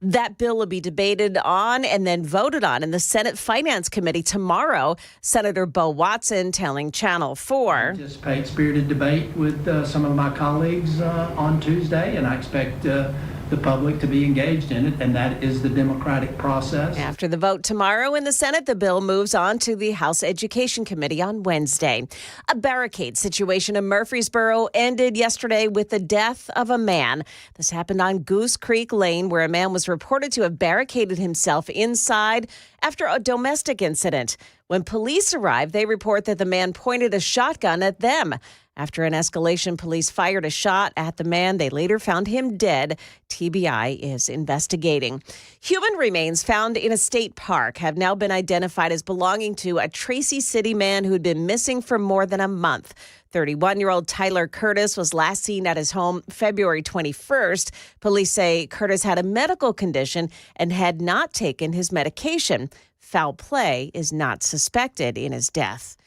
That bill will be debated on and then voted on in the Senate Finance Committee tomorrow. Senator Bo Watson telling Channel 4. I anticipate spirited debate with some of my colleagues on Tuesday, and I expect the public to be engaged in it, and that is the democratic process. After the vote tomorrow in the Senate, the bill moves on to the House Education Committee on Wednesday. A barricade situation in Murfreesboro ended yesterday with the death of a man. This happened on Goose Creek Lane, where a man was reported to have barricaded himself inside after a domestic incident. When police arrived, they report that the man pointed a shotgun at them. After an escalation, police fired a shot at the man. They later found him dead. TBI is investigating. Human remains found in a state park have now been identified as belonging to a Tracy City man who had been missing for more than a month. 31-year-old Tyler Curtis was last seen at his home February 21st. Police say Curtis had a medical condition and had not taken his medication. Foul play is not suspected in his death.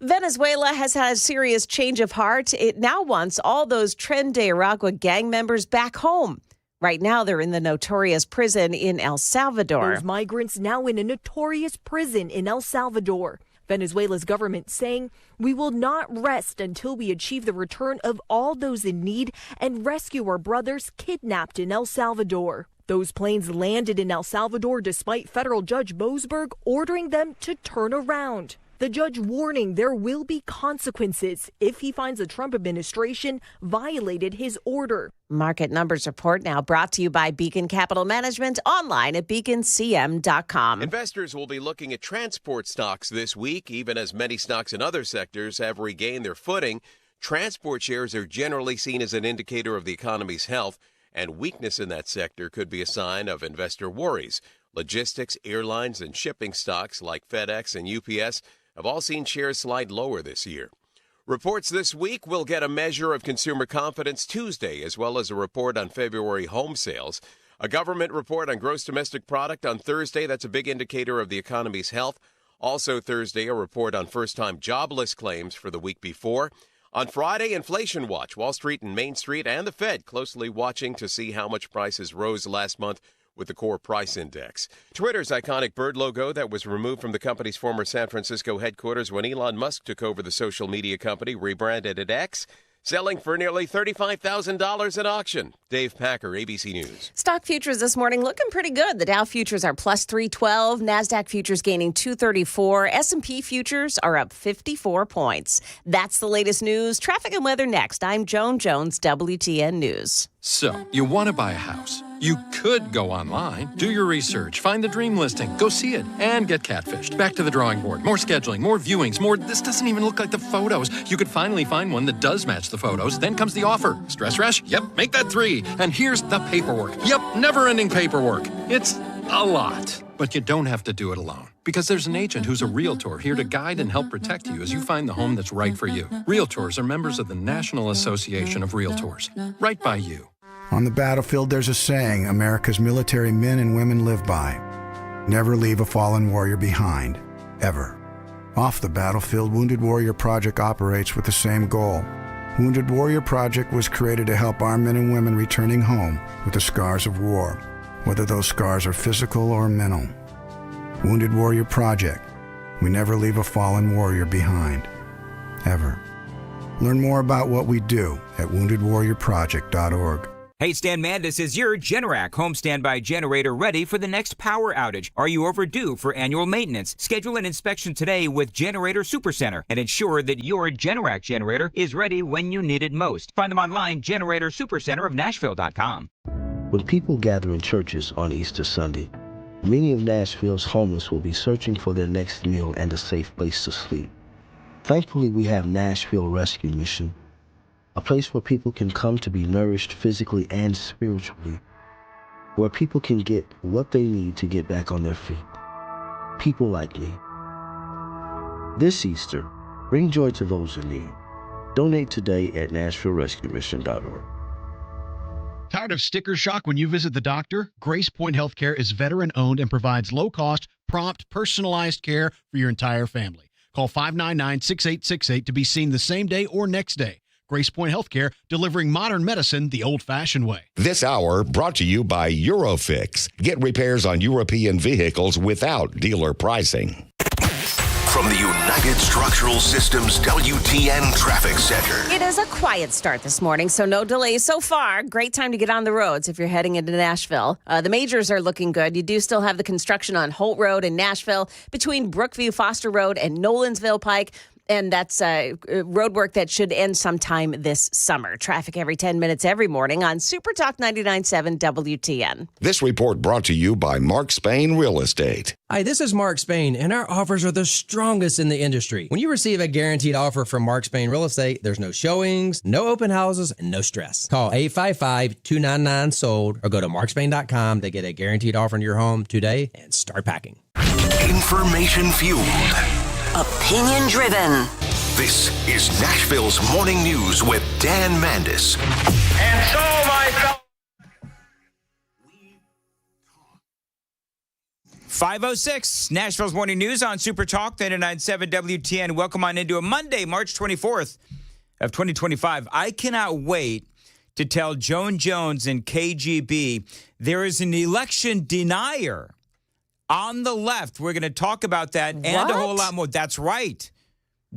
Venezuela has had a serious change of heart. It now wants all those Tren de Aragua gang members back home. Right now, they're in the notorious prison in El Salvador. Those migrants now in a notorious prison in El Salvador. Venezuela's government saying, "We will not rest until we achieve the return of all those in need and rescue our brothers kidnapped in El Salvador." Those planes landed in El Salvador despite federal judge Mosberg ordering them to turn around. The judge warning there will be consequences if he finds the Trump administration violated his order. Market Numbers Report now brought to you by Beacon Capital Management, online at beaconcm.com. Investors will be looking at transport stocks this week. Even as many stocks in other sectors have regained their footing, transport shares are generally seen as an indicator of the economy's health, and weakness in that sector could be a sign of investor worries. Logistics, airlines, and shipping stocks like FedEx and UPS have all seen shares slide lower this year. Reports this week will get a measure of consumer confidence Tuesday, as well as a report on February home sales. A government report on gross domestic product on Thursday. That's a big indicator of the economy's health. Also Thursday, a report on first-time jobless claims for the week before. On Friday, Inflation Watch, Wall Street and Main Street, and the Fed closely watching to see how much prices rose last month with the core price index. Twitter's iconic bird logo that was removed from the company's former San Francisco headquarters when Elon Musk took over the social media company, rebranded it X, selling for nearly $35,000 at auction. Dave Packer, ABC News. Stock futures this morning looking pretty good. The Dow futures are plus 312, NASDAQ futures gaining 234, S&P futures are up 54 points. That's the latest news. Traffic and weather next. I'm Joan Jones, WTN News. So, you want to buy a house. You could go online, do your research, find the dream listing, go see it, and get catfished. Back to the drawing board. More scheduling, more viewings, more, this doesn't even look like the photos. You could finally find one that does match the photos. Then comes the offer. Stress rush? Yep, make that 3. And here's the paperwork. Yep, never-ending paperwork. It's a lot. But you don't have to do it alone. Because there's an agent who's a realtor here to guide and help protect you as you find the home that's right for you. Realtors are members of the National Association of Realtors. Right by you. On the battlefield, there's a saying America's military men and women live by. Never leave a fallen warrior behind, ever. Off the battlefield, Wounded Warrior Project operates with the same goal. Wounded Warrior Project was created to help our men and women returning home with the scars of war, whether those scars are physical or mental. Wounded Warrior Project. We never leave a fallen warrior behind, ever. Learn more about what we do at woundedwarriorproject.org. Hey, Stan Mandis is your Generac home standby generator ready for the next power outage. Are you overdue for annual maintenance? Schedule an inspection today with Generator Supercenter and ensure that your Generac generator is ready when you need it most. Find them online, Generator Supercenter of Nashville.com. When people gather in churches on Easter Sunday, many of Nashville's homeless will be searching for their next meal and a safe place to sleep. Thankfully, we have Nashville Rescue Mission, a place where people can come to be nourished physically and spiritually, where people can get what they need to get back on their feet. People like me. This Easter, bring joy to those in need. Donate today at NashvilleRescueMission.org. Tired of sticker shock when you visit the doctor? Grace Point Healthcare is veteran-owned and provides low-cost, prompt, personalized care for your entire family. Call 599-6868 to be seen the same day or next day. Grace Point Healthcare, delivering modern medicine the old-fashioned way. This hour brought to you by Eurofix. Get repairs on European vehicles without dealer pricing. From the United Structural Systems WTN Traffic Center. It is a quiet start this morning, so no delays so far. Great time to get on the roads if you're heading into Nashville. The majors are looking good. You do still have the construction on Holt Road in Nashville between Brookview Foster Road and Nolensville Pike. And that's road work that should end sometime this summer. Traffic every 10 minutes every morning on Super Talk 99.7 WTN. This report brought to you by Mark Spain Real Estate. Hi, this is Mark Spain, and our offers are the strongest in the industry. When you receive a guaranteed offer from Mark Spain Real Estate, there's no showings, no open houses, and no stress. Call 855-299-SOLD or go to markspain.com to get a guaranteed offer on your home today and start packing. Information fueled. Opinion driven. This is Nashville's Morning News with Dan Mandis. And so, my fellow 5:06, Nashville's Morning News on Super Talk 99.7 WTN. Welcome on into a Monday, March 24th of 2025. I cannot wait to tell Joan Jones and KGB there is an election denier on the left. We're going to talk about that and a whole lot more. That's right,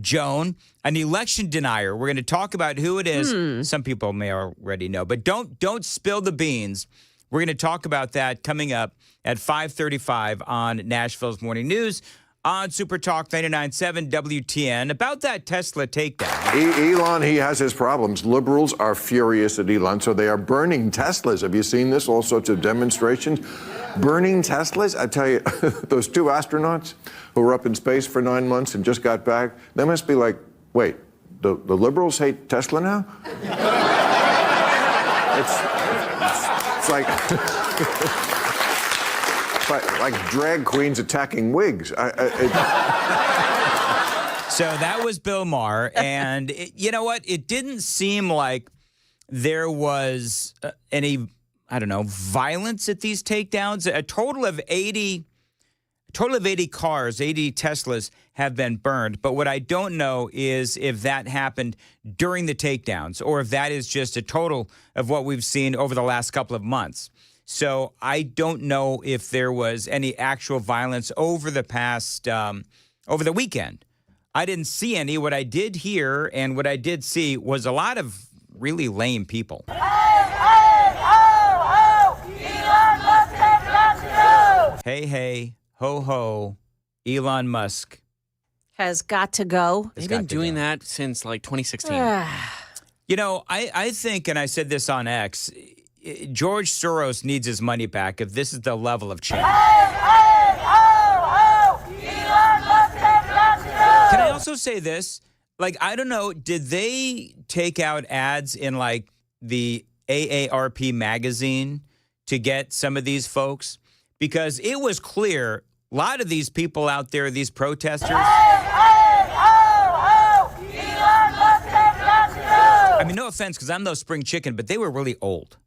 Joan, an election denier. We're going to talk about who it is. Some people may already know, but don't spill the beans. We're going to talk about that coming up at 5:35 on Nashville's Morning News on Super Talk 99.7 WTN about that Tesla takedown. Elon, he has his problems. Liberals are furious at Elon, so they are burning Teslas. Have you seen this? All sorts of demonstrations. Burning Teslas? I tell you, those two astronauts who were up in space for 9 months and just got back, they must be like, wait, the liberals hate Tesla now? It's like... like drag queens attacking wigs. So that was Bill Maher, and you know what? It didn't seem like there was any, violence at these takedowns. A total of 80 cars, 80 Teslas have been burned. But what I don't know is if that happened during the takedowns or if that is just a total of what we've seen over the last couple of months. So I don't know if there was any actual violence over the past, over the weekend. I didn't see any. What I did hear and what I did see was a lot of really lame people. Hey, hey, ho, ho, Elon Musk has got to go. They've been doing that since like 2016. I think, and I said this on X, George Soros needs his money back if this is the level of change. Can I also say this? I don't know, did they take out ads in the AARP magazine to get some of these folks? Because it was clear, a lot of these people out there, these protesters. I mean, no offense, because I'm no spring chicken, but they were really old.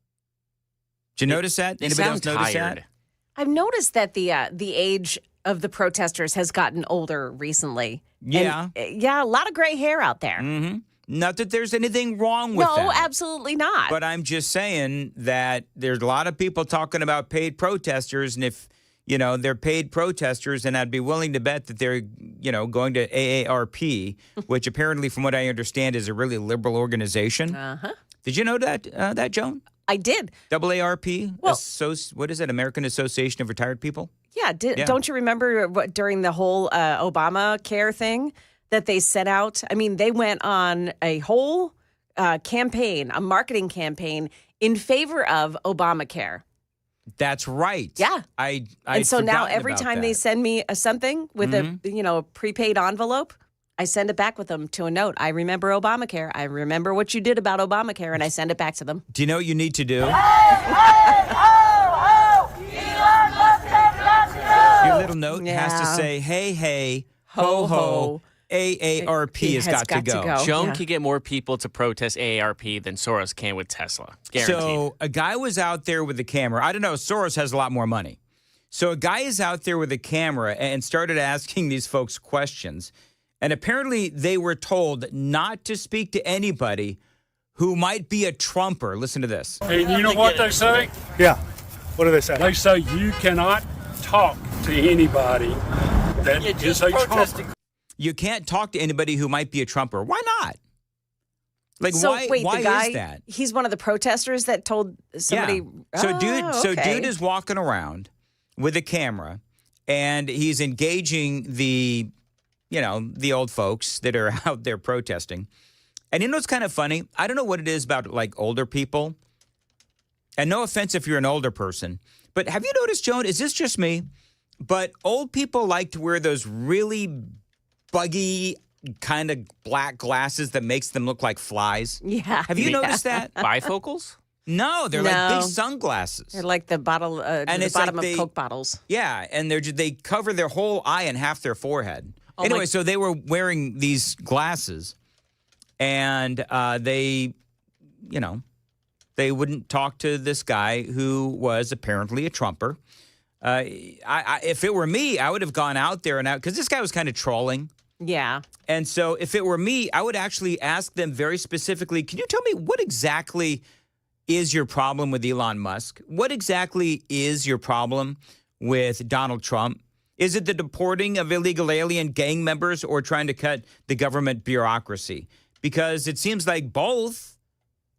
Did you notice that? Anybody else notice that? I've noticed that the age of the protesters has gotten older recently. Yeah. And, a lot of gray hair out there. Mm-hmm. Not that there's anything wrong with that. No, absolutely not. But I'm just saying that there's a lot of people talking about paid protesters, and if, they're paid protesters, and I'd be willing to bet that they're, going to AARP, which apparently, from what I understand, is a really liberal organization. Uh-huh. Did you know that, Joan? I did. AARP? Well, what is it? American Association of Retired People? Yeah. Don't you remember during the whole Obamacare thing that they set out? I mean, they went on a whole campaign, a marketing campaign in favor of Obamacare. That's right. Yeah. And so now every time they send me something with a prepaid envelope, I send it back with them to a note. I remember Obamacare. I remember what you did about Obamacare, and I send it back to them. Do you know what you need to do? Your little note has to say, hey, hey, ho, ho. AARP has got to go. Joan can get more people to protest AARP than Soros can with Tesla. Guaranteed. So a guy was out there with a camera. I don't know. Soros has a lot more money. So a guy is out there with a camera and started asking these folks questions. And apparently they were told not to speak to anybody who might be a Trumper. Listen to this. And you know what they say? Yeah. What do they say? They say you cannot talk to anybody that is a Trumper. You can't talk to anybody who might be a Trumper. Why not? Like, so why the guy, is that? He's one of the protesters that told somebody. Yeah. So okay. dude is walking around with a camera, and he's engaging the old folks that are out there protesting. And you know what's kind of funny? I don't know what it is about like older people. And no offense if you're an older person, but have you noticed, Joan? Is this just me? But old people like to wear those really buggy kind of black glasses that makes them look like flies. Yeah. Have you noticed that? Bifocals? No, they're like big sunglasses. They're like the bottle, and the bottom of Coke bottles. Yeah, and they cover their whole eye and half their forehead. Oh anyway, so they were wearing these glasses, and they wouldn't talk to this guy who was apparently a Trumper. If it were me, I would have gone out there because this guy was kind of trolling. Yeah. And so if it were me, I would actually ask them very specifically, can you tell me what exactly is your problem with Elon Musk? What exactly is your problem with Donald Trump? Is it the deporting of illegal alien gang members or trying to cut the government bureaucracy? Because it seems like both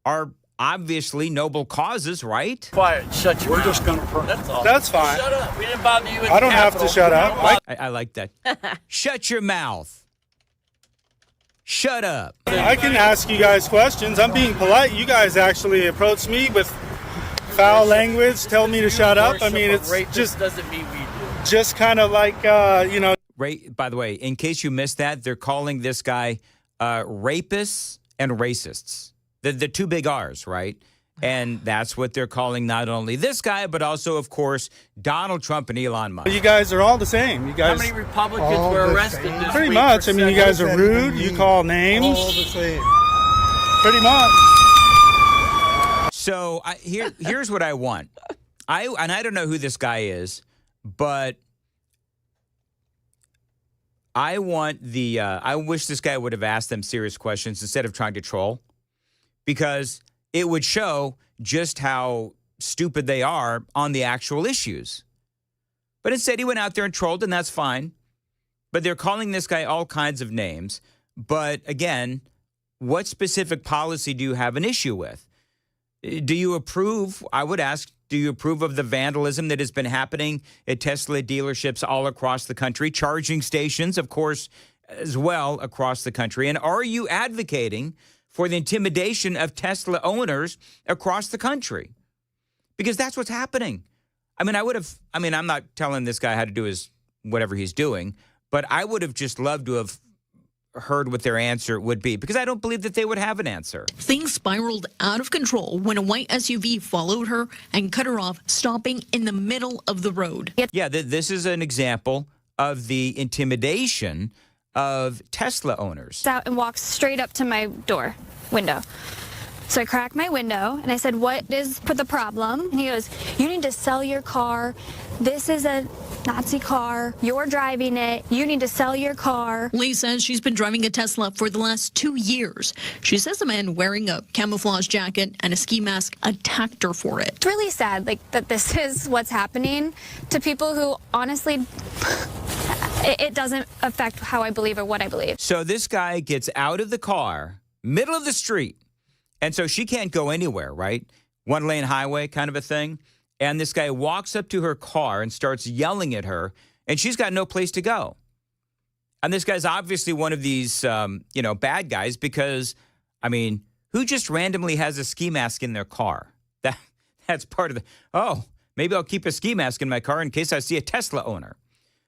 are obviously noble causes, right? Quiet, shut your mouth. We're just going to... That's all. That's fine. Shut up. We didn't bother you. I don't have to shut up. I like that. Shut your mouth. Shut up. I can ask you guys questions. I'm being polite. You guys actually approach me with foul language, tell me to shut up. I mean, it's just doesn't mean we do. Just kind of like, Right. By the way, in case you missed that, they're calling this guy rapists and racists. The two big R's, right? And that's what they're calling not only this guy, but also, of course, Donald Trump and Elon Musk. You guys are all the same. You guys. How many Republicans were arrested this Pretty week? much. I mean, you guys are rude. You call names. All the same. Pretty much. So here's what I want. I don't know who this guy is, but I want I wish this guy would have asked them serious questions instead of trying to troll, because it would show just how stupid they are on the actual issues. But instead, he went out there and trolled, and that's fine. But they're calling this guy all kinds of names. But again, what specific policy do you have an issue with? Do you approve, I would ask, do you approve of the vandalism that has been happening at Tesla dealerships all across the country, charging stations, of course, as well across the country? And are you advocating for the intimidation of Tesla owners across the country? Because that's what's happening. I mean, I'm not telling this guy how to do whatever he's doing, but I would have just loved to have heard what their answer would be, because I don't believe that they would have an answer. Things spiraled out of control when a white SUV followed her and cut her off, stopping in the middle of the road. Yeah, this is an example of the intimidation of Tesla owners. Out and walks straight up to my window. So I cracked my window and I said, "What is the problem?" And he goes, "You need to sell your car. This is a Nazi car. You're driving it. You need to sell your car." Lee says she's been driving a Tesla for the last 2 years. She says a man wearing a camouflage jacket and a ski mask attacked her for it. It's really sad, that this is what's happening to people who, honestly, it doesn't affect how I believe or what I believe. So this guy gets out of the car, middle of the street, and so she can't go anywhere, right? One-lane highway kind of a thing. And this guy walks up to her car and starts yelling at her, and she's got no place to go. And this guy's obviously one of these, bad guys, because, I mean, who just randomly has a ski mask in their car? That's part of maybe I'll keep a ski mask in my car in case I see a Tesla owner.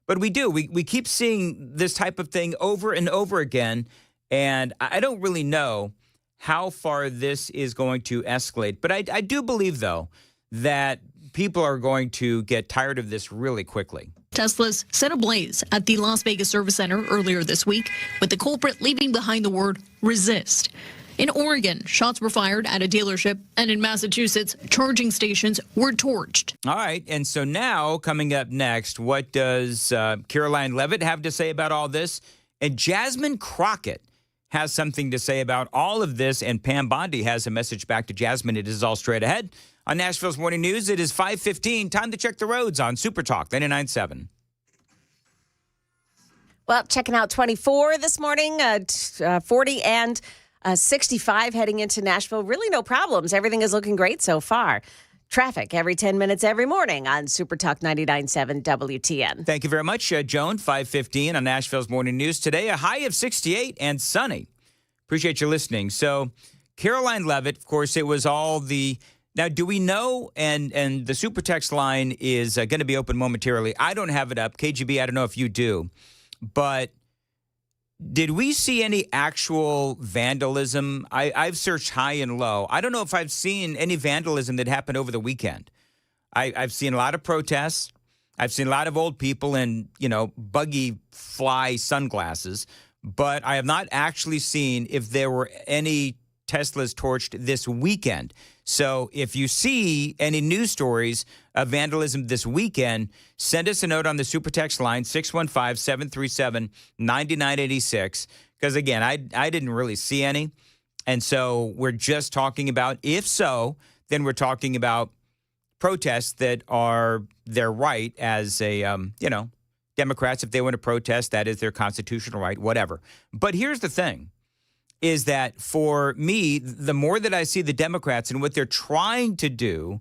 But we do. We keep seeing this type of thing over and over again, and I don't really know how far this is going to escalate. But I do believe, though, that people are going to get tired of this really quickly. Teslas set ablaze at the Las Vegas Service Center earlier this week, with the culprit leaving behind the word resist. In Oregon, shots were fired at a dealership, and in Massachusetts, charging stations were torched. All right, and so now, coming up next, what does Caroline Leavitt have to say about all this? And Jasmine Crockett has something to say about all of this, and Pam Bondi has a message back to Jasmine. It is all straight ahead. On Nashville's Morning News, it is 5:15. Time to check the roads on Super Talk 99.7. Well, checking out 24 this morning, 40 and 65 heading into Nashville. Really no problems. Everything is looking great so far. Traffic every 10 minutes every morning on Super Talk 99.7 WTN. Thank you very much, Joan. 5:15 on Nashville's Morning News. Today, a high of 68 and sunny. Appreciate you listening. So, Caroline Levitt, of course, it was all the... Now, do we know, and the Super Text line is going to be open momentarily. I don't have it up. KGB, I don't know if you do. But did we see any actual vandalism? I've searched high and low. I don't know if I've seen any vandalism that happened over the weekend. I've seen a lot of protests. I've seen a lot of old people in, buggy fly sunglasses. But I have not actually seen if there were any Teslas torched this weekend. So if you see any news stories of vandalism this weekend, send us a note on the Super Text line, 615-737-9986. Because, again, I didn't really see any. And so we're just talking about, if so, then we're talking about protests that are their right as a, Democrats, if they want to protest, that is their constitutional right, whatever. But here's the thing. Is that for me, the more that I see the Democrats and what they're trying to do,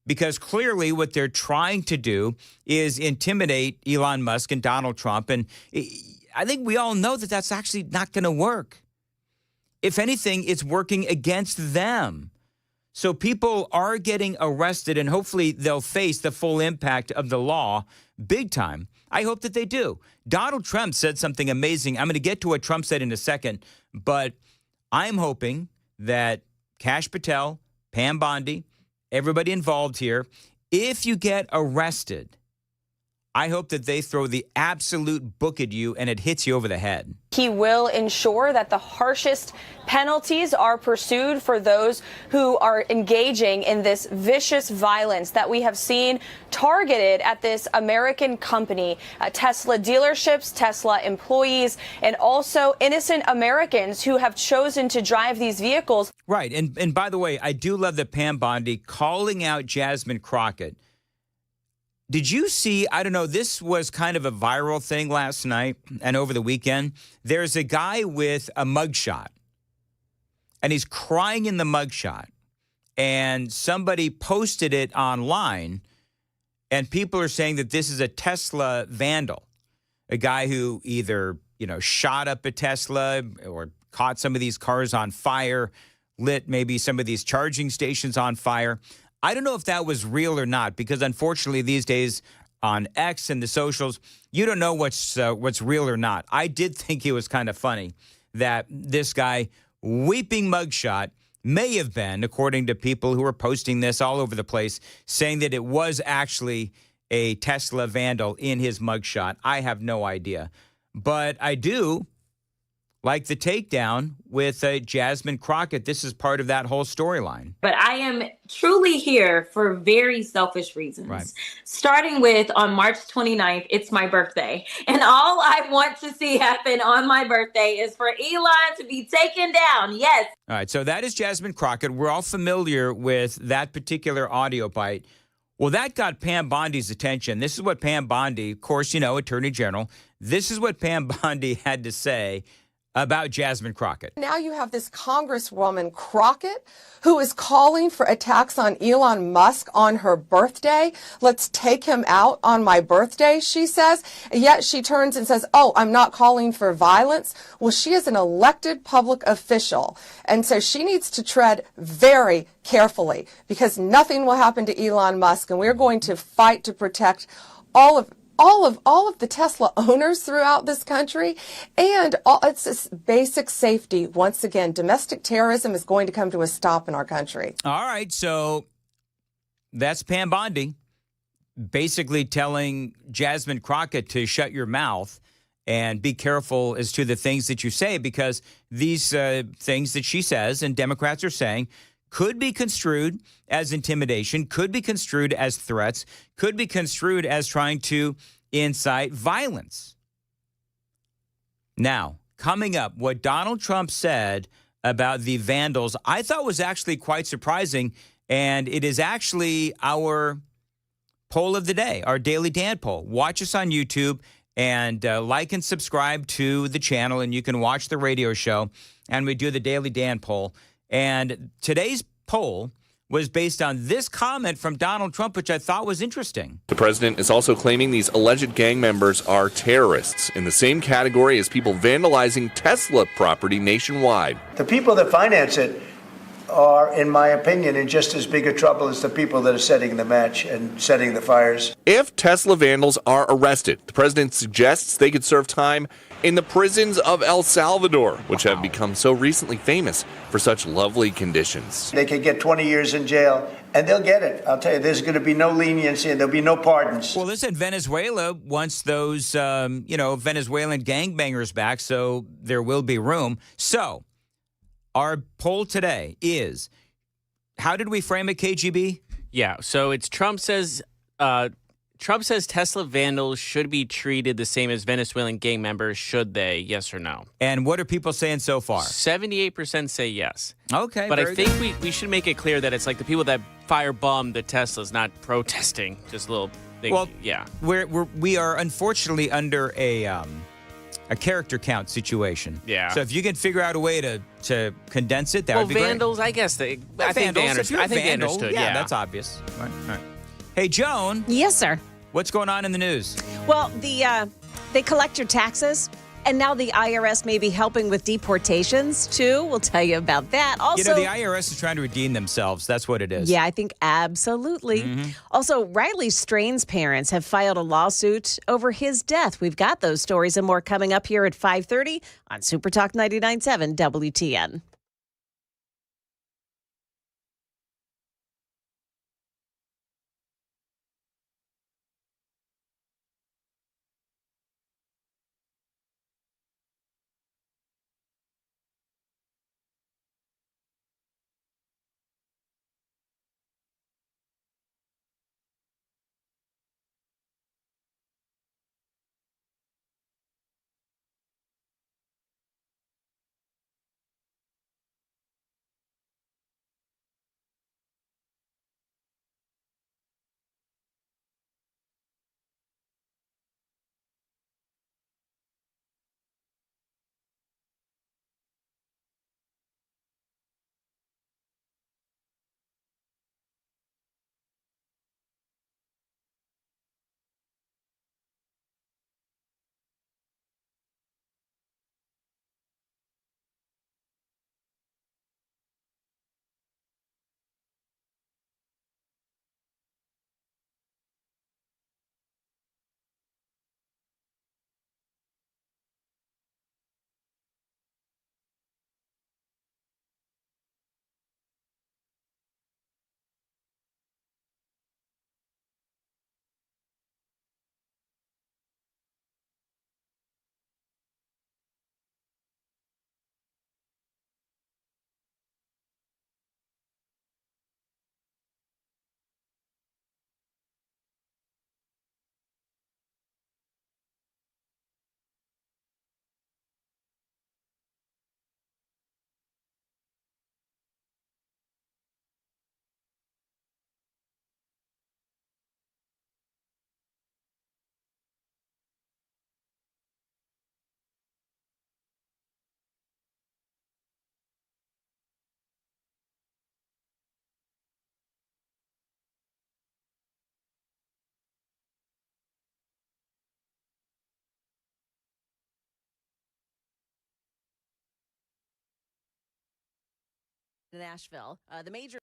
because clearly what they're trying to do is intimidate Elon Musk and Donald Trump. And I think we all know that that's actually not going to work. If anything, it's working against them. So people are getting arrested, and hopefully they'll face the full impact of the law big time. I hope that they do. Donald Trump said something amazing. I'm going to get to what Trump said in a second, but I'm hoping that Kash Patel, Pam Bondi, everybody involved here, if you get arrested, I hope that they throw the absolute book at you and it hits you over the head. He will ensure that the harshest penalties are pursued for those who are engaging in this vicious violence that we have seen targeted at this American company, Tesla dealerships, Tesla employees, and also innocent Americans who have chosen to drive these vehicles. Right. And by the way, I do love that Pam Bondi calling out Jasmine Crockett. Did you see, I don't know, this was kind of a viral thing last night and over the weekend. There's a guy with a mugshot, and he's crying in the mugshot. And somebody posted it online, and people are saying that this is a Tesla vandal, a guy who either, shot up a Tesla or caught some of these cars on fire, lit maybe some of these charging stations on fire. I don't know if that was real or not, because unfortunately these days on X and the socials, you don't know what's real or not. I did think it was kind of funny that this guy, weeping mugshot, may have been, according to people who were posting this all over the place, saying that it was actually a Tesla vandal in his mugshot. I have no idea. But I do like the takedown with Jasmine Crockett. This is part of that whole storyline. But I am truly here for very selfish reasons. Right. Starting with on March 29th, it's my birthday. And all I want to see happen on my birthday is for Elon to be taken down. Yes. All right. So that is Jasmine Crockett. We're all familiar with that particular audio bite. Well, that got Pam Bondi's attention. This is what Pam Bondi, of course, Attorney General, this is what Pam Bondi had to say about Jasmine Crockett. Now you have this Congresswoman Crockett who is calling for attacks on Elon Musk on her birthday. Let's take him out on my birthday, she says. And yet she turns and says, oh, I'm not calling for violence. Well, she is an elected public official. And so she needs to tread very carefully, because nothing will happen to Elon Musk. And we're going to fight to protect all of the Tesla owners throughout this country, and it's this basic safety. Once again, domestic terrorism is going to come to a stop in our country. All right, so that's Pam Bondi basically telling Jasmine Crockett to shut your mouth and be careful as to the things that you say, because these things that she says and Democrats are saying could be construed as intimidation, could be construed as threats, could be construed as trying to incite violence. Now, coming up, what Donald Trump said about the vandals, I thought was actually quite surprising. And it is actually our poll of the day, our Daily Dan poll. Watch us on YouTube and like and subscribe to the channel, and you can watch the radio show. And we do the Daily Dan poll. And today's poll was based on this comment from Donald Trump, which I thought was interesting. The president is also claiming these alleged gang members are terrorists in the same category as people vandalizing Tesla property nationwide. The people that finance it are, in my opinion, in just as big a trouble as the people that are setting the match and setting the fires. If Tesla vandals are arrested, the president suggests they could serve time in the prisons of El Salvador, which have become so recently famous for such lovely conditions. They could get 20 years in jail, and they'll get it. I'll tell you, there's going to be no leniency, and there'll be no pardons. Well, listen, Venezuela wants those, Venezuelan gangbangers back, so there will be room. So our poll today is, how did we frame it, KGB? Yeah, so it's Trump says Tesla vandals should be treated the same as Venezuelan gang members, should they? Yes or no? And what are people saying so far? 78% say yes. Okay, but I very think we should make it clear that it's like the people that firebomb the Teslas, not protesting, just a little thing. Well, yeah. We are unfortunately under a character count situation. Yeah. So if you can figure out a way to condense it, that would be vandals, great. I guess I think Vandals, they if you're a they vandal, understood. yeah, that's obvious. All right. Hey, Joan. Yes, sir. What's going on in the news? Well, they collect your taxes, and now the IRS may be helping with deportations, too. We'll tell you about that. Also, the IRS is trying to redeem themselves. That's what it is. Yeah, I think absolutely. Mm-hmm. Also, Riley Strain's parents have filed a lawsuit over his death. We've got those stories and more coming up here at 5:30 on Super Talk 99.7 WTN. Nashville, the major.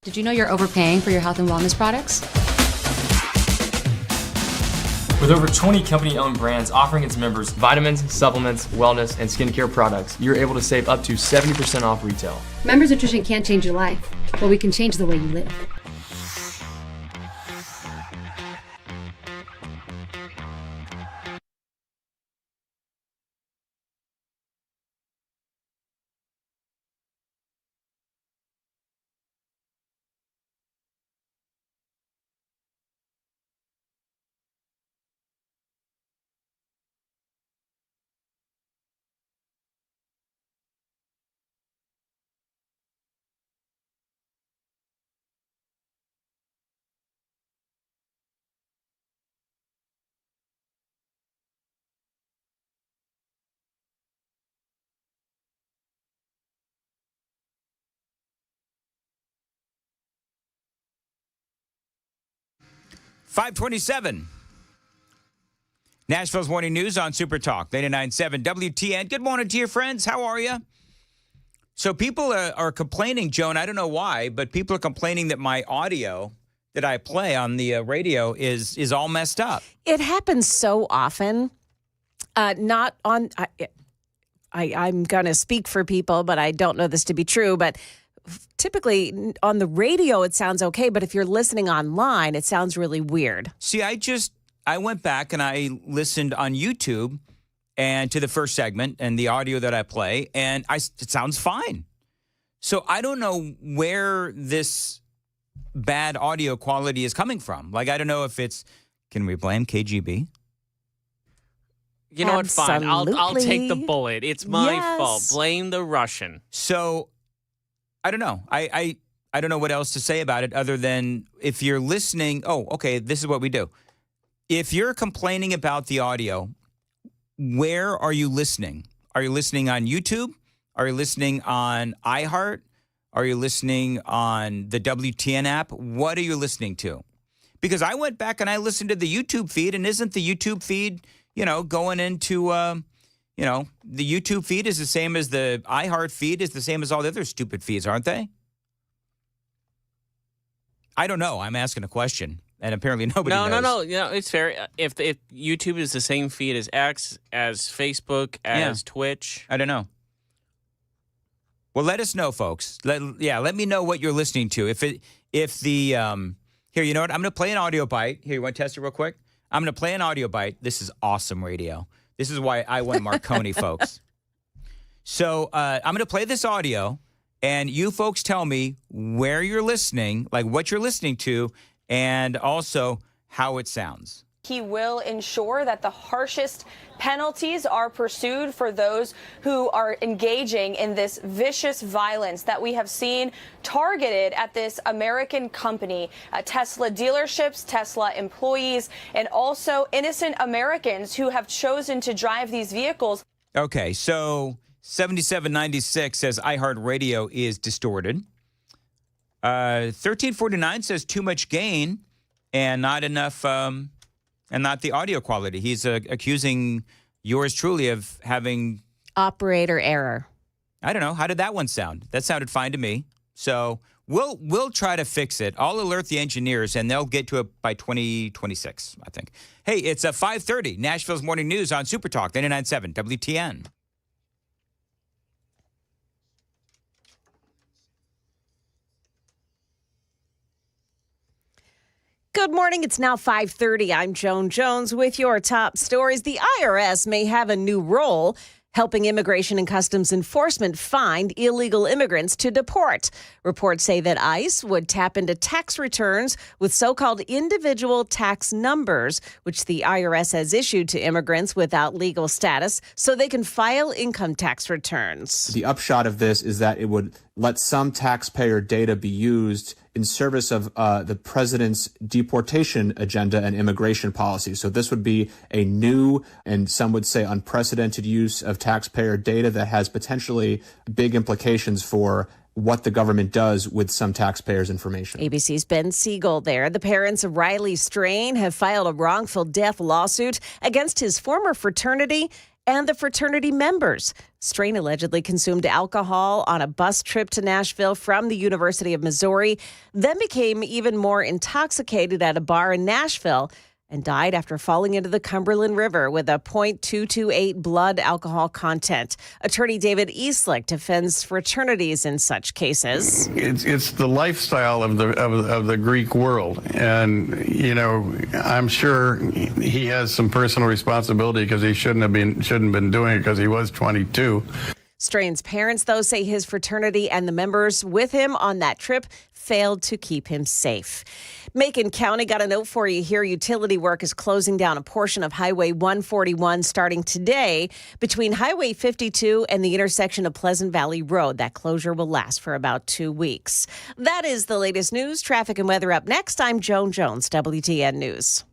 Did you know you're overpaying for your health and wellness products? With over 20 company-owned brands offering its members vitamins, supplements, wellness, and skincare products, you're able to save up to 70% off retail. Members Nutrition can't change your life, but we can change the way you live. .527. Nashville's Morning News on Super Talk 99.7 WTN. Good morning to your friends. How are you? So people are complaining, Joan, I don't know why, but people are complaining that my audio that I play on the radio is all messed up. It happens so often. Not on... I'm going to speak for people, but I don't know this to be true, but typically on the radio it sounds okay, but if you're listening online it sounds really weird. See, I went back and I listened on YouTube and to the first segment and the audio that I play, and it sounds fine. So I don't know where this bad audio quality is coming from. Like, I don't know if it's, can we blame KGB? You know what? Fine. I'll take the bullet. It's my fault. Blame the Russian. So I don't know. I don't know what else to say about it other than if you're listening. Oh, okay. This is what we do. If you're complaining about the audio, where are you listening? Are you listening on YouTube? Are you listening on iHeart? Are you listening on the WTN app? What are you listening to? Because I went back and I listened to the YouTube feed, and isn't the YouTube feed, going into, the YouTube feed is the same as the iHeart feed is the same as all the other stupid feeds, aren't they? I don't know. I'm asking a question, and apparently nobody knows. No. It's fair. If YouTube is the same feed as X, as Facebook, as Twitch. I don't know. Well, let us know, folks. Let me know what you're listening to. Here, you know what? I'm going to play an audio bite. Here, you want to test it real quick? I'm going to play an audio bite. This is awesome radio. This is why I won Marconi, folks. So I'm going to play this audio, and you folks tell me where you're listening, like what you're listening to, and also how it sounds. He will ensure that the harshest penalties are pursued for those who are engaging in this vicious violence that we have seen targeted at this American company, Tesla dealerships, Tesla employees, and also innocent Americans who have chosen to drive these vehicles. Okay, so 7796 says iHeartRadio is distorted. 1349 says too much gain and not enough... and not the audio quality. He's accusing yours truly of having... operator error. I don't know. How did that one sound? That sounded fine to me. So we'll try to fix it. I'll alert the engineers, and they'll get to it by 2026, I think. Hey, it's 5:30. Nashville's Morning News on Super Talk 99.7 WTN. Good morning. It's now 5:30. I'm Joan Jones with your top stories. The IRS may have a new role helping Immigration and Customs Enforcement find illegal immigrants to deport. Reports say that ICE would tap into tax returns with so-called individual tax numbers, which the IRS has issued to immigrants without legal status so they can file income tax returns. The upshot of this is that it would let some taxpayer data be used in service of the president's deportation agenda and immigration policy. So this would be a new and some would say unprecedented use of taxpayer data that has potentially big implications for what the government does with some taxpayers' information. ABC's Ben Siegel there. The parents of Riley Strain have filed a wrongful death lawsuit against his former fraternity and the fraternity members. Strain allegedly consumed alcohol on a bus trip to Nashville from the University of Missouri, then became even more intoxicated at a bar in Nashville and died after falling into the Cumberland River with a .228 blood alcohol content. Attorney David Eastlick defends fraternities in such cases. It's the lifestyle of the Greek world, and I'm sure he has some personal responsibility because he shouldn't have been doing it because he was 22. Strain's parents, though, say his fraternity and the members with him on that trip failed to keep him safe. Macon County got a note for you here. Utility work is closing down a portion of Highway 141 starting today between Highway 52 and the intersection of Pleasant Valley Road. That closure will last for about 2 weeks. That is the latest news, traffic, and weather up next. I'm Joan Jones, WTN News.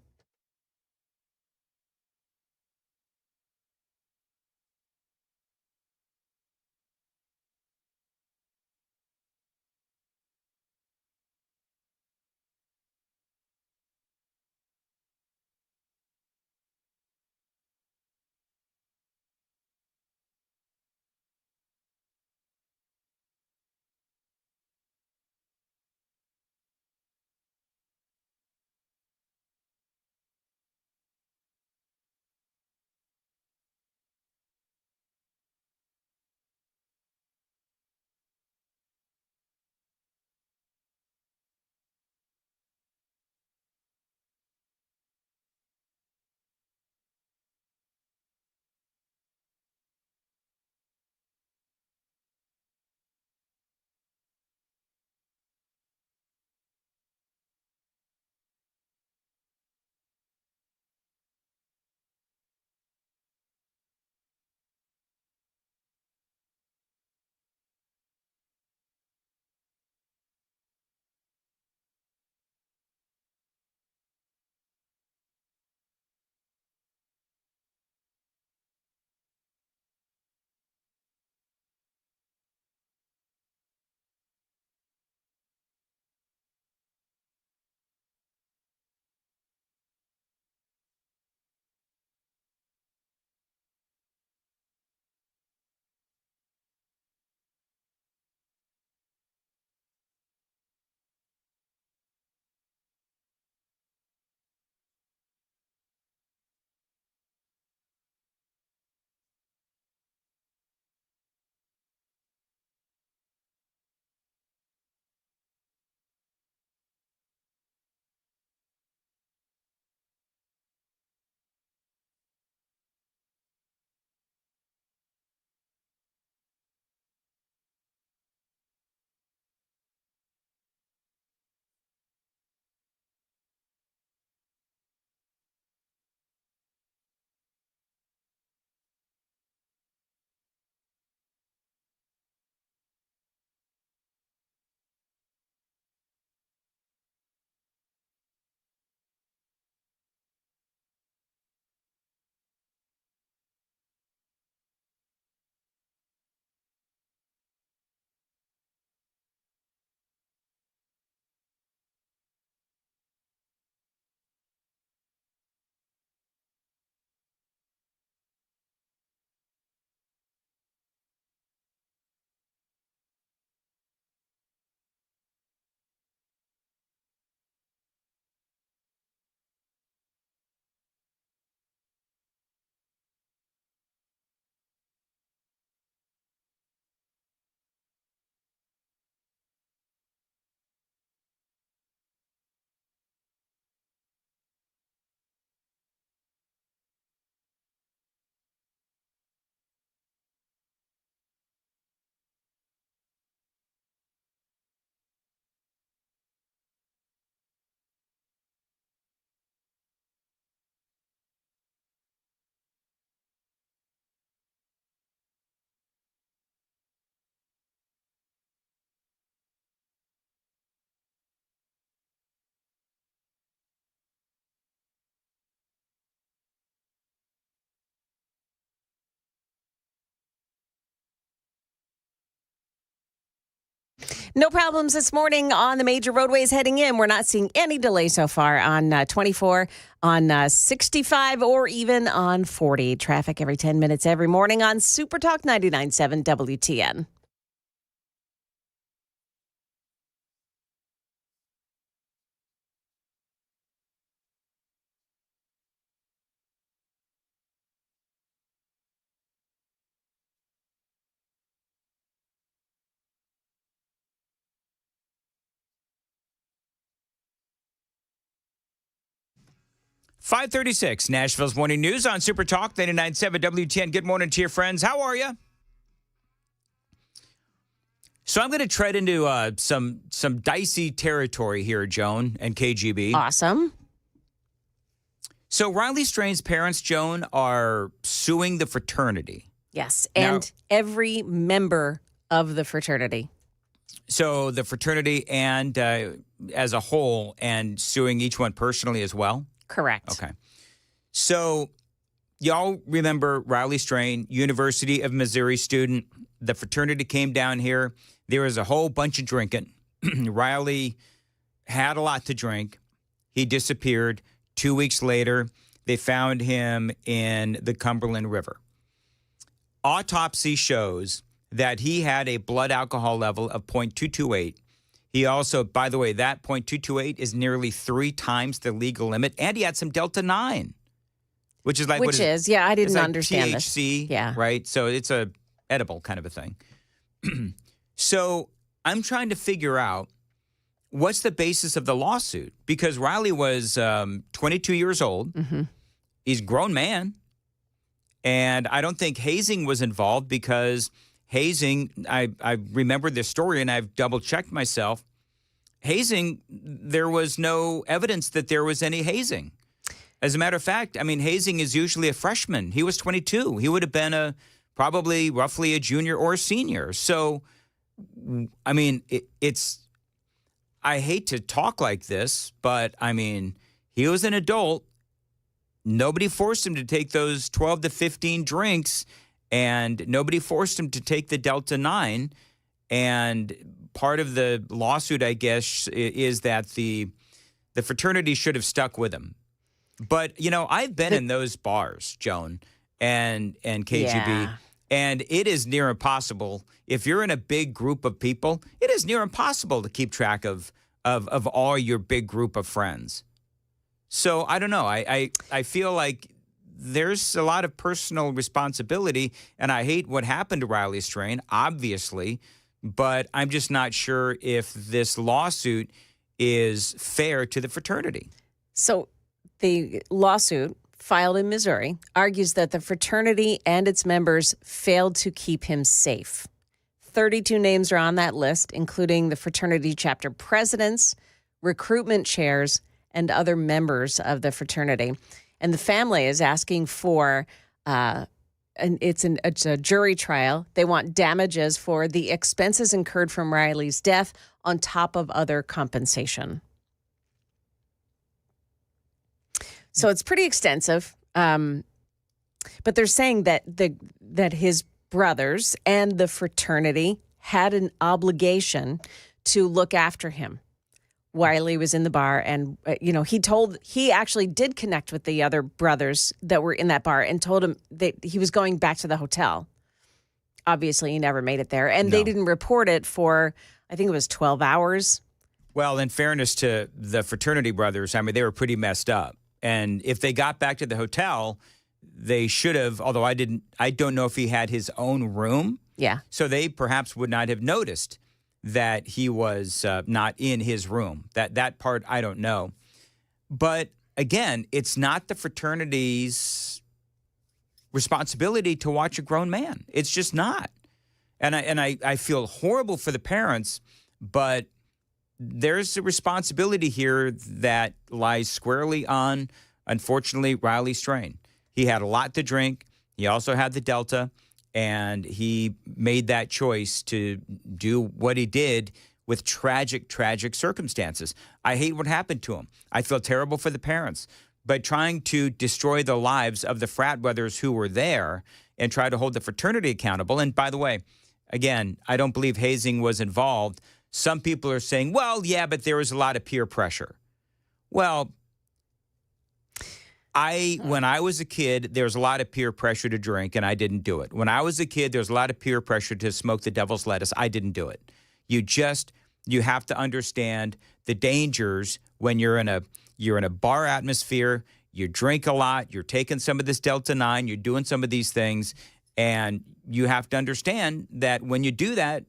No problems this morning on the major roadways heading in. We're not seeing any delay so far on 24, on 65, or even on 40. Traffic every 10 minutes every morning on Super Talk 99.7 WTN. .536, Nashville's Morning News on Super Talk 99.7 WTN. Good morning to your friends. How are you? So I'm going to tread into some dicey territory here, Joan and KGB. Awesome. So Riley Strain's parents, Joan, are suing the fraternity. Yes, and every member of the fraternity. So the fraternity and as a whole, and suing each one personally as well? Correct. Okay. So y'all remember Riley Strain, University of Missouri student. The fraternity came down here. There was a whole bunch of drinking. Riley had a lot to drink. He disappeared. 2 weeks later, they found him in the Cumberland River. Autopsy shows that he had a blood alcohol level of 0.228. He also, by the way, that 0.228 is nearly 3 times the legal limit, and he had some Delta 9, which is like I didn't understand THC, this. Yeah, right. So it's a edible kind of a thing. So I'm trying to figure out what's the basis of the lawsuit, because Riley was 22 years old. Mm-hmm. He's a grown man, and I don't think hazing was involved, because hazing, I remember this story and I've double checked myself. Hazing, there was no evidence that there was any hazing. As a matter of fact, I mean, hazing is usually a freshman. He was 22. He would have been probably roughly a junior or a senior. So, I mean, I hate to talk like this, but I mean, he was an adult. Nobody forced him to take those 12 to 15 drinks. And nobody forced him to take the Delta 9. And part of the lawsuit, I guess, is that the fraternity should have stuck with him. But, you know, I've been in those bars, Joan, and KGB, and it is near impossible. If you're in a big group of people, it is near impossible to keep track of all your big group of friends. So I don't know. I feel like there's a lot of personal responsibility, and I hate what happened to Riley Strain, obviously, but I'm just not sure if this lawsuit is fair to the fraternity. So the lawsuit filed in Missouri argues that the fraternity and its members failed to keep him safe. 32 names are on that list, including the fraternity chapter presidents, recruitment chairs, and other members of the fraternity. And the family is asking for, and it's a jury trial. They want damages for the expenses incurred from Riley's death on top of other compensation. So it's pretty extensive. But they're saying that his brothers and the fraternity had an obligation to look after him while he was in the bar. And, he actually did connect with the other brothers that were in that bar and told him that he was going back to the hotel. Obviously, he never made it there. And they didn't report it for, I think it was 12 hours. Well, in fairness to the fraternity brothers, I mean, they were pretty messed up. And if they got back to the hotel, they should have, although I don't know if he had his own room. Yeah. So they perhaps would not have noticed that he was not in his room. That part, I don't know. But again, it's not the fraternity's responsibility to watch a grown man. It's just not. And I feel horrible for the parents, but there's a responsibility here that lies squarely on, unfortunately, Riley Strain. He had a lot to drink. He also had the Delta, and he made that choice to do what he did with tragic, tragic circumstances. I hate what happened to him. I feel terrible for the parents. But trying to destroy the lives of the frat brothers who were there and try to hold the fraternity accountable. And by the way, again, I don't believe hazing was involved. some people are saying, well, yeah, but there was a lot of peer pressure. Well, when I was a kid, there was a lot of peer pressure to drink, and I didn't do it. When I was a kid, there was a lot of peer pressure to smoke the devil's lettuce. I didn't do it. You have to understand the dangers when you're in a bar atmosphere. You drink a lot. You're taking some of this Delta-9. You're doing some of these things, and you have to understand that when you do that,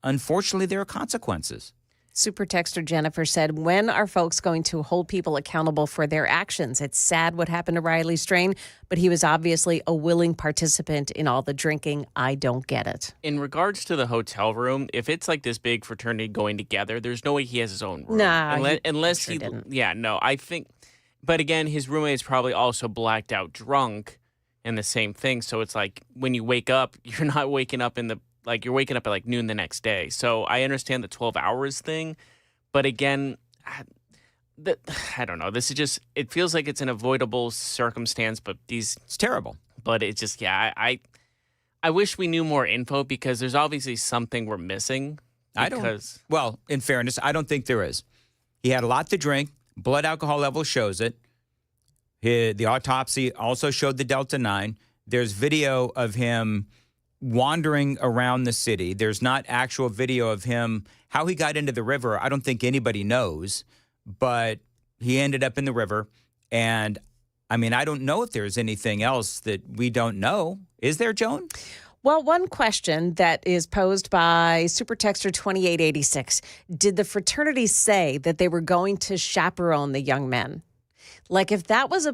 unfortunately, there are consequences. Super texter Jennifer said, when are folks going to hold people accountable for their actions? It's sad what happened to Riley Strain, but he was obviously a willing participant in all the drinking. I don't get it. In regards to the hotel room, if it's like this big fraternity going together, there's no way he has his own room. Nah, unless he didn't. Yeah, no, I think. But again, his roommate's probably also blacked out drunk and the same thing. So it's like when you wake up, you're not waking up you're waking up at like noon the next day. So I understand the 12 hours thing. But again, I don't know. This is just, it feels like it's an avoidable circumstance, but it's terrible. But it's just, yeah, I wish we knew more info because there's obviously something we're missing. Well, in fairness, I don't think there is. He had a lot to drink. Blood alcohol level shows it. The autopsy also showed the Delta-9. There's video of him wandering around the city. There's not actual video of him. How he got into the river, I don't think anybody knows, but he ended up in the river. And I mean, I don't know if there's anything else that we don't know. Is there, Joan? Well, one question that is posed by Super Texter 2886. Did the fraternity say that they were going to chaperone the young men? Like if that was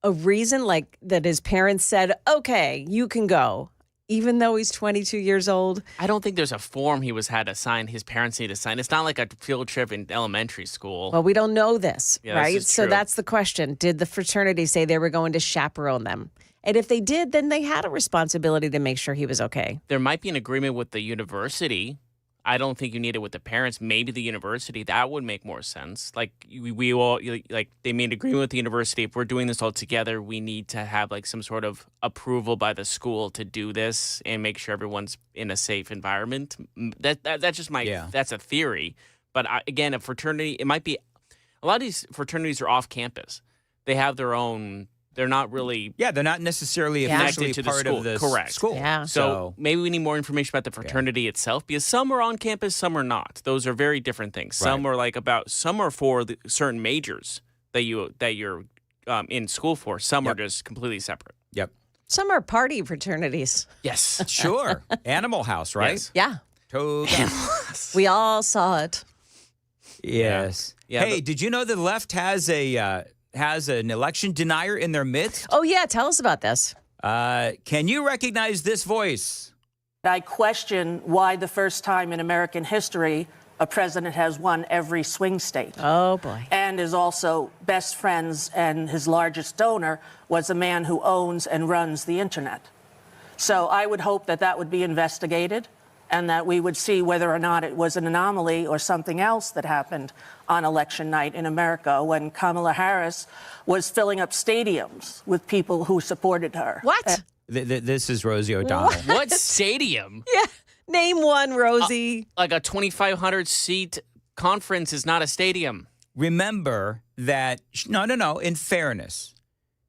a reason, like that his parents said, okay, you can go, even though he's 22 years old? I don't think there's a form he had to sign, his parents need to sign. It's not like a field trip in elementary school. Well, we don't know this, right? This is so true. that's the question. Did the fraternity say they were going to chaperone them? And if they did, then they had a responsibility to make sure he was okay. There might be an agreement with the university. I don't think you need it with the parents. Maybe the university. That would make more sense. Like we all like they made an agreement with the university. If we're doing this all together, we need to have like some sort of approval by the school to do this and make sure everyone's in a safe environment. That's just that's a theory. But again, a fraternity, it might be a lot of these fraternities are off campus. They have their own. They're not really... Yeah, they're not necessarily officially to the part school. of the Correct. school. Yeah. So maybe we need more information about the fraternity itself because some are on campus, some are not. Those are very different things. Some are some are for certain majors that you're in school for. Some are just completely separate. Yep. Some are party fraternities. Yes. Sure. Animal House, right? Yes. Yeah. Totally. We all saw it. Yes. Yeah, hey, did you know the left has an election denier in their midst? Oh, yeah. Tell us about this. Can you recognize this voice? I question why the first time in American history a president has won every swing state. Oh, boy. And is also best friends, and his largest donor was a man who owns and runs the internet. So I would hope that would be investigated and that we would see whether or not it was an anomaly or something else that happened on election night in America when Kamala Harris was filling up stadiums with people who supported her. What? This is Rosie O'Donnell. What stadium? Yeah. Name one, Rosie. Like a 2,500 seat conference is not a stadium. Remember that, no. In fairness,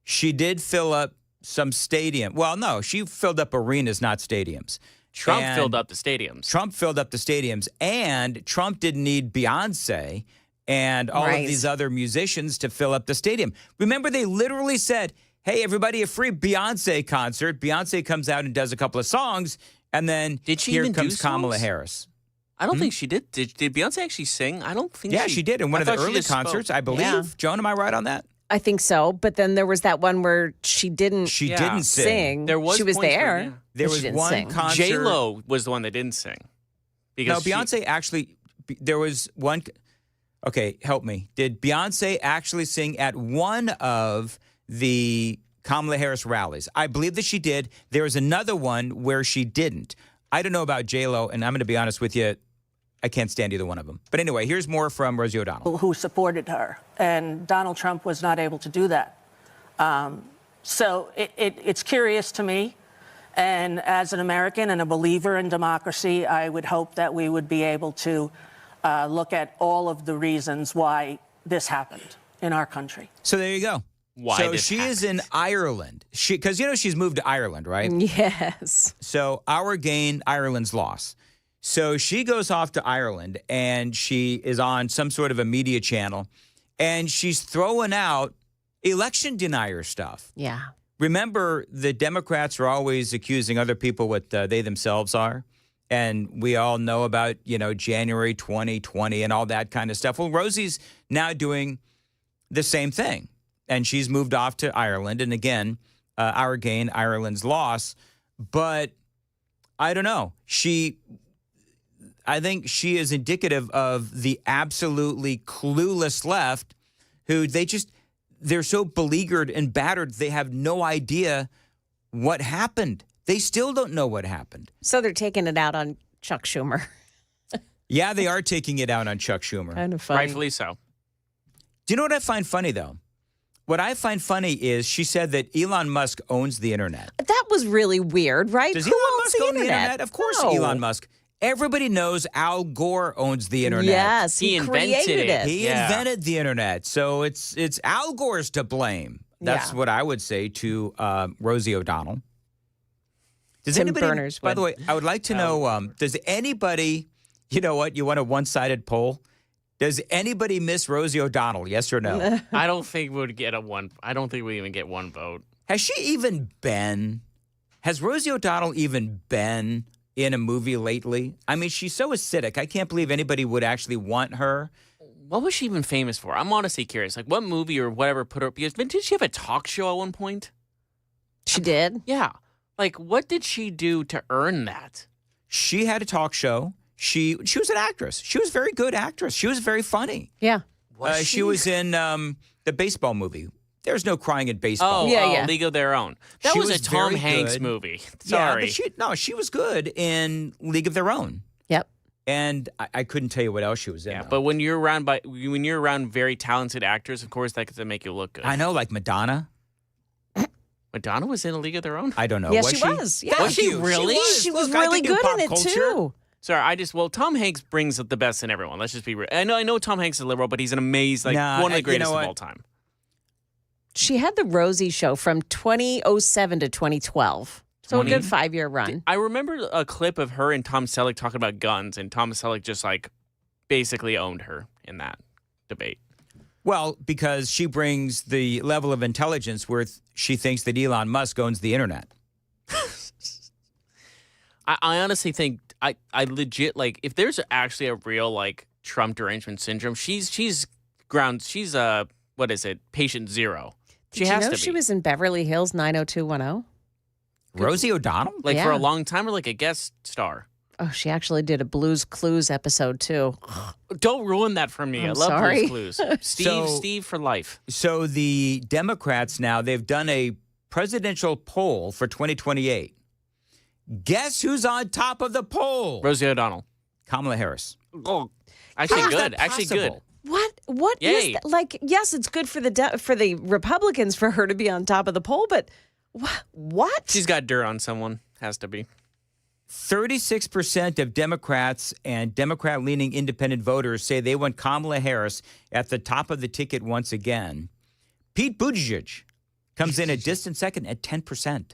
she did fill up some stadium. Well, no, she filled up arenas, not stadiums. Trump filled up the stadiums. Trump filled up the stadiums, and Trump didn't need Beyonce and all of these other musicians to fill up the stadium. Remember, they literally said, hey, everybody, a free Beyonce concert. Beyonce comes out and does a couple of songs, and then here comes Kamala Harris. I don't think she did. Did Beyonce actually sing? I don't think she did in one of the early concerts, I believe. Yeah. Joan, am I right on that? I think so, but then there was that one where she didn't sing. There was she was points there. where, There but was she didn't one sing. concert. J-Lo was the one that didn't sing. No, Beyonce actually, there was one. Okay, help me. Did Beyonce actually sing at one of the Kamala Harris rallies? I believe that she did. There was another one where she didn't. I don't know about J-Lo, and I'm going to be honest with you. I can't stand either one of them. But anyway, here's more from Rosie O'Donnell. Who supported her. And Donald Trump was not able to do that. So it's curious to me. And as an American and a believer in democracy, I would hope that we would be able to look at all of the reasons why this happened in our country. So there you go. Why so this she is in Ireland. Because, she's moved to Ireland, right? Yes. So our gain, Ireland's loss. So she goes off to Ireland, and she is on some sort of a media channel, and she's throwing out election denier stuff. Yeah. Remember, the Democrats are always accusing other people what they themselves are. And we all know about, January 2020 and all that kind of stuff. Well, Rosie's now doing the same thing. And she's moved off to Ireland. And again, our gain, Ireland's loss. But I don't know. I think she is indicative of the absolutely clueless left who they're so beleaguered and battered, they have no idea what happened. They still don't know what happened. So they're taking it out on Chuck Schumer. Yeah, they are taking it out on Chuck Schumer. Kind of funny. Rightfully so. Do you know what I find funny, though? What I find funny is she said that Elon Musk owns the internet. That was really weird, right? Does Who Elon owns Musk own the internet? Of course, No. Elon Musk. Everybody knows Al Gore owns the internet. Yes, he invented created it. He invented the internet, so it's Al Gore's to blame. That's what I would say to Rosie O'Donnell. Does Tim anybody? Berners By the way, would. I would like to know. Does anybody? You know what? You want a one-sided poll? Does anybody miss Rosie O'Donnell? Yes or no? I don't think we would get I don't think we even get one vote. Has she even been? Has Rosie O'Donnell even been in a movie lately? I mean, she's so acidic. I can't believe anybody would actually want her. What was she even famous for? I'm honestly curious. Like, what movie or whatever put her? Because did she have a talk show at one point? She did? Yeah. Like, what did she do to earn that? She had a talk show. She was an actress. She was a very good actress. She was very funny. Yeah. She was in the baseball movie. There's no crying in baseball. Oh, League of Their Own. That She was a Tom very Hanks good. movie. Yeah, Sorry. but she was good in League of Their Own. Yep. And I couldn't tell you what else she was in. Yeah, though. but when you're around very talented actors, of course, that can make you look good. I know, like Madonna. Madonna was in A League of Their Own? I don't know. Yes, was she was. Yeah. Was she really? She was Look, I really can do good in it, pop culture. too. Sorry, Tom Hanks brings the best in everyone. Let's just be real. I know Tom Hanks is a liberal, but he's an amazing, one of the greatest of all time. She had the Rosie show from 2007 to 2012. So a good 5-year run. I remember a clip of her and Tom Selleck talking about guns, and Tom Selleck just basically owned her in that debate. Well, because she brings the level of intelligence where she thinks that Elon Musk owns the internet. I honestly think I legit if there's actually a real Trump derangement syndrome, she's what is it, patient zero. She Did has you know to be. she was in Beverly Hills 90210? Rosie O'Donnell? for Yeah. a long time, or a guest star. Oh, she actually did a Blues Clues episode, too. Don't ruin that for me. I'm I love sorry. Blue's Clues. Steve for life. So the Democrats now, they've done a presidential poll for 2028. Guess who's on top of the poll? Rosie O'Donnell. Kamala Harris. Oh, actually How is good. that Actually good. possible? What is Yay. that? Yes, it's good for the Republicans for her to be on top of the poll, but what? She's got dirt on someone. Has to be. 36% of Democrats and Democrat-leaning independent voters say they want Kamala Harris at the top of the ticket once again. Pete Buttigieg comes in a distant second at 10%.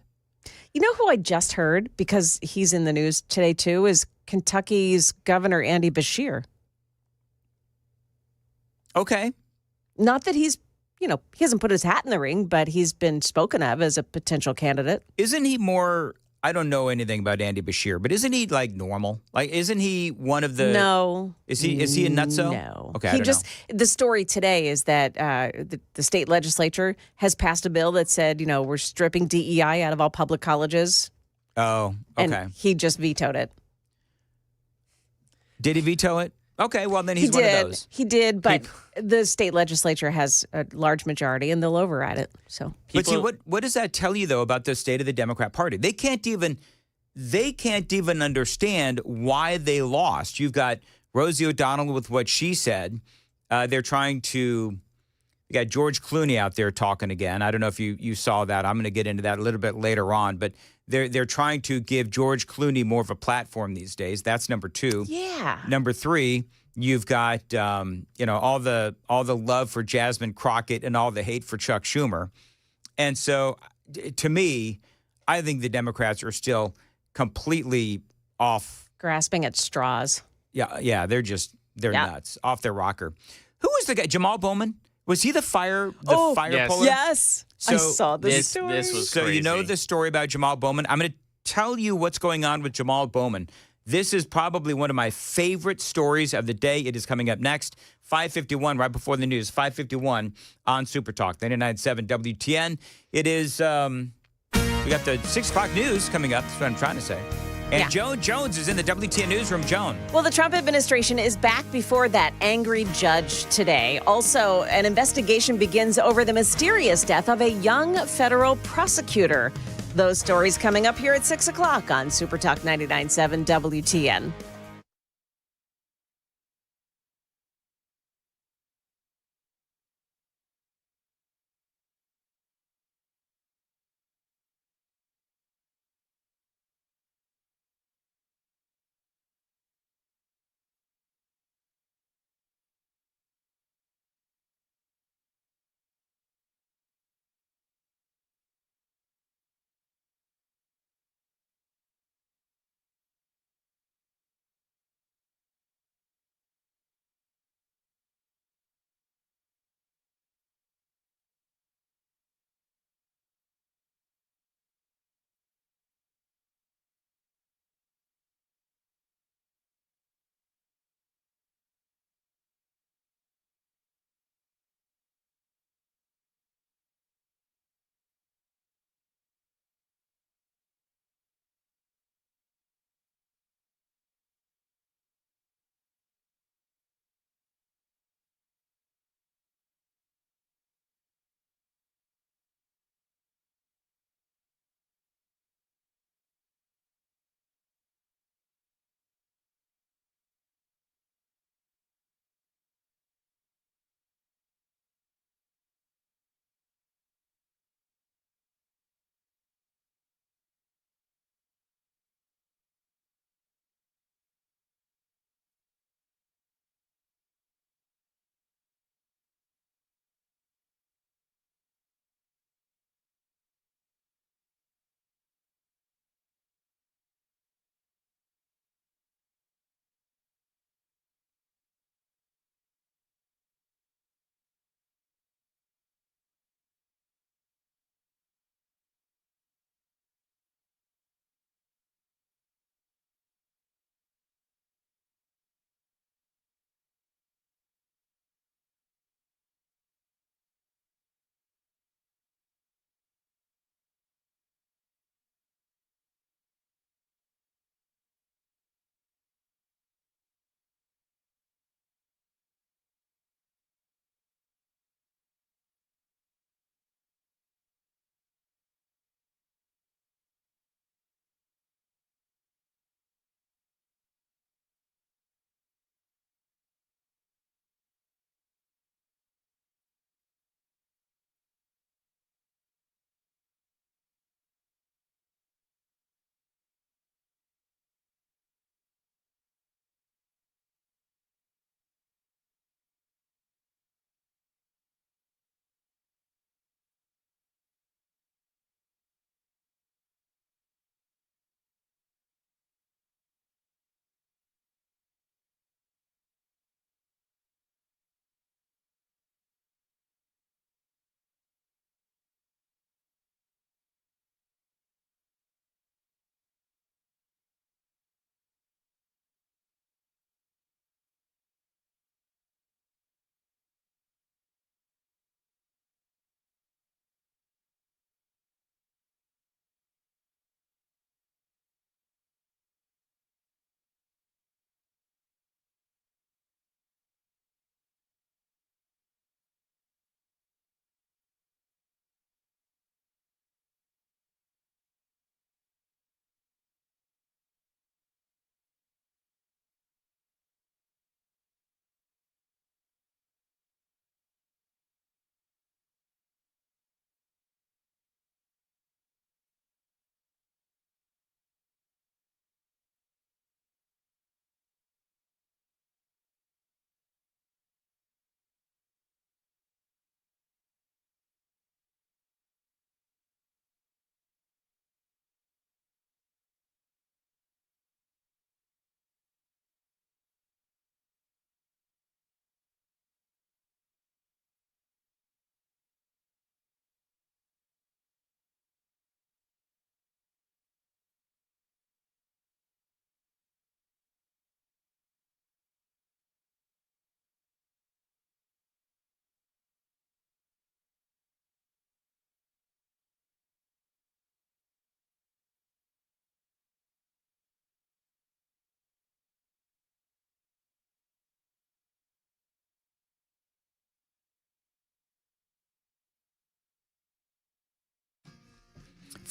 You know who I just heard, because he's in the news today too, is Kentucky's Governor Andy Beshear. Okay. Not that he hasn't put his hat in the ring, but he's been spoken of as a potential candidate. Isn't he more, I don't know anything about Andy Beshear, but isn't he normal? Isn't he one of the... No. Is he a nutso? No. Okay, I He don't just, the story today is that the state legislature has passed a bill that said, we're stripping DEI out of all public colleges. know. Oh, okay. And he just vetoed it. Did he veto it? Okay, well, then he's he one did. of those. He did, but the state legislature has a large majority, and they'll override it. So, But see, what does that tell you, though, about the state of the Democrat Party? They can't even understand why they lost. You've got Rosie O'Donnell with what she said. They're trying to... You got George Clooney out there talking again. I don't know if you saw that. I'm going to get into that a little bit later on. But they're trying to give George Clooney more of a platform these days. That's number 2. yeah. Number 3, You've got all the love for Jasmine Crockett and all the hate for Chuck Schumer. And so to me, I think the Democrats are still completely off. Grasping at straws. Yeah, they're nuts, off their rocker. Who was the guy? Jamal Bowman? Was he the fire puller? Yes. So I saw this story. This was so crazy. you know the story about Jamal Bowman. I'm going to tell you what's going on with Jamal Bowman. This is probably one of my favorite stories of the day. It is coming up next, 5:51, right before the news, 5:51 on Super Talk, 99.7 WTN. It is, we got the 6 o'clock news coming up. That's what I'm trying to say. And Joan Jones is in the WTN newsroom. Joan. Well, the Trump administration is back before that angry judge today. Also, an investigation begins over the mysterious death of a young federal prosecutor. Those stories coming up here at 6 o'clock on Super Talk 99.7 WTN.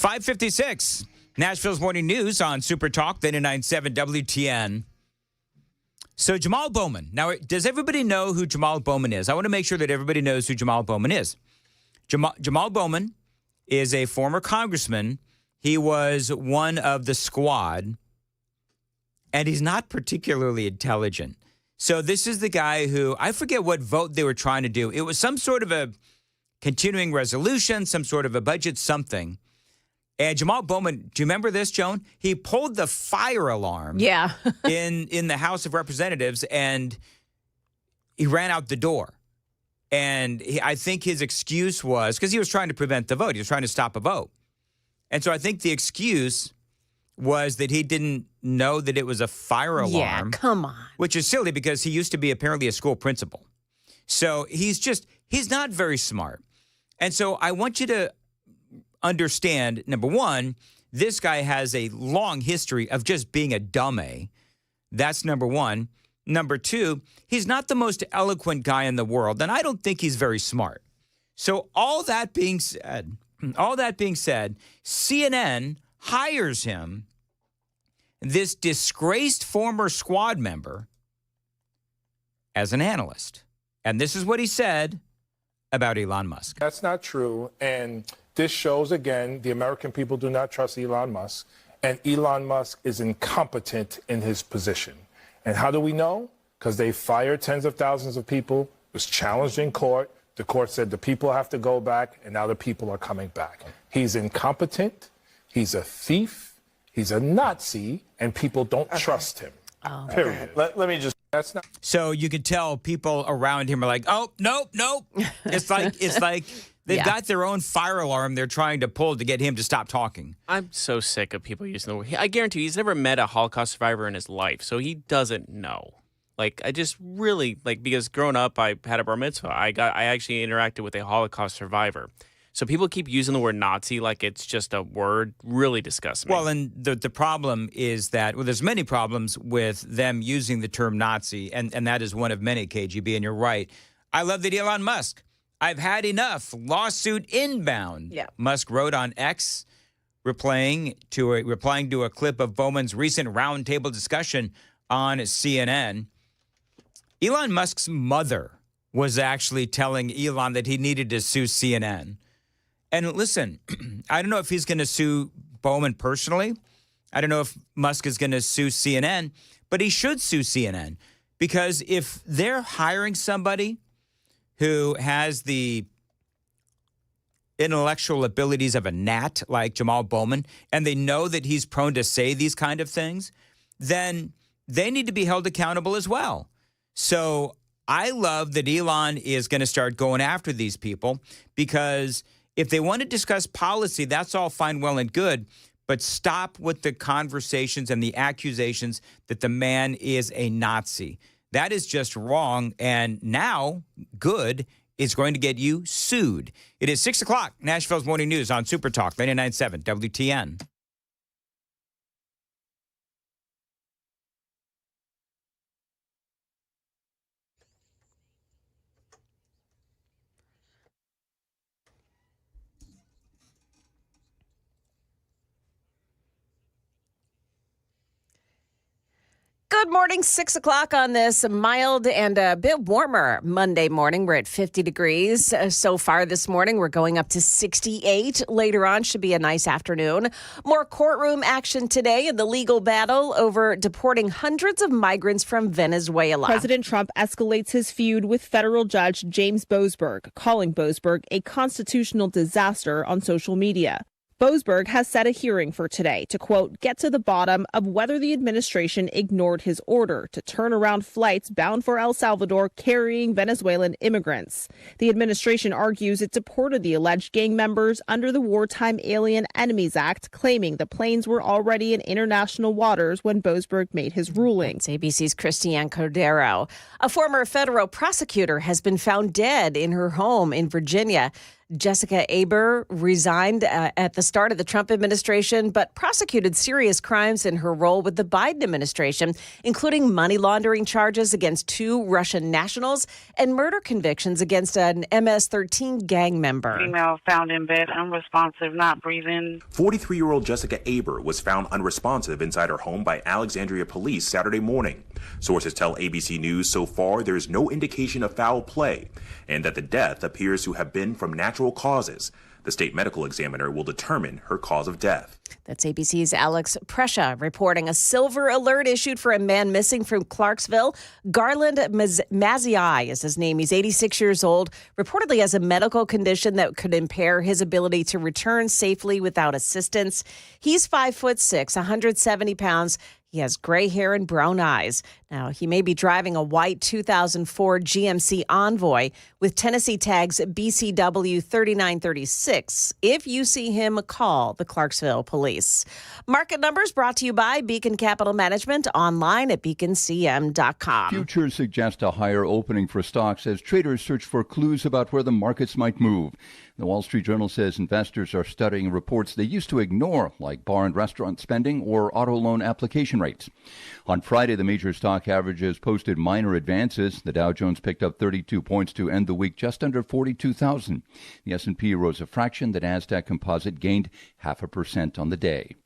5:56. Nashville's Morning News on Super Talk 99.7 WTN. So Jamal Bowman. Now, does everybody know who Jamal Bowman is? I want to make sure that everybody knows who Jamal Bowman is. Jamal Bowman is a former congressman. He was one of the squad, and he's not particularly intelligent. So this is the guy who, I forget what vote they were trying to do. It was some sort of a continuing resolution, some sort of a budget something. And Jamal Bowman, do you remember this, Joan? He pulled the fire alarm in the House of Representatives, and he ran out the door. And I think his excuse was, because he was trying to prevent the vote. He was trying to stop a vote. And so I think the excuse was that he didn't know that it was a fire alarm. Yeah, come on. Which is silly because he used to be apparently a school principal. So he's not very smart. And so I want you to understand, number one, this guy has a long history of just being a dummy. That's number one. Number two, he's not the most eloquent guy in the world, and I don't think he's very smart. So all that being said, CNN hires him, this disgraced former squad member, as an analyst. And this is what he said about Elon Musk. That's not true. And this shows, again, the American people do not trust Elon Musk. And Elon Musk is incompetent in his position. And how do we know? Because they fired tens of thousands of people. It was challenged in court. The court said the people have to go back, and now the people are coming back. He's incompetent. He's a thief. He's a Nazi, and people don't trust him. Oh. Period. Let me just. That's not. So you could tell people around him are like, "Oh, nope." It's like they've got their own fire alarm they're trying to pull to get him to stop talking. I'm so sick of people using the word. I guarantee you, he's never met a Holocaust survivor in his life, so he doesn't know. Like, I just really, because growing up, I had a bar mitzvah. I actually interacted with a Holocaust survivor. So people keep using the word Nazi like it's just a word. Really disgusts me. Well, and the problem is that, there's many problems with them using the term Nazi, and that is one of many, KGB, and you're right. I love that Elon Musk. I've had enough. Lawsuit inbound. Yeah. Musk wrote on X, replying to a clip of Bowman's recent roundtable discussion on CNN. Elon Musk's mother was actually telling Elon that he needed to sue CNN. And listen, I don't know if he's going to sue Bowman personally. I don't know if Musk is going to sue CNN, but he should sue CNN, because if they're hiring somebody who has the intellectual abilities of a gnat like Jamal Bowman, and they know that he's prone to say these kind of things, then they need to be held accountable as well. So I love that Elon is going to start going after these people, because if they want to discuss policy, that's all fine, well, and good, but stop with the conversations and the accusations that the man is a Nazi. That is just wrong, and now good is going to get you sued. It is 6 o'clock, Nashville's Morning News on Super Talk 99.7 WTN. Good morning, 6 o'clock on this mild and a bit warmer Monday morning. We're at 50 degrees so far this morning. We're going up to 68. Later on should be a nice afternoon. More courtroom action today in the legal battle over deporting hundreds of migrants from Venezuela. President Trump escalates his feud with federal judge James Boasberg, calling Boasberg a constitutional disaster on social media. Boasberg has set a hearing for today to, quote, get to the bottom of whether the administration ignored his order to turn around flights bound for El Salvador carrying Venezuelan immigrants. The administration argues it deported the alleged gang members under the Wartime Alien Enemies Act, claiming the planes were already in international waters when Boasberg made his ruling. It's ABC's Christiane Cordero. A former federal prosecutor has been found dead in her home in Virginia. Jessica Aber resigned at the start of the Trump administration, but prosecuted serious crimes in her role with the Biden administration, including money laundering charges against 2 Russian nationals and murder convictions against an MS-13 gang member. Female found in bed, unresponsive, not breathing. 43-year-old Jessica Aber was found unresponsive inside her home by Alexandria police Saturday morning. Sources tell ABC News so far there's no indication of foul play and that the death appears to have been from natural causes. The state medical examiner will determine her cause of death. That's ABC's Alex Prescia reporting a silver alert issued for a man missing from Clarksville. Garland Mazzei is his name. He's 86 years old, reportedly has a medical condition that could impair his ability to return safely without assistance. He's 5'6", 170 pounds. He has gray hair and brown eyes. Now, he may be driving a white 2004 GMC Envoy with Tennessee tags BCW 3936. If you see him, call the Clarksville police. Market numbers brought to you by Beacon Capital Management, online at beaconcm.com. Futures suggest a higher opening for stocks as traders search for clues about where the markets might move. The Wall Street Journal says investors are studying reports they used to ignore, like bar and restaurant spending or auto loan application rates. On Friday, the major stock averages posted minor advances. The Dow Jones picked up 32 points to end the week just under 42,000. The S&P rose a fraction. The Nasdaq Composite gained 0.5% on the day.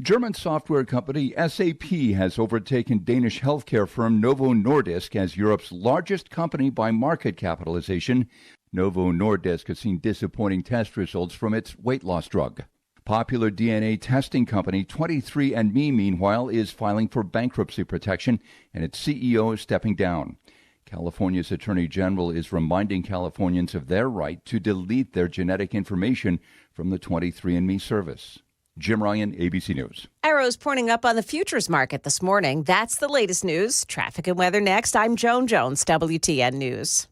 German software company SAP has overtaken Danish healthcare firm Novo Nordisk as Europe's largest company by market capitalization. Novo Nordisk has seen disappointing test results from its weight loss drug. Popular DNA testing company 23andMe, meanwhile, is filing for bankruptcy protection, and its CEO is stepping down. California's Attorney General is reminding Californians of their right to delete their genetic information from the 23andMe service. Jim Ryan, ABC News. Arrows pointing up on the futures market this morning. That's the latest news. Traffic and weather next. I'm Joan Jones, WTN News.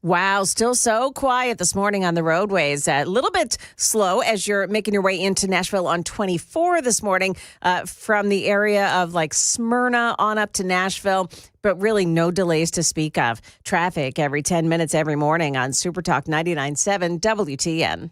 Wow, still so quiet this morning on the roadways. A little bit slow as you're making your way into Nashville on 24 this morning from the area of like Smyrna on up to Nashville, but really no delays to speak of. Traffic every 10 minutes every morning on Supertalk 99.7 WTN.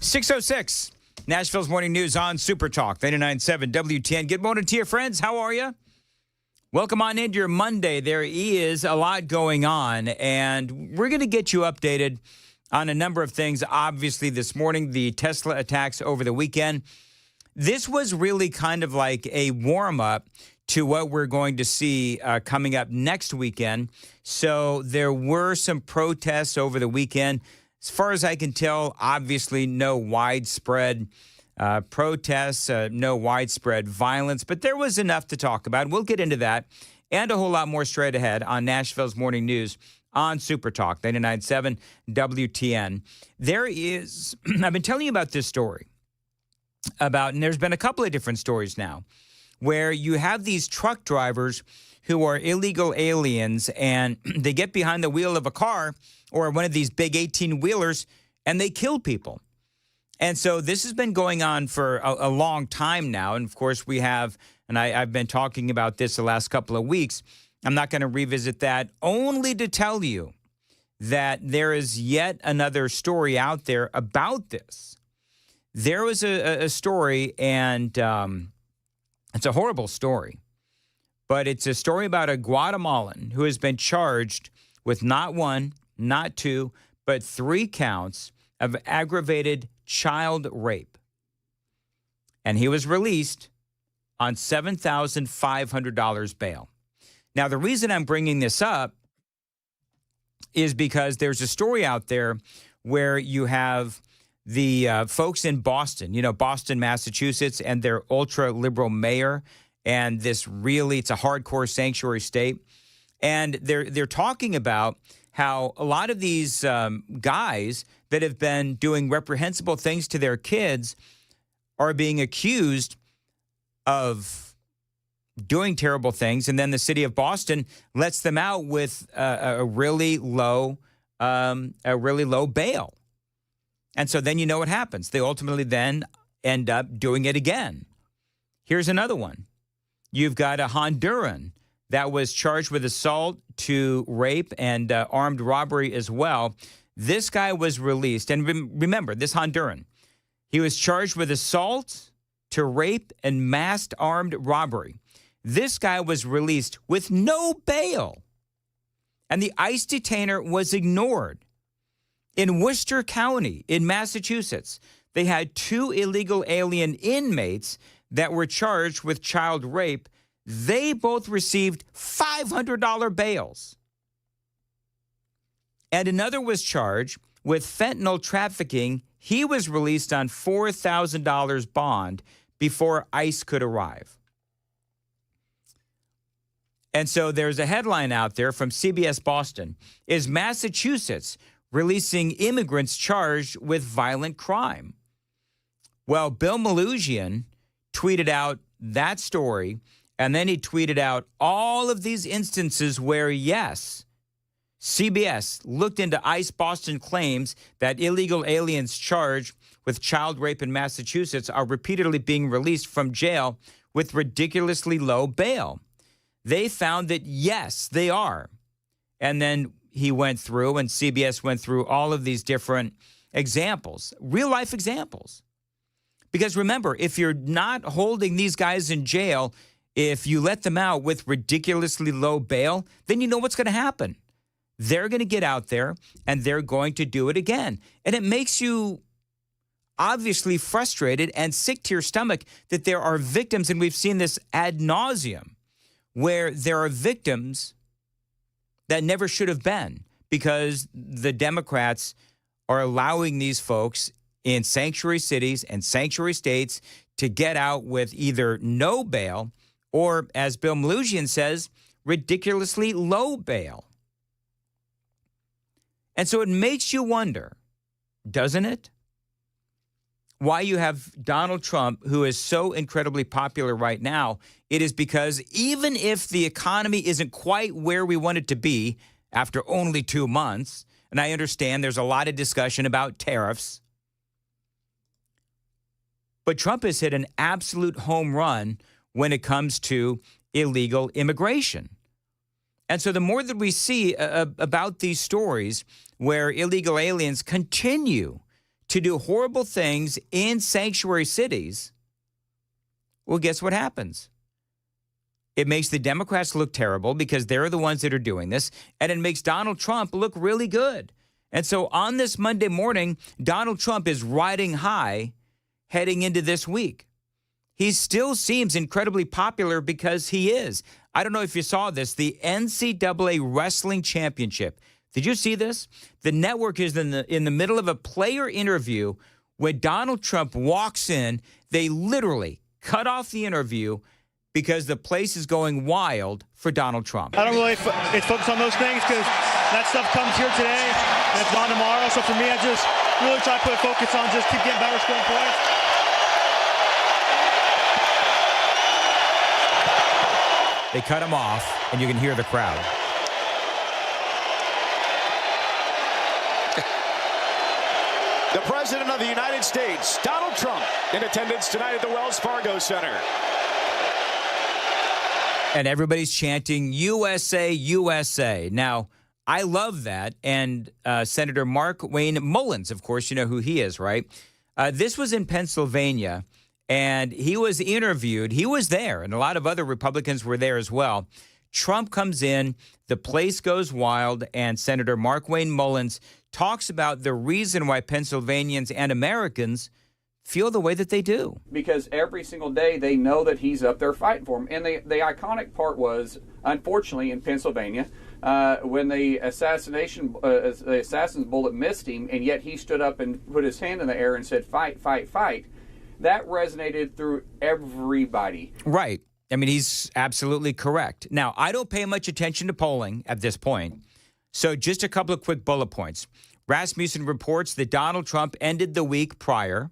6:06. Nashville's Morning News on Super Talk 99.7 WTN. Good morning to your friends. How are you? Welcome on into your Monday. There is a lot going on, and we're going to get you updated on a number of things. Obviously, this morning, the Tesla attacks over the weekend. This was really kind of like a warm-up to what we're going to see coming up next weekend. So there were some protests over the weekend. As far as I can tell, obviously no widespread protests, no widespread violence, but there was enough to talk about. We'll get into that and a whole lot more straight ahead on Nashville's Morning News on Super Talk 99.7 WTN. There is, I've been telling you about this story about, and there's been a couple of different stories now, where you have these truck drivers who are illegal aliens and they get behind the wheel of a car or one of these big 18-wheelers and they kill people. And so this has been going on for a long time now. And, of course, we have, and I've been talking about this the last couple of weeks. I'm not going to revisit that, only to tell you that there is yet another story out there about this. There was a story, and it's a horrible story, but it's a story about a Guatemalan who has been charged with not one, not two, but 3 counts of aggravated child rape. And he was released on $7,500 bail. Now, the reason I'm bringing this up is because there's a story out there where you have the folks in Boston, Boston, Massachusetts, and their ultra-liberal mayor, and this really, it's a hardcore sanctuary state. And they're talking about how a lot of these guys that have been doing reprehensible things to their kids are being accused of doing terrible things, and then the city of Boston lets them out with a really low bail. And so then you know what happens. They ultimately then end up doing it again. Here's another one. You've got a Honduran that was charged with assault to rape and armed robbery as well. This guy was released. And remember, this Honduran, he was charged with assault to rape and masked armed robbery. This guy was released with no bail. And the ICE detainer was ignored. In Worcester County in Massachusetts, they had 2 illegal alien inmates that were charged with child rape. They both received $500 bails. And another was charged with fentanyl trafficking. He was released on $4,000 bond before ICE could arrive. And so there's a headline out there from CBS Boston. Is Massachusetts releasing immigrants charged with violent crime? Well, Bill Malusian tweeted out that story, and then he tweeted out all of these instances where, yes, CBS looked into ICE Boston claims that illegal aliens charged with child rape in Massachusetts are repeatedly being released from jail with ridiculously low bail. They found that, yes, they are. And then he went through, and CBS went through all of these different examples, real-life examples. Because remember, if you're not holding these guys in jail, if you let them out with ridiculously low bail, then you know what's going to happen. They're going to get out there, and they're going to do it again. And it makes you obviously frustrated and sick to your stomach that there are victims, and we've seen this ad nauseum, where there are victims that never should have been because the Democrats are allowing these folks in sanctuary cities and sanctuary states to get out with either no bail or, as Bill Malusian says, ridiculously low bail. And so it makes you wonder, doesn't it? Why you have Donald Trump, who is so incredibly popular right now. It is because even if the economy isn't quite where we want it to be after only 2 months, and I understand there's a lot of discussion about tariffs, but Trump has hit an absolute home run when it comes to illegal immigration. And so the more that we see about these stories where illegal aliens continue to do horrible things in sanctuary cities, well, guess what happens? It makes the Democrats look terrible because they're the ones that are doing this, and it makes Donald Trump look really good. And so on this Monday morning, Donald Trump is riding high heading into this week. He still seems incredibly popular because he is. I don't know if you saw this, the NCAA Wrestling Championship. Did you see this? The network is in the middle of a player interview. When Donald Trump walks in, they literally cut off the interview because the place is going wild for Donald Trump. I don't really focus on those things because that stuff comes here today and it's gone tomorrow. So for me, I just really try to put a focus on just keep getting better, scoring points. They cut him off, and you can hear the crowd. The President of the United States, Donald Trump, in attendance tonight at the Wells Fargo Center. And everybody's chanting, USA, USA. Now, I love that. And Senator Mark Wayne Mullins, of course, you know who he is, right? This was in Pennsylvania, and he was interviewed. He was there, and a lot of other Republicans were there as well. Trump comes in, the place goes wild, and Senator Mark Wayne Mullins talks about the reason why Pennsylvanians and Americans feel the way that they do. Because every single day they know that he's up there fighting for them. And the iconic part was, unfortunately, in Pennsylvania, when the assassin's bullet missed him, and yet he stood up and put his hand in the air and said, fight, fight, fight. That resonated through everybody. Right. I mean, he's absolutely correct. Now, I don't pay much attention to polling at this point. So just a couple of quick bullet points. Rasmussen reports that Donald Trump ended the week prior,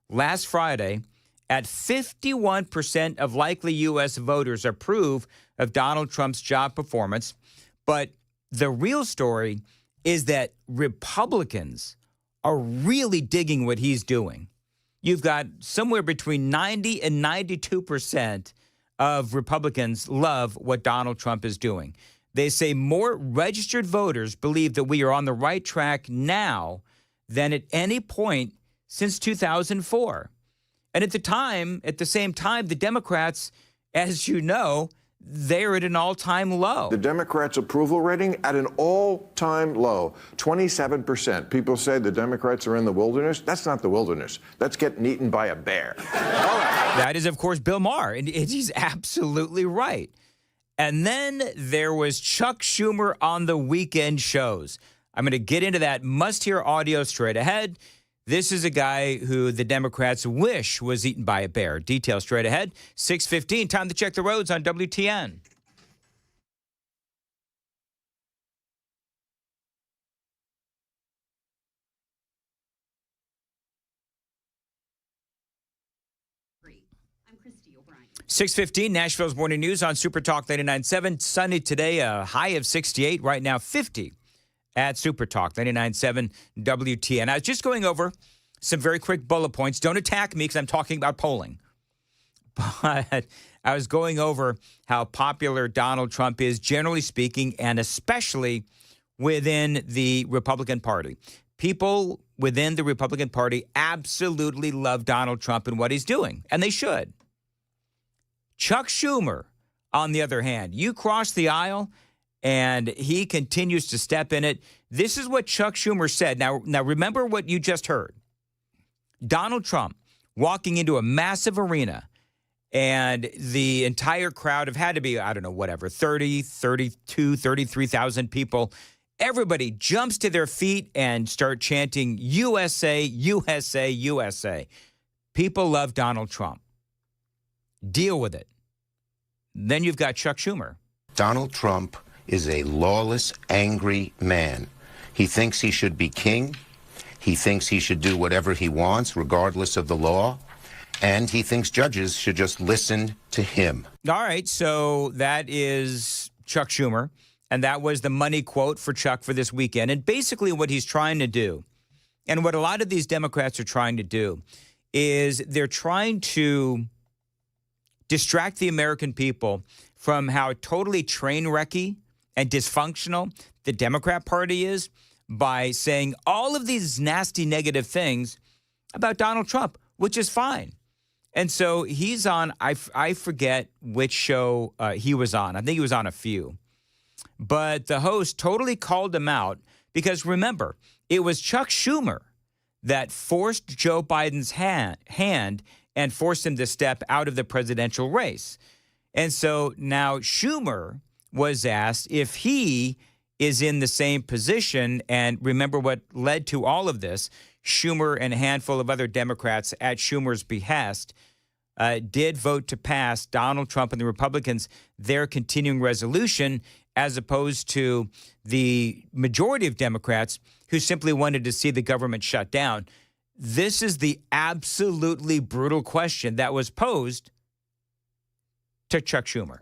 last Friday, at 51% of likely U.S. voters approve of Donald Trump's job performance. But the real story is that Republicans are really digging what he's doing. You've got somewhere between 90 and 92% of Republicans love what Donald Trump is doing. They say more registered voters believe that we are on the right track now than at any point since 2004. And at the same time, the Democrats, as you know, they're at an all-time low. The Democrats' approval rating at an all-time low, 27%. People say the Democrats are in the wilderness. That's not the wilderness. That's getting eaten by a bear. All right. That is, of course, Bill Maher, and he's absolutely right. And then there was Chuck Schumer on the weekend shows. I'm going to get into that must-hear audio straight ahead. This is a guy who the Democrats wish was eaten by a bear. Details straight ahead. 6:15, time to check the roads on WTN. I'm Christy O'Brien. 6:15, Nashville's Morning News on Super Talk 99.7. Sunny today, a high of 68. Right now, 50 at Super Talk 99.7 WTN. I was just going over some very quick bullet points. Don't attack me because I'm talking about polling. But I was going over how popular Donald Trump is, generally speaking, and especially within the Republican Party. People within the Republican Party absolutely love Donald Trump and what he's doing, and they should. Chuck Schumer, on the other hand, you cross the aisle, and he continues to step in it. This is what Chuck Schumer said. Now remember what you just heard. Donald Trump walking into a massive arena, and the entire crowd have had to be, 30, 32, 33,000 people. Everybody jumps to their feet and start chanting, USA, USA, USA. People love Donald Trump. Deal with it. Then you've got Chuck Schumer. Donald Trump is a lawless, angry man. He thinks he should be king. He thinks he should do whatever he wants, regardless of the law. And he thinks judges should just listen to him. All right, so that is Chuck Schumer. And that was the money quote for Chuck for this weekend. And basically what he's trying to do, and what a lot of these Democrats are trying to do, is they're trying to distract the American people from how totally train wrecky and dysfunctional the Democrat Party is by saying all of these nasty negative things about Donald Trump, which is fine. And so he's on, I forget which show he was on. I think he was on a few. But the host totally called him out because, remember, it was Chuck Schumer that forced Joe Biden's hand and forced him to step out of the presidential race. And so now Schumer was asked if he is in the same position. And remember what led to all of this. Schumer and a handful of other Democrats at Schumer's behest did vote to pass Donald Trump and the Republicans their continuing resolution, as opposed to the majority of Democrats who simply wanted to see the government shut down. This is the absolutely brutal question that was posed to Chuck Schumer.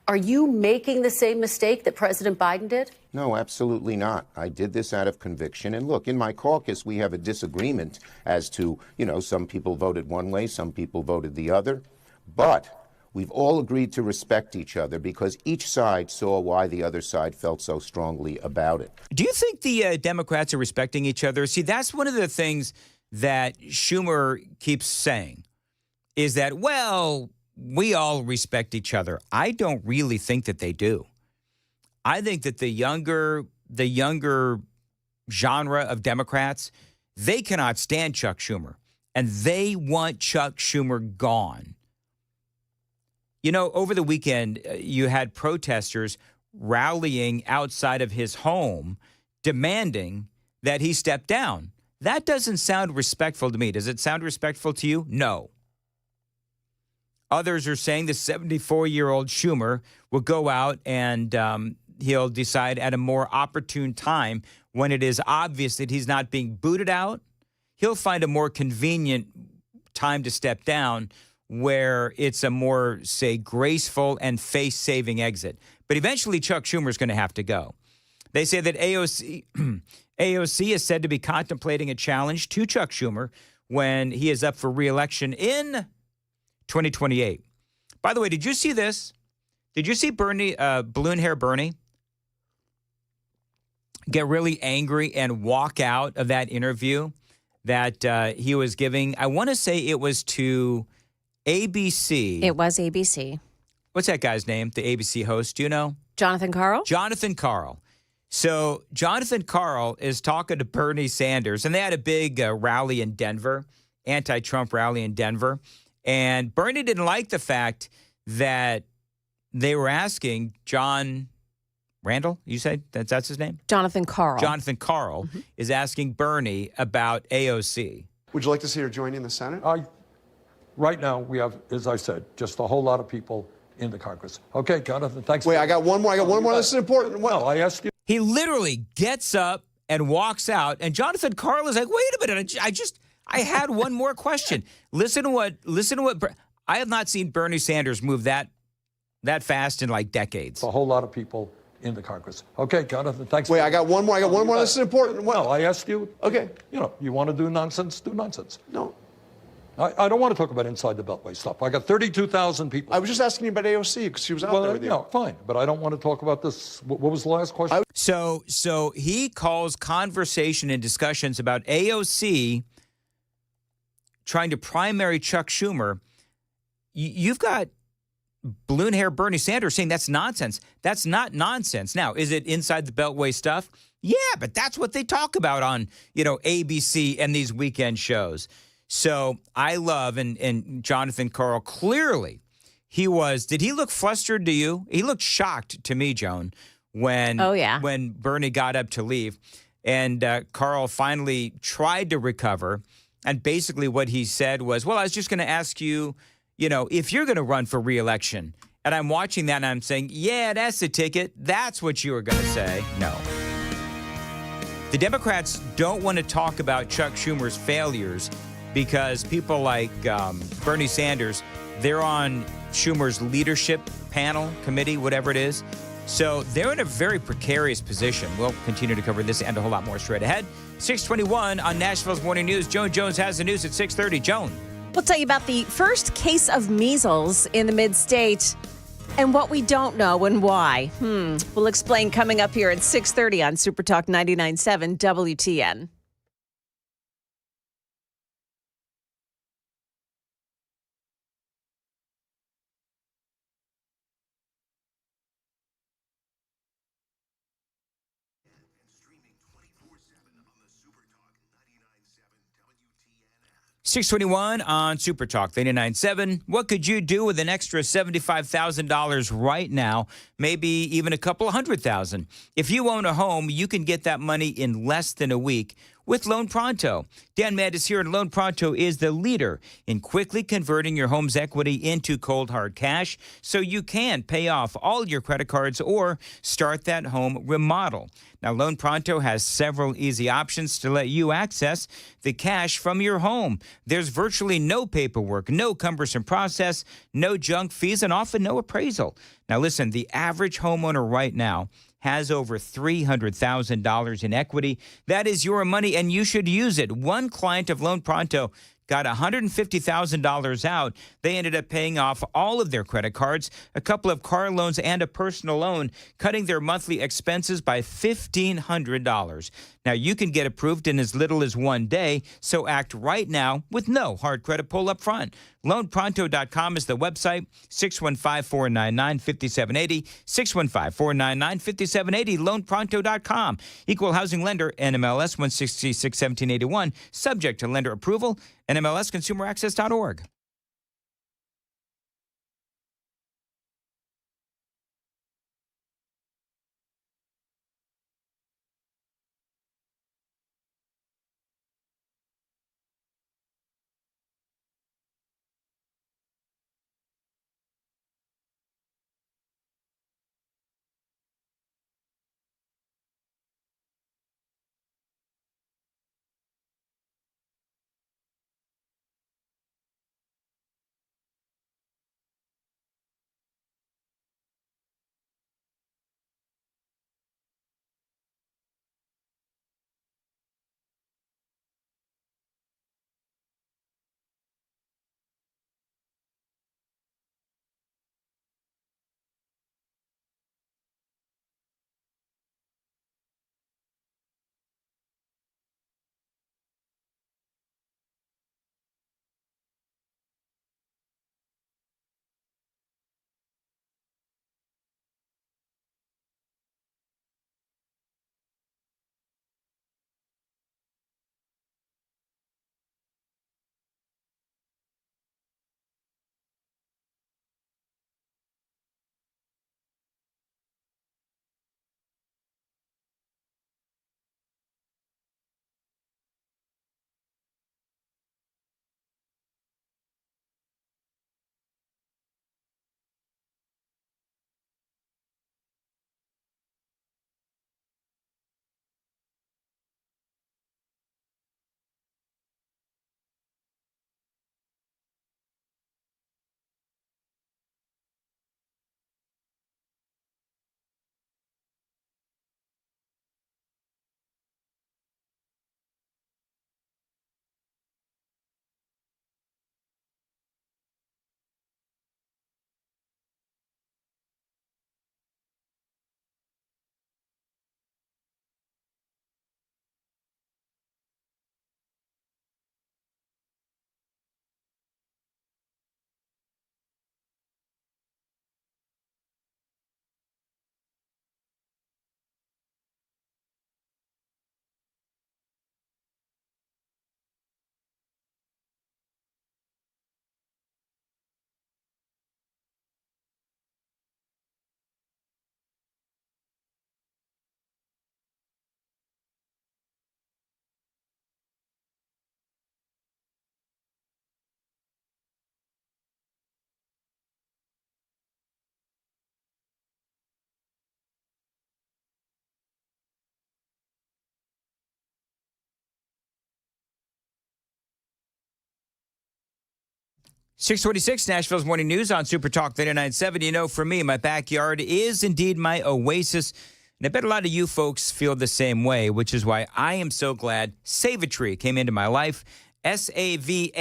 Are you making the same mistake that President Biden did? No, absolutely not. I did this out of conviction. And look, in my caucus, we have a disagreement as to, some people voted one way, some people voted the other. But we've all agreed to respect each other because each side saw why the other side felt so strongly about it. Do you think the Democrats are respecting each other? See, that's one of the things that Schumer keeps saying is that, well, we all respect each other. I don't really think that they do. I think that the younger genre of Democrats, they cannot stand Chuck Schumer, and they want Chuck Schumer gone. Over the weekend, you had protesters rallying outside of his home, demanding that he step down. That doesn't sound respectful to me. Does it sound respectful to you? No. Others are saying the 74-year-old Schumer will go out and he'll decide at a more opportune time when it is obvious that he's not being booted out. He'll find a more convenient time to step down where it's a more, say, graceful and face-saving exit. But eventually Chuck Schumer is going to have to go. They say that AOC is said to be contemplating a challenge to Chuck Schumer when he is up for re-election in 2028. By the way, did you see this? Did you see Bernie, balloon hair Bernie, get really angry and walk out of that interview that he was giving? I want to say it was to ABC. It was ABC. What's that guy's name? The ABC host, do you know? Jonathan Karl? Jonathan Karl. So Jonathan Karl is talking to Bernie Sanders, and they had a big rally in Denver, anti-Trump rally in Denver. And Bernie didn't like the fact that they were asking John Randall, you said that's his name? Jonathan Karl. Jonathan Karl is asking Bernie about AOC. Would you like to see her joining the Senate? Right now, we have, as I said, just a whole lot of people in the Congress. Okay, Jonathan, thanks. Wait, I got one more. This is important. Well, I asked you. He literally gets up and walks out, and Jonathan Karl is like, wait a minute, I had one more question. Listen to what, I have not seen Bernie Sanders move that fast in like decades. A whole lot of people in the Congress. Okay, Jonathan, thanks. Wait, I got one more. This is important. Well, I asked you. Okay. You want to do nonsense, do nonsense. No. I don't want to talk about inside the Beltway stuff. I got 32,000 people. I was just asking you about AOC because she was out there with you. No, fine, but I don't want to talk about this. What was the last question? So he calls conversation and discussions about AOC trying to primary Chuck Schumer. You've got balloon hair Bernie Sanders saying that's nonsense. That's not nonsense. Now, is it inside the Beltway stuff? Yeah, but that's what they talk about on, ABC and these weekend shows. So I love, and Jonathan Karl, clearly did he look flustered to you? He looked shocked to me, Joan, when Bernie got up to leave. And Karl finally tried to recover. And basically what he said was, well, I was just going to ask you, if you're going to run for re-election. And I'm watching that and I'm saying, yeah, that's the ticket. That's what you were going to say. No. The Democrats don't want to talk about Chuck Schumer's failures because people like Bernie Sanders, they're on Schumer's leadership panel, committee, whatever it is. So they're in a very precarious position. We'll continue to cover this and a whole lot more straight ahead. 6:21 on Nashville's Morning News. Joan Jones has the news at 6:30. Joan. We'll tell you about the first case of measles in the mid-state. And what we don't know and why. We'll explain coming up here at 6:30 on Super Talk 99.7 WTN. Streaming 24/7 on the Super Talk 99.7 WTN app. 621 on Super Talk 99.7. What could you do with an extra $75,000 right now? Maybe even a couple $100,000. If you own a home, you can get that money in less than a week with Loan Pronto. Dan Mandis here, and Loan Pronto is the leader in quickly converting your home's equity into cold hard cash so you can pay off all your credit cards or start that home remodel. Now, Loan Pronto has several easy options to let you access the cash from your home. There's virtually no paperwork, no cumbersome process, no junk fees, and often no appraisal. Now, listen, the average homeowner right now has over $300,000 in equity. That is your money, and you should use it. One client of Loan Pronto got $150,000 out. They ended up paying off all of their credit cards, a couple of car loans, and a personal loan, cutting their monthly expenses by $1,500. Now, you can get approved in as little as 1 day, so act right now with no hard credit pull up front. LoanPronto.com is the website, 615-499-5780, 615-499-5780, LoanPronto.com. Equal housing lender, NMLS 166-1781, subject to lender approval, NMLSConsumerAccess.org. .626 Nashville's Morning News on Super Talk 99.7. You know, for me, my backyard is indeed my oasis. And I bet a lot of you folks feel the same way, which is why I am so glad Save a Tree came into my life Savatree,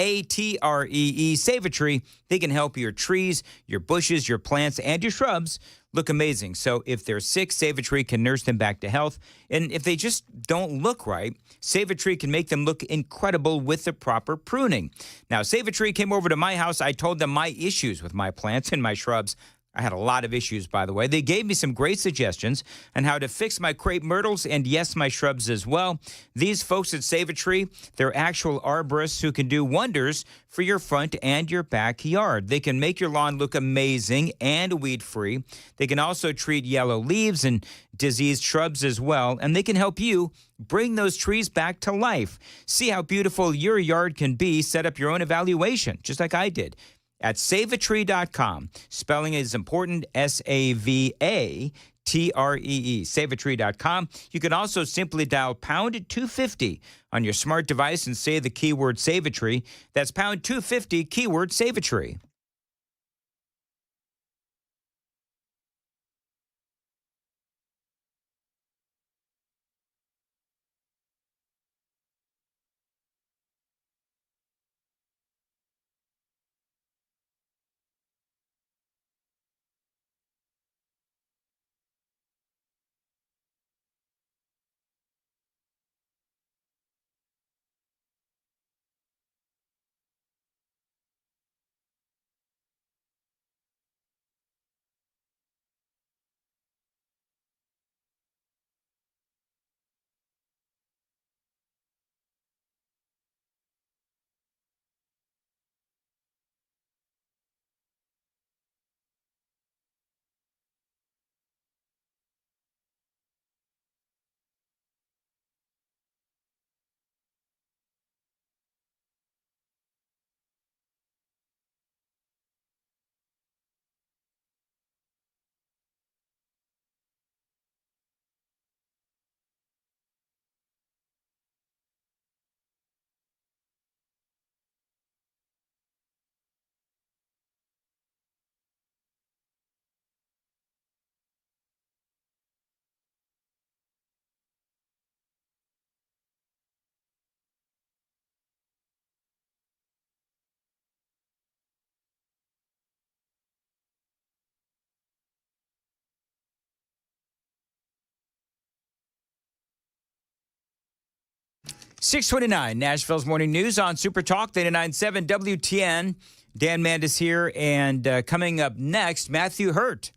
Savatree. They can help your trees, your bushes, your plants, and your shrubs look amazing. So if they're sick, Savatree can nurse them back to health. And if they just don't look right, Savatree can make them look incredible with the proper pruning. Now, Savatree came over to my house. I told them my issues with my plants and my shrubs. I had a lot of issues, by the way. They gave me some great suggestions on how to fix my crepe myrtles and, yes, my shrubs as well. These folks at Savatree, they're actual arborists who can do wonders for your front and your backyard. They can make your lawn look amazing and weed-free. They can also treat yellow leaves and diseased shrubs as well, and they can help you bring those trees back to life. See how beautiful your yard can be. Set up your own evaluation, just like I did, at savatree.com. Spelling is important, Savatree, savatree.com. You can also simply dial pound 250 on your smart device and say the keyword Savatree. That's pound 250, keyword Savatree. .629, Nashville's Morning News on Super Talk 89.7 WTN. Dan Mandis here, and coming up next, Matthew Hurt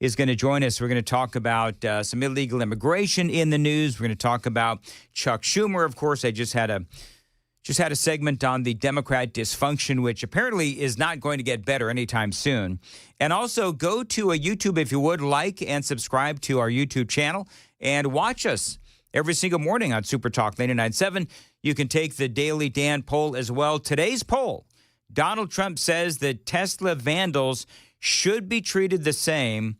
is going to join us. We're going to talk about some illegal immigration in the news. We're going to talk about Chuck Schumer. Of course, I just had a segment on the Democrat dysfunction, which apparently is not going to get better anytime soon. And also go to a YouTube, if you would, like and subscribe to our YouTube channel and watch us every single morning on Super Talk 89.7. You can take the Daily Dan poll as well. Today's poll, Donald Trump says that Tesla vandals should be treated the same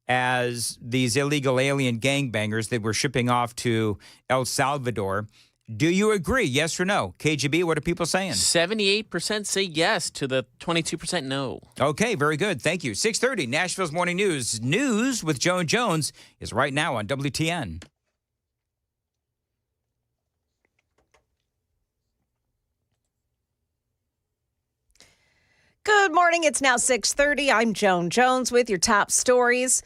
as these illegal alien gangbangers that we're shipping off to El Salvador. Do you agree? Yes or no? KGB, what are people saying? 78% say yes to the 22% no. Okay, very good. Thank you. 6:30, Nashville's Morning News. News with Joan Jones is right now on WTN. Good morning. It's now 6:30. I'm Joan Jones with your top stories.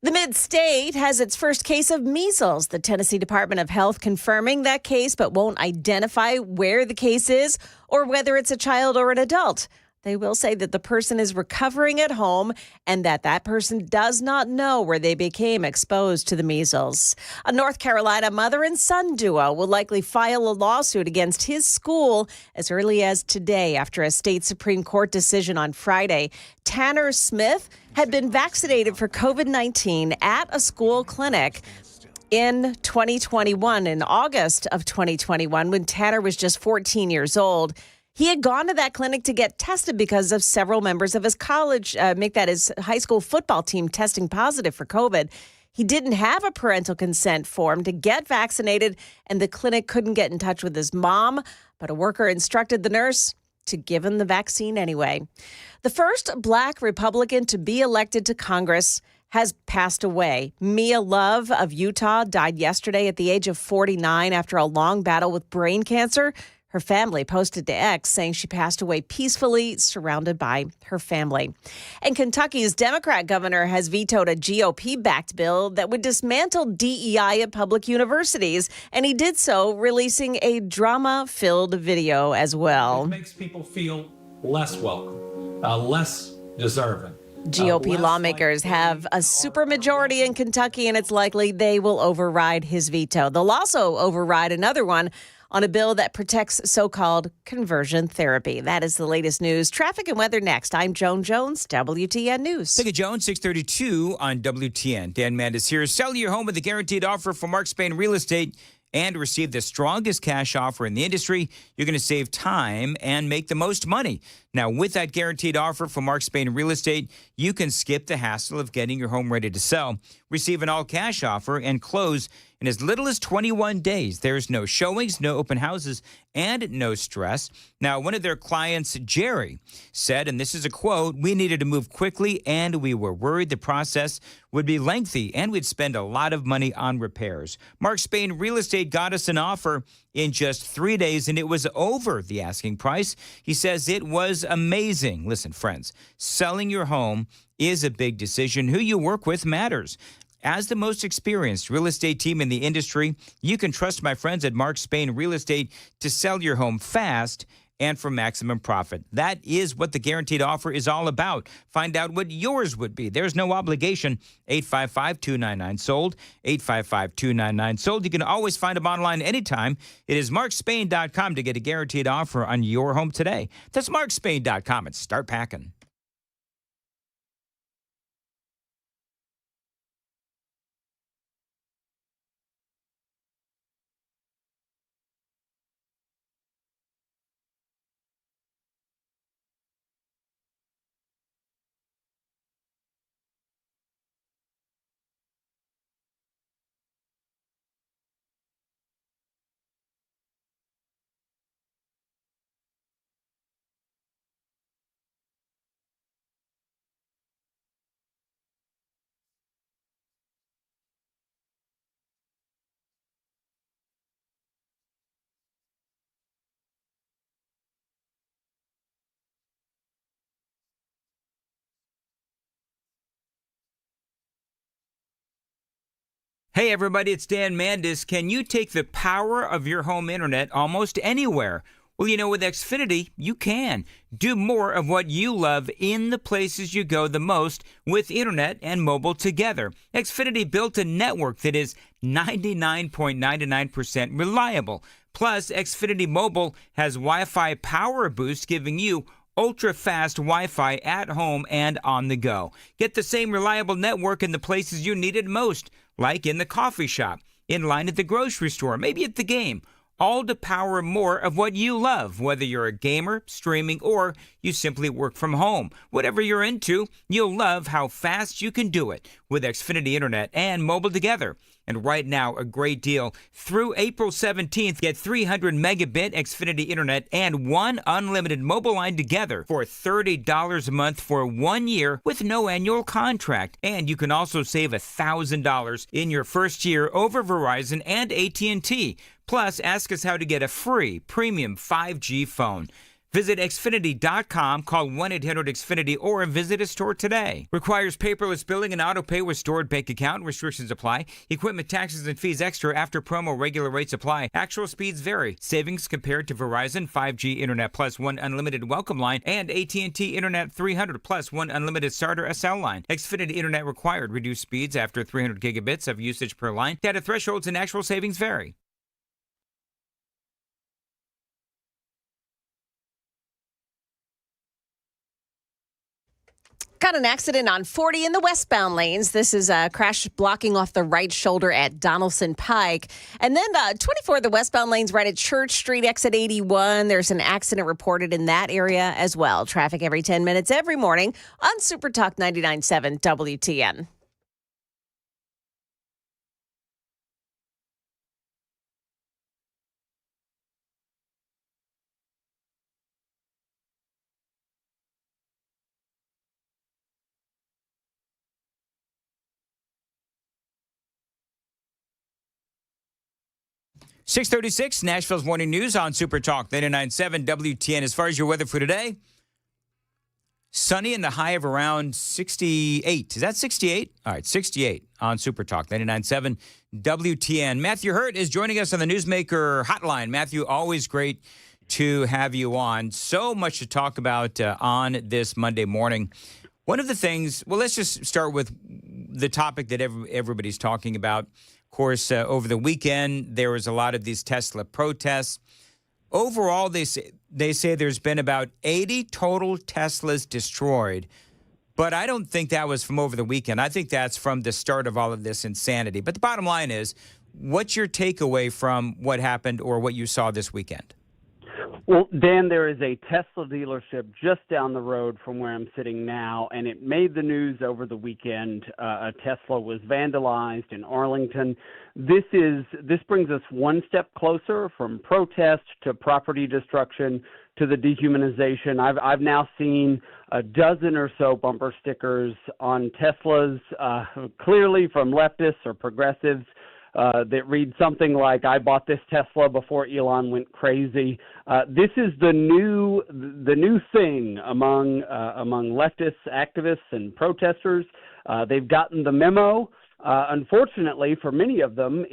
The Mid-State has its first case of measles. The Tennessee Department of Health confirming that case, but won't identify where the case is or whether it's a child or an adult. They will say that the person is recovering at home and that person does not know where they became exposed to the measles. A North Carolina mother and son duo will likely file a lawsuit against his school as early as today after a state Supreme Court decision on Friday. Tanner Smith had been vaccinated for COVID-19 at a school clinic in 2021, in August of 2021, when Tanner was just 14 years old. He had gone to that clinic to get tested because of several members of his college, his high school football team testing positive for COVID. He didn't have a parental consent form to get vaccinated, and the clinic couldn't get in touch with his mom, but a worker instructed the nurse to give him the vaccine anyway. The first Black Republican to be elected to Congress has passed away. Mia Love of Utah died yesterday at the age of 49 after a long battle with brain cancer. Her family posted to X saying she passed away peacefully, surrounded by her family. And Kentucky's Democrat governor has vetoed a GOP-backed bill that would dismantle DEI at public universities, and he did so releasing a drama-filled video as well. It makes people feel less welcome, less deserving. GOP lawmakers have a supermajority in Kentucky, and it's likely they will override his veto. They'll also override another one on a bill that protects so-called conversion therapy. That is the latest news. Traffic and weather next. I'm Joan Jones, WTN News. Thank you, Joan. 632 on WTN. Dan Mandis here. Sell your home with a guaranteed offer from Mark Spain Real Estate and receive the strongest cash offer in the industry. You're going to save time and make the most money. Now, with that guaranteed offer from Mark Spain Real Estate, you can skip the hassle of getting your home ready to sell, receive an all-cash offer, and close in as little as 21 days. There's no showings, no open houses, and no stress. Now, one of their clients, Jerry, said, and this is a quote, "We needed to move quickly, and we were worried the process would be lengthy, and we'd spend a lot of money on repairs." Mark Spain Real Estate got us an offer in just 3 days, and it was over the asking price. He says it was amazing. Listen, friends, selling your home is a big decision. Who you work with matters. As the most experienced real estate team in the industry, you can trust my friends at Mark Spain Real Estate to sell your home fast and for maximum profit. That is what the guaranteed offer is all about. Find out what yours would be. There's no obligation. 855-299-SOLD, 855-299-SOLD. You can always find them online anytime. It is markspain.com to get a guaranteed offer on your home today. That's markspain.com and start packing. Hey, everybody, it's Dan Mandis. Can you take the power of your home internet almost anywhere? Well, you know, with Xfinity, you can. Do more of what you love in the places you go the most with internet and mobile together. Xfinity built a network that is 99.99% reliable. Plus, Xfinity Mobile has Wi-Fi Power Boost, giving you ultra-fast Wi-Fi at home and on the go. Get the same reliable network in the places you need it most, like in the coffee shop, in line at the grocery store, maybe at the game. All to power more of what you love, whether you're a gamer, streaming, or you simply work from home. Whatever you're into, you'll love how fast you can do it with Xfinity Internet and mobile together. And right now, a great deal. Through April 17th, get 300 megabit Xfinity Internet and one unlimited mobile line together for $30 a month for 1 year with no annual contract. And you can also save $1,000 in your first year over Verizon and AT&T. Plus, ask us how to get a free premium 5G phone. Visit Xfinity.com, call 1-800-XFINITY, or visit a store today. Requires paperless billing and auto pay with stored bank account. Restrictions apply. Equipment taxes and fees extra after promo. Regular rates apply. Actual speeds vary. Savings compared to Verizon 5G Internet plus one unlimited welcome line and AT&T Internet 300 plus one unlimited starter SL line. Xfinity Internet required. Reduced speeds after 300 gigabits of usage per line. Data thresholds and actual savings vary. Got an accident on 40 in the westbound lanes. This is a crash blocking off the right shoulder at Donaldson Pike. And then 24, the westbound lanes right at Church Street, exit 81. There's an accident reported in that area as well. Traffic every 10 minutes every morning on Super Talk 99.7 WTN. 636, Nashville's Morning News on Super Talk 99.7 WTN. As far as your weather for today, sunny and the high of around 68. Is that 68? All right, 68 on Super Talk 99.7 WTN. Matthew Hurt is joining us on the Newsmaker Hotline. Matthew, always great to have you on. So much to talk about on this Monday morning. One of the things, well, let's just start with the topic that everybody's talking about. Of course, over the weekend, there was a lot of these Tesla protests. Overall, they say there's been about 80 total Teslas destroyed. But I don't think that was from over the weekend. I think that's from the start of all of this insanity. But the bottom line is, what's your takeaway from what happened or what you saw this weekend? Well, Dan, there is a Tesla dealership just down the road from where I'm sitting now, and it made the news over the weekend. A Tesla was vandalized in Arlington. This brings us one step closer from protest to property destruction to the dehumanization. I've now seen a dozen or so bumper stickers on Teslas, clearly from leftists or progressives, that read something like, "I bought this Tesla before Elon went crazy." This is the new thing among leftists, activists, and protesters. They've gotten the memo. Unfortunately, for many of them,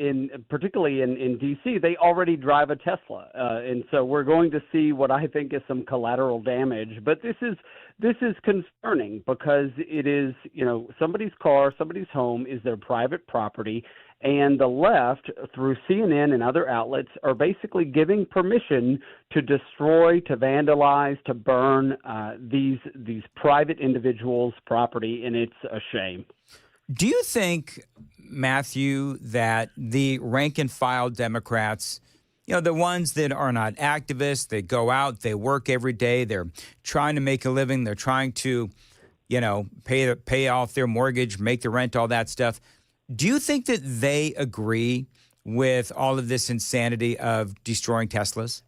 particularly in D.C., they already drive a Tesla, and so we're going to see what I think is some collateral damage. But this is concerning because it is, somebody's car, somebody's home is their private property. And the left, through CNN and other outlets, are basically giving permission to destroy, to vandalize, to burn these private individuals' property, and it's a shame. Do you think, Matthew, that the rank-and-file Democrats, the ones that are not activists, they go out, they work every day, they're trying to make a living, they're trying to, pay off their mortgage, make the rent, all that stuff, do you think that they agree with all of this insanity of destroying Teslas?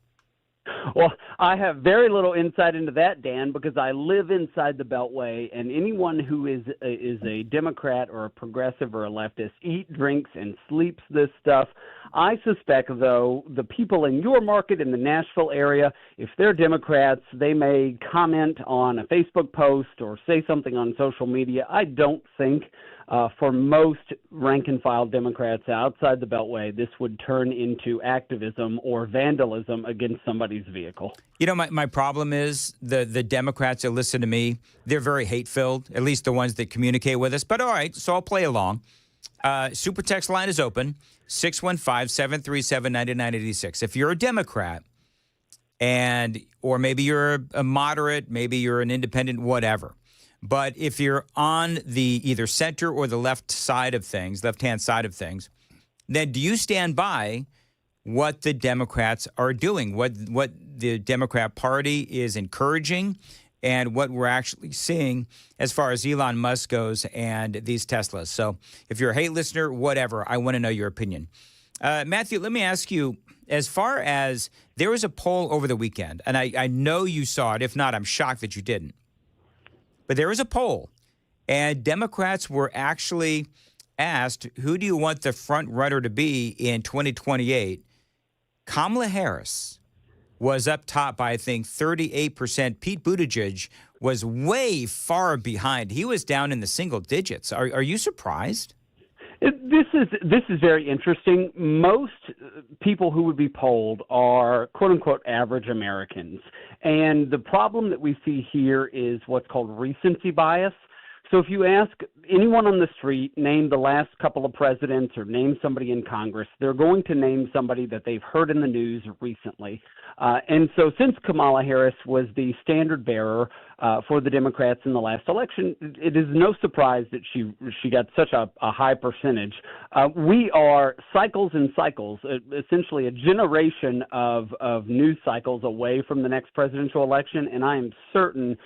Well, I have very little insight into that, Dan, because I live inside the Beltway, and anyone who is a Democrat or a progressive or a leftist eats, drinks, and sleeps this stuff. I suspect, though, the people in your market in the Nashville area, if they're Democrats, they may comment on a Facebook post or say something on social media. I don't think for most rank-and-file Democrats outside the Beltway, this would turn into activism or vandalism against somebody's vehicle. My problem is the Democrats that listen to me, they're very hate-filled, at least the ones that communicate with us. But all right, so I'll play along. Super text line is open, 615-737-9986. If you're a Democrat, or maybe you're a moderate, maybe you're an independent, whatever. But if you're on the either center or the left-hand side of things, then do you stand by what the Democrats are doing, what the Democrat Party is encouraging, and what we're actually seeing as far as Elon Musk goes and these Teslas? So if you're a hate listener, whatever, I want to know your opinion. Matthew, let me ask you, as far as there was a poll over the weekend, and I know you saw it. If not, I'm shocked that you didn't. But there was a poll, and Democrats were actually asked, who do you want the front runner to be in 2028? Kamala Harris was up top by, I think, 38%. Pete Buttigieg was way far behind. He was down in the single digits. Are you surprised? This is very interesting. Most people who would be polled are quote-unquote average Americans. And the problem that we see here is what's called recency bias. So if you ask anyone on the street, name the last couple of presidents or name somebody in Congress, they're going to name somebody that they've heard in the news recently. And so since Kamala Harris was the standard bearer for the Democrats in the last election, it is no surprise that she got such a high percentage. We are cycles and cycles, essentially a generation of news cycles away from the next presidential election, and I am certain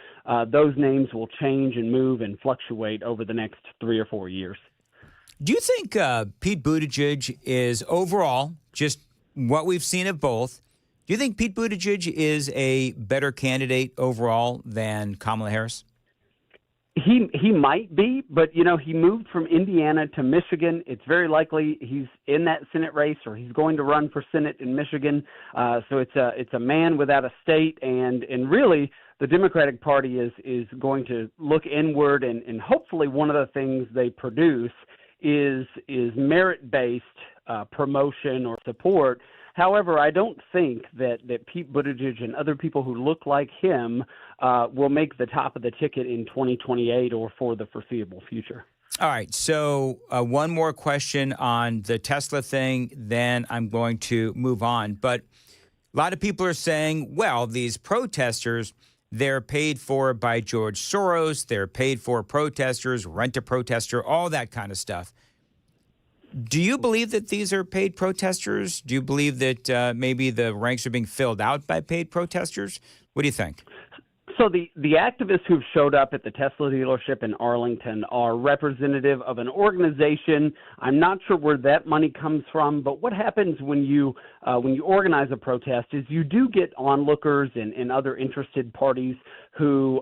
those names will change and move and fluctuate over the next 3 or 4 years. Do you think Pete Buttigieg is overall, just what we've seen of both, do you think Pete Buttigieg is a better candidate overall than Kamala Harris? He might be, but he moved from Indiana to Michigan. It's very likely he's in that Senate race, or he's going to run for Senate in Michigan. So it's a man without a state, and really the Democratic Party is going to look inward, and hopefully one of the things they produce is merit-based promotion or support. However, I don't think that Pete Buttigieg and other people who look like him will make the top of the ticket in 2028 or for the foreseeable future. All right. So one more question on the Tesla thing, then I'm going to move on. But a lot of people are saying, well, these protesters, they're paid for by George Soros. They're paid for protesters, rent a protester, all that kind of stuff. Do you believe that these are paid protesters? Do you believe that maybe the ranks are being filled out by paid protesters? What do you think? So the activists who've showed up at the Tesla dealership in Arlington are representative of an organization. I'm not sure where that money comes from, but what happens when you organize a protest is you do get onlookers and other interested parties who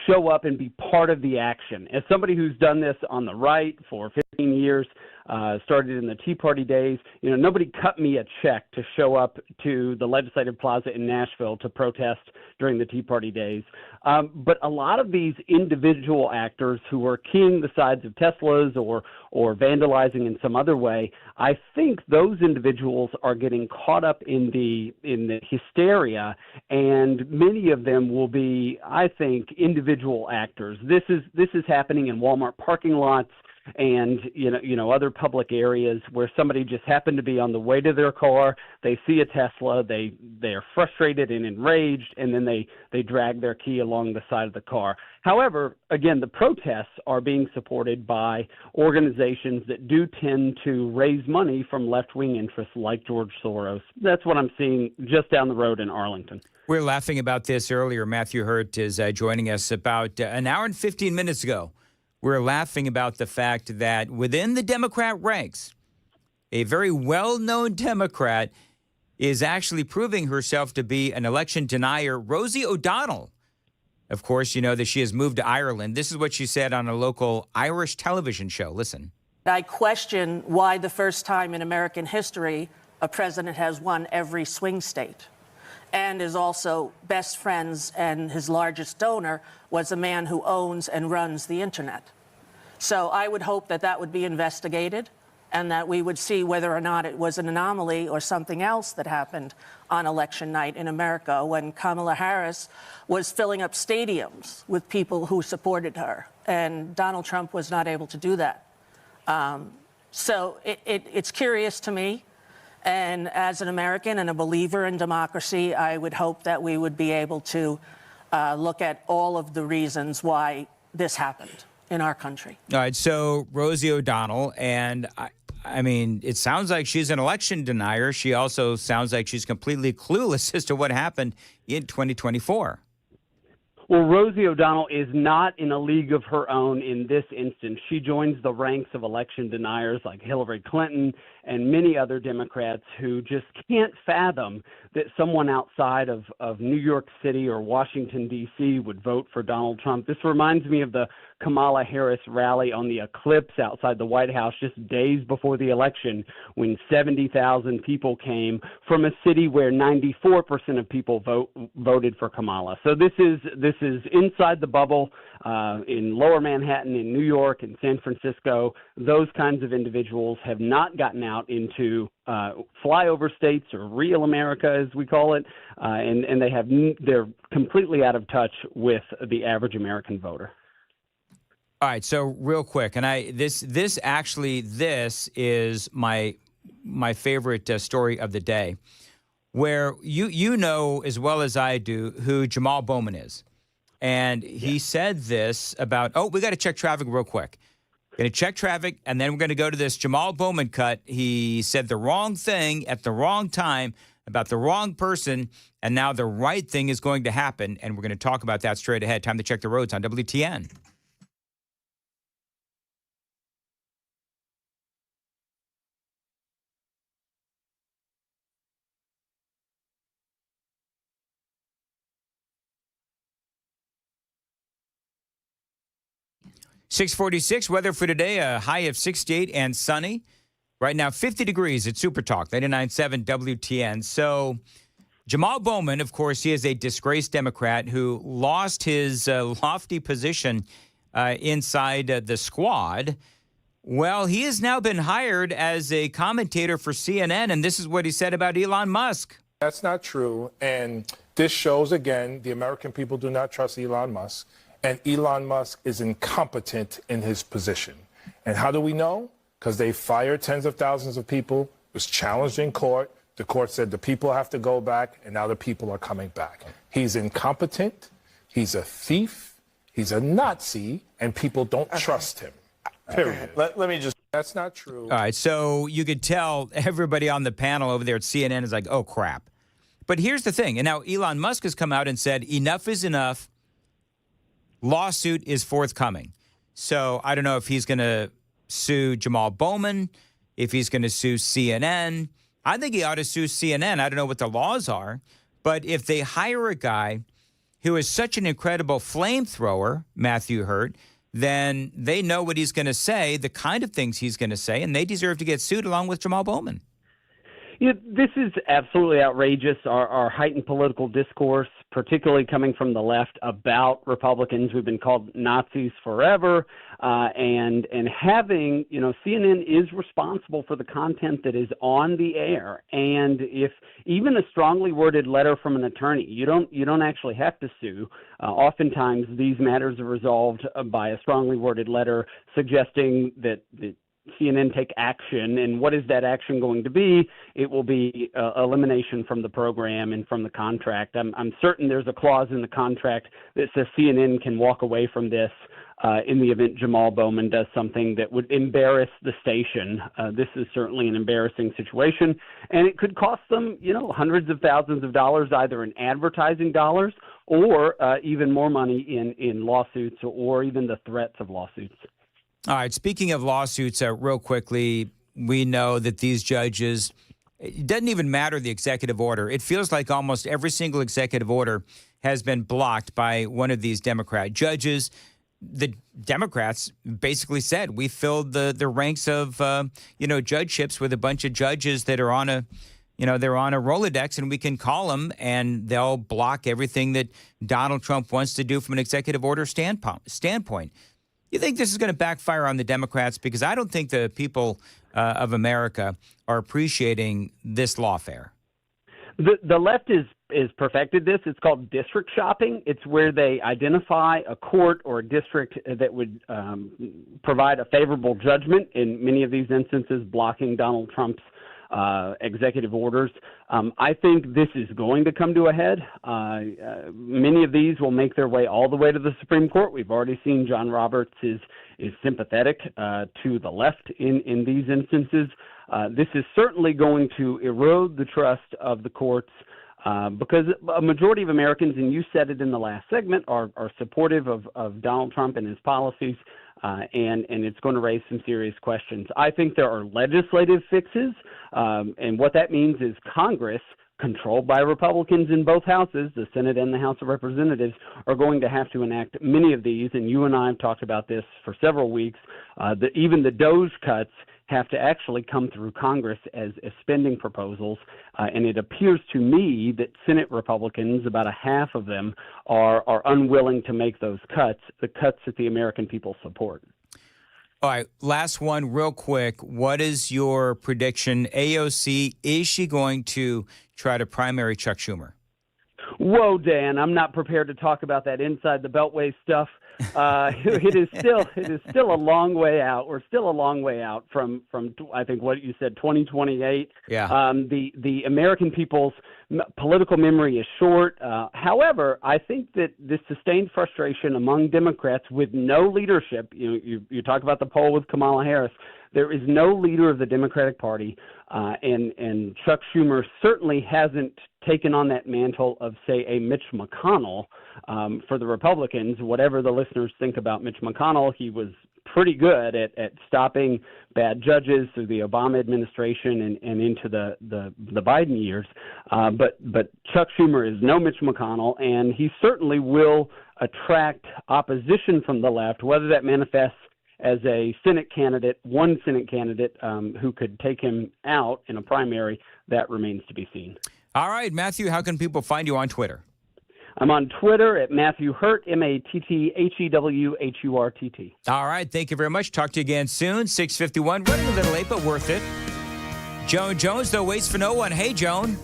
show up and be part of the action. As somebody who's done this on the right for 15 years, started in the Tea Party days, nobody cut me a check to show up to the Legislative Plaza in Nashville to protest during the Tea Party days. But a lot of these individual actors who are keying the sides of Teslas or vandalizing in some other way, I think those individuals are getting caught up in the hysteria, and many of them will be, I think, individual actors. This is happening in Walmart parking lots and other public areas where somebody just happened to be on the way to their car. They see a Tesla, they are frustrated and enraged, and then they drag their key along the side of the car. However, again, the protests are being supported by organizations that do tend to raise money from left-wing interests like George Soros. That's what I'm seeing just down the road in Arlington. We were laughing about this earlier. Matthew Hurt is joining us about an hour and 15 minutes ago. We're laughing about the fact that within the Democrat ranks, a very well-known Democrat is actually proving herself to be an election denier. Rosie O'Donnell, of course, you know that she has moved to Ireland. This is what she said on a local Irish television show. Listen. I question why the first time in American history a president has won every swing state and is also best friends, and his largest donor was a man who owns and runs the internet. So I would hope that that would be investigated and that we would see whether or not it was an anomaly or something else that happened on election night in America when Kamala Harris was filling up stadiums with people who supported her, and Donald Trump was not able to do that. So it's curious to me. And as an American and a believer in democracy, I would hope that we would be able to look at all of the reasons why this happened in our country. All right, so Rosie O'Donnell, and I mean, it sounds like she's an election denier. She also sounds like she's completely clueless as to what happened in 2024. Well, Rosie O'Donnell is not in a league of her own in this instance. She joins the ranks of election deniers like Hillary Clinton and many other Democrats who just can't fathom that someone outside of New York City or Washington, D.C. would vote for Donald Trump. This reminds me of the Kamala Harris rally on the Eclipse outside the White House just days before the election when 70,000 people came from a city where 94% of people voted for Kamala. So this is inside the bubble in Lower Manhattan, in New York, in San Francisco. Those kinds of individuals have not gotten out into flyover states or real America, as we call it, and they're completely out of touch with the average American voter. All right, so real quick, and this is my favorite story of the day, where you know as well as I do who Jamal Bowman is, and he said this about we got to check traffic real quick. Going to check traffic, and then we're going to go to this Jamal Bowman cut. He said the wrong thing at the wrong time about the wrong person, and now the right thing is going to happen, and we're going to talk about that straight ahead. Time to check the roads on WTN. 646 weather for today, a high of 68 and sunny. Right now, 50 degrees at Super Talk, 99.7 WTN. So Jamal Bowman, of course, he is a disgraced Democrat who lost his lofty position inside the squad. Well, he has now been hired as a commentator for CNN, and this is what he said about Elon Musk. That's not true. And this shows, again, the American people do not trust Elon Musk. And Elon Musk is incompetent in his position. And how do we know? Because they fired tens of thousands of people. It was challenged in court. The court said the people have to go back, and now the people are coming back. He's incompetent. He's a thief. He's a Nazi, and people don't trust him. Period. Let me just... That's not true. All right, so you could tell everybody on the panel over there at CNN is like, oh, crap. But here's the thing. And now Elon Musk has come out and said, enough is enough. Lawsuit is forthcoming. So I don't know if he's going to sue Jamal Bowman, if he's going to sue CNN. I think he ought to sue CNN. I don't know what the laws are. But if they hire a guy who is such an incredible flamethrower, Matthew Hurt, then they know what he's going to say, the kind of things he's going to say, and they deserve to get sued along with Jamal Bowman. Yeah, this is absolutely outrageous, our heightened political discourse, particularly coming from the left about Republicans who've been called Nazis forever, and having, CNN is responsible for the content that is on the air. And if even a strongly worded letter from an attorney, you don't actually have to sue. Oftentimes these matters are resolved by a strongly worded letter suggesting that CNN take action, and what is that action going to be? It will be elimination from the program and from the contract. I'm certain there's a clause in the contract that says CNN can walk away from this in the event Jamal Bowman does something that would embarrass the station. This is certainly an embarrassing situation, and it could cost them, hundreds of thousands of dollars, either in advertising dollars or even more money in lawsuits or even the threats of lawsuits. All right. Speaking of lawsuits, real quickly, we know that these judges, it doesn't even matter the executive order. It feels like almost every single executive order has been blocked by one of these Democrat judges. The Democrats basically said we filled the ranks of, judgeships with a bunch of judges that are on a, they're on a Rolodex, and we can call them and they'll block everything that Donald Trump wants to do from an executive order standpoint. You think this is going to backfire on the Democrats? Because I don't think the people of America are appreciating this lawfare. The left is perfected this. It's called district shopping. It's where they identify a court or a district that would provide a favorable judgment, in many of these instances blocking Donald Trump's executive orders. I think this is going to come to a head. Many of these will make their way all the way to the Supreme Court. We've already seen John Roberts is sympathetic to the left in these instances. This is certainly going to erode the trust of the courts because a majority of Americans, and you said it in the last segment, are supportive of Donald Trump and his policies. And it's going to raise some serious questions. I think there are legislative fixes, and what that means is Congress, controlled by Republicans in both houses, the Senate and the House of Representatives, are going to have to enact many of these, and you and I have talked about this for several weeks. Even the DOGE cuts have to actually come through Congress as spending proposals, and it appears to me that Senate Republicans, about a half of them, are unwilling to make those cuts, the cuts that the American people support. All right, last one real quick. What is your prediction? AOC, is she going to try to primary Chuck Schumer? Whoa, Dan, I'm not prepared to talk about that inside the Beltway stuff. It is still a long way out. We're still a long way out from I think what you said, 2028. Yeah. The American people's political memory is short. However, I think that this sustained frustration among Democrats with no leadership. You talk about the poll with Kamala Harris. There is no leader of the Democratic Party, and Chuck Schumer certainly hasn't taken on that mantle of, say, a Mitch McConnell for the Republicans. Whatever the listeners think about Mitch McConnell, he was pretty good at stopping bad judges through the Obama administration and into the Biden years. But Chuck Schumer is no Mitch McConnell, and he certainly will attract opposition from the left. Whether that manifests as a one Senate candidate who could take him out in a primary, that remains to be seen. All right, Matthew, how can people find you on Twitter? I'm on Twitter at Matthew Hurt, MattheWHurtt. All right, thank you very much. Talk to you again soon. 6:51, running a little late, but worth it. Joan Jones, though, waits for no one. Hey, Joan.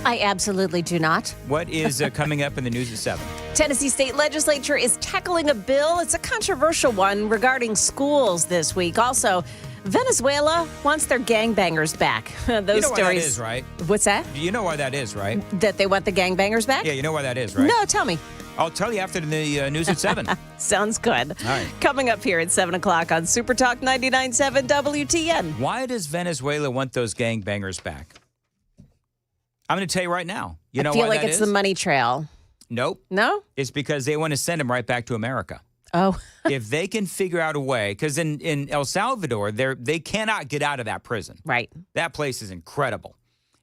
I absolutely do not. What is coming up in the news at 7? Tennessee State Legislature is tackling a bill. It's a controversial one regarding schools this week. Also, Venezuela wants their gangbangers back. Those you know stories. Why that is, right? What's that? You know why that is, right? That they want the gangbangers back? Yeah, you know why that is, right? No, tell me. I'll tell you after the news at 7. Sounds good. All right. Coming up here at 7 o'clock on Super Talk 99.7 WTN. Why does Venezuela want those gangbangers back? I'm going to tell you right now. You know I feel why like that it's is? the money trail. Nope. No? It's because they want to send them right back to America. Oh. If they can figure out a way, because in El Salvador, they cannot get out of that prison. Right. That place is incredible.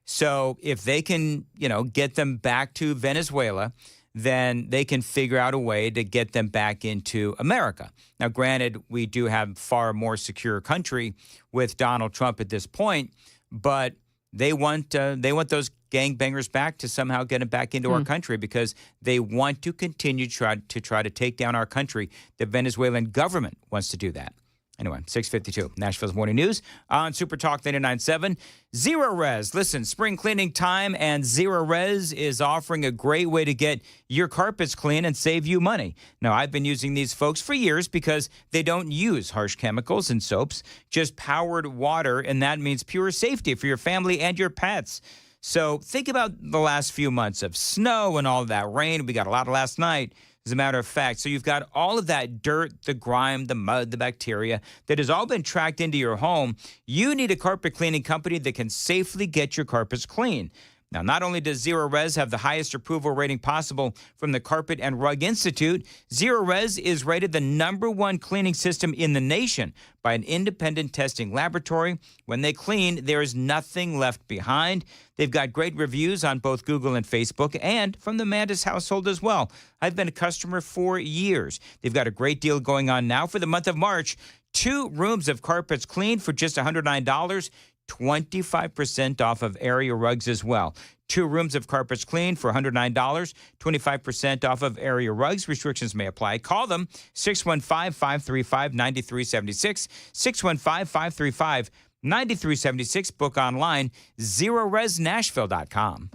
So if they can, get them back to Venezuela, then they can figure out a way to get them back into America. Now, granted, we do have far more secure country with Donald Trump at this point, but they want those gangbangers back to somehow get them back into our country because they want to continue to try to take down our country. The Venezuelan government wants to do that. Anyway, 6:52, Nashville's Morning News on Super Talk 99.7. Zero Res. Listen, spring cleaning time, and Zero Res is offering a great way to get your carpets clean and save you money. Now, I've been using these folks for years because they don't use harsh chemicals and soaps, just powered water, and that means pure safety for your family and your pets. So think about the last few months of snow and all of that rain. We got a lot last night. As a matter of fact, so you've got all of that dirt, the grime, the mud, the bacteria that has all been tracked into your home. You need a carpet cleaning company that can safely get your carpets clean. Now, not only does Zero Res have the highest approval rating possible from the Carpet and Rug Institute, Zero Res is rated the #1 cleaning system in the nation by an independent testing laboratory. When they clean, there is nothing left behind. They've got great reviews on both Google and Facebook and from the Mandis household as well. I've been a customer for years. They've got a great deal going on now for the month of March. 2 rooms of carpets cleaned for just $109. 25% off of area rugs as well. 2 rooms of carpets cleaned for $109, 25% off of area rugs. Restrictions may apply. Call them 615-535-9376, 615-535-9376. Book online, ZeroResNashville.com.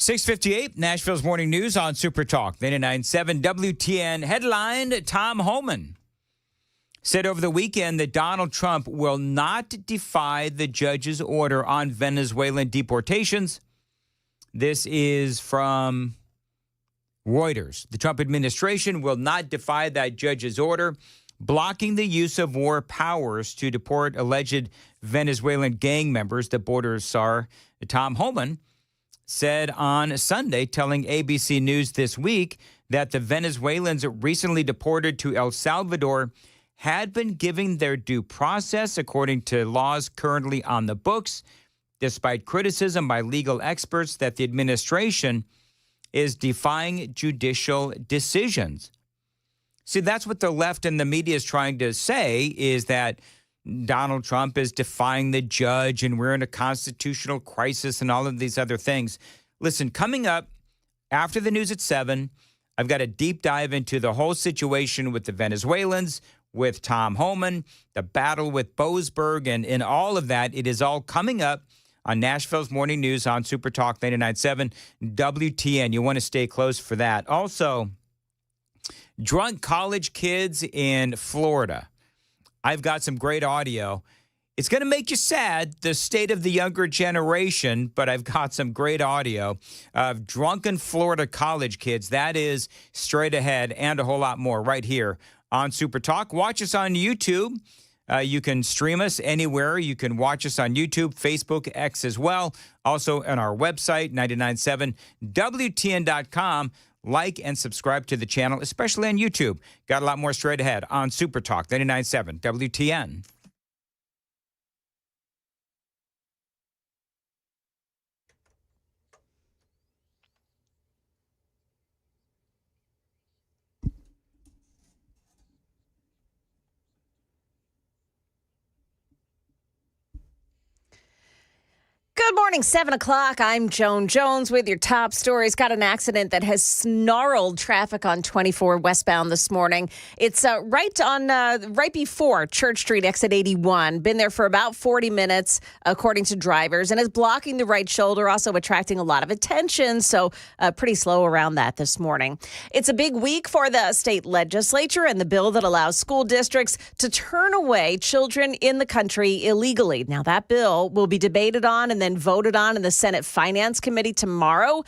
6:58, Nashville's Morning News on Super Talk 99.7 WTN. Headline, Tom Homan said over the weekend that Donald Trump will not defy the judge's order on Venezuelan deportations. This is from Reuters. The Trump administration will not defy that judge's order, blocking the use of war powers to deport alleged Venezuelan gang members, the border czar Tom Homan said on Sunday, telling ABC News this week that the Venezuelans recently deported to El Salvador had been given their due process according to laws currently on the books, despite criticism by legal experts that the administration is defying judicial decisions. See, that's what the left and the media is trying to say, is that Donald Trump is defying the judge and we're in a constitutional crisis and all of these other things. Listen, coming up after the news at 7, I've got a deep dive into the whole situation with the Venezuelans, with Tom Homan, the battle with Boasberg, and all of that. It is all coming up on Nashville's Morning News on Super Talk 99.7 WTN. You want to stay close for that. Also, drunk college kids in Florida. I've got some great audio. It's going to make you sad, the state of the younger generation, but I've got some great audio of drunken Florida college kids. That is straight ahead and a whole lot more right here on Super Talk. Watch us on YouTube. You can stream us anywhere. You can watch us on YouTube, Facebook, X as well. Also on our website, 997WTN.com. Like and subscribe to the channel, especially on YouTube. Got a lot more straight ahead on Super Talk 99.7 WTN. Good morning, 7 o'clock. I'm Joan Jones with your top stories. Got an accident that has snarled traffic on 24 westbound this morning. It's right before Church Street, exit 81. Been there for about 40 minutes, according to drivers, and is blocking the right shoulder, also attracting a lot of attention. So pretty slow around that this morning. It's a big week for the state legislature and the bill that allows school districts to turn away children in the country illegally. Now, that bill will be debated on and then voted on in the Senate Finance Committee tomorrow.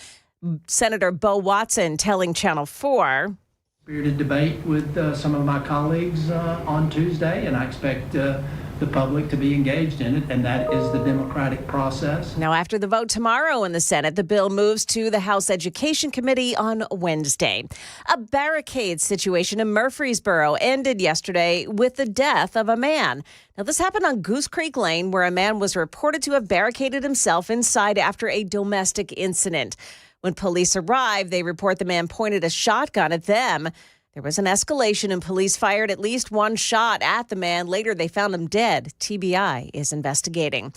Senator Bo Watson telling Channel 4. Spirited debate with some of my colleagues on Tuesday, and I expect the public to be engaged in it, and that is the democratic process. Now, after the vote tomorrow in the Senate, the bill moves to the House Education Committee on Wednesday. A barricade situation in Murfreesboro ended yesterday with the death of a man. Now, this happened on Goose Creek Lane, where a man was reported to have barricaded himself inside after a domestic incident. When police arrived, they report the man pointed a shotgun at them. There was an escalation and police fired at least one shot at the man. Later, they found him dead. TBI is investigating.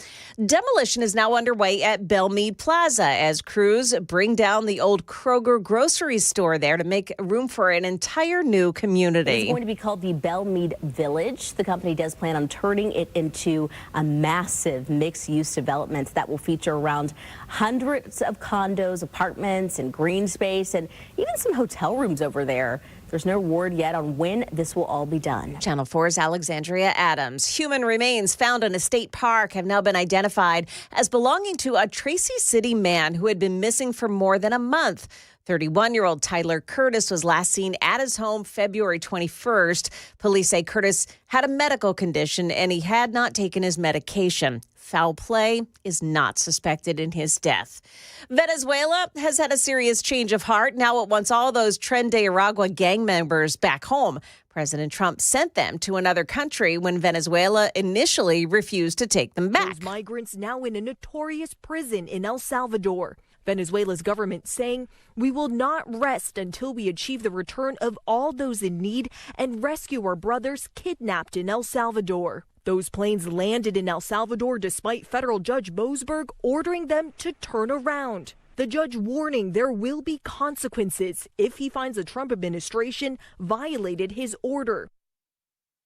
Demolition is now underway at Belmead Plaza as crews bring down the old Kroger grocery store there to make room for an entire new community. It's going to be called the Belmead Village. The company does plan on turning it into a massive mixed-use development that will feature around hundreds of condos, apartments, and green space, and even some hotel rooms over there. There's no word yet on when this will all be done. Channel 4's Alexandria Adams. Human remains found in a state park have now been identified as belonging to a Tracy City man who had been missing for more than a month. 31-year-old Tyler Curtis was last seen at his home February 21st. Police say Curtis had a medical condition and he had not taken his medication. Foul play is not suspected in his death. Venezuela has had a serious change of heart. Now it wants all those Tren de Aragua gang members back home. President Trump sent them to another country when Venezuela initially refused to take them back. Those migrants now in a notorious prison in El Salvador. Venezuela's government saying, "We will not rest until we achieve the return of all those in need and rescue our brothers kidnapped in El Salvador." Those planes landed in El Salvador despite federal judge Boasberg ordering them to turn around. The judge warning there will be consequences if he finds the Trump administration violated his order.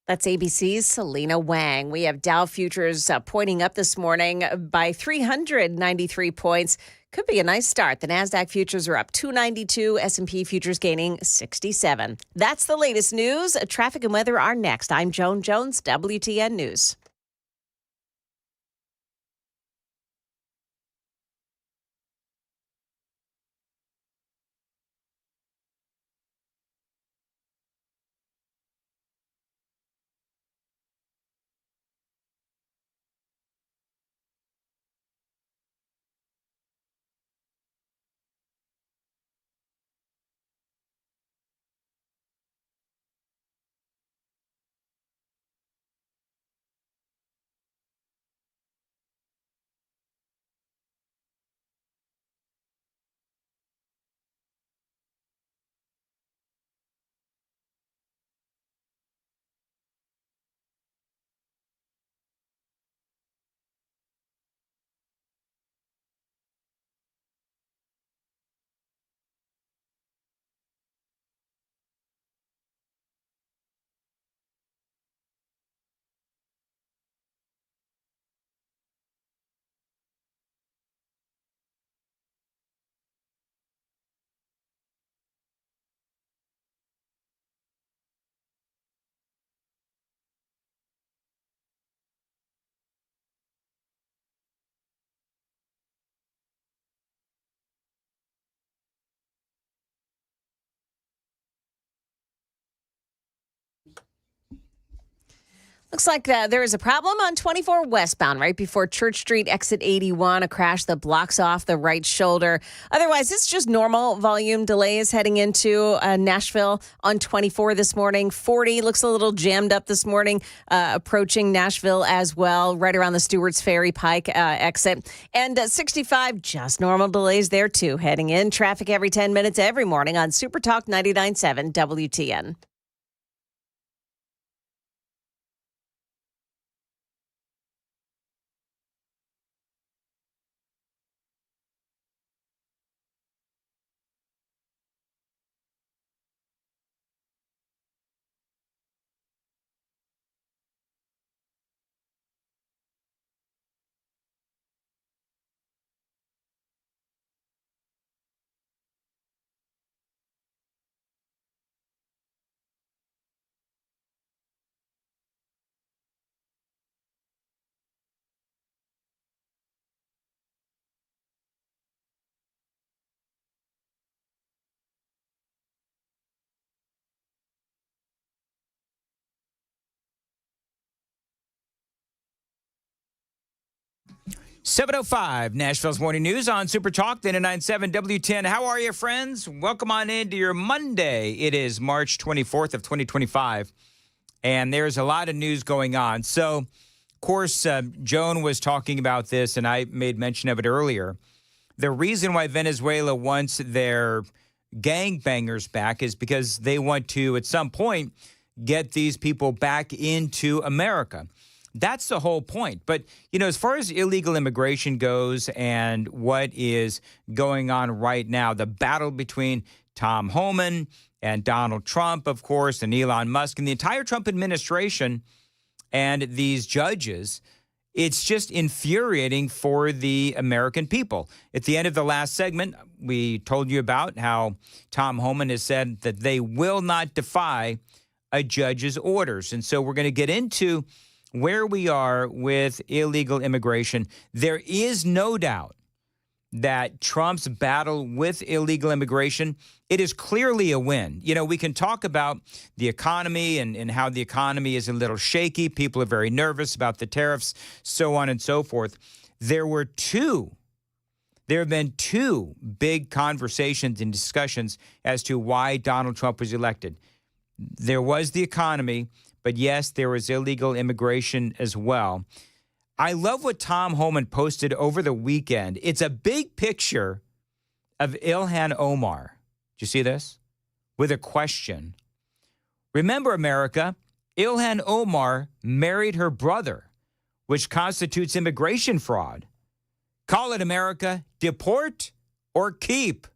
That's ABC's Selena Wang. We have Dow futures pointing up this morning by 393 points. Could be a nice start. The NASDAQ futures are up 292, S&P futures gaining 67. That's the latest news. Traffic and weather are next. I'm Joan Jones, WTN News. Looks like there is a problem on 24 westbound right before Church Street, exit 81, a crash that blocks off the right shoulder. Otherwise, it's just normal volume delays heading into Nashville on 24 this morning. 40 looks a little jammed up this morning, approaching Nashville as well, right around the Stewart's Ferry Pike exit. And 65, just normal delays there too, heading in. Traffic every 10 minutes every morning on Super Talk 99.7 WTN. .705 Nashville's Morning News on Super Talk 99.7 W10. How are you, friends? Welcome on into your Monday. It is March 24th of 2025, and there's a lot of news going on. So, of course, Joan was talking about this, and I made mention of it earlier. The reason why Venezuela wants their gangbangers back is because they want to, at some point, get these people back into America. That's the whole point. But, you know, as far as illegal immigration goes and what is going on right now, the battle between Tom Homan and Donald Trump, of course, and Elon Musk and the entire Trump administration and these judges, it's just infuriating for the American people. At the end of the last segment, we told you about how Tom Homan has said that they will not defy a judge's orders. And so we're going to get into where we are with illegal immigration. There is no doubt that Trump's battle with illegal immigration, it is clearly a win. You know, we can talk about the economy and how the economy is a little shaky. People are very nervous about the tariffs, so on and so forth. There have been two big conversations and discussions as to why Donald Trump was elected. There was the economy, but yes, there was illegal immigration as well. I love what Tom Homan posted over the weekend. It's a big picture of Ilhan Omar. Did you see this? With a question. Remember, America, Ilhan Omar married her brother, which constitutes immigration fraud. Call it, America, deport or keep.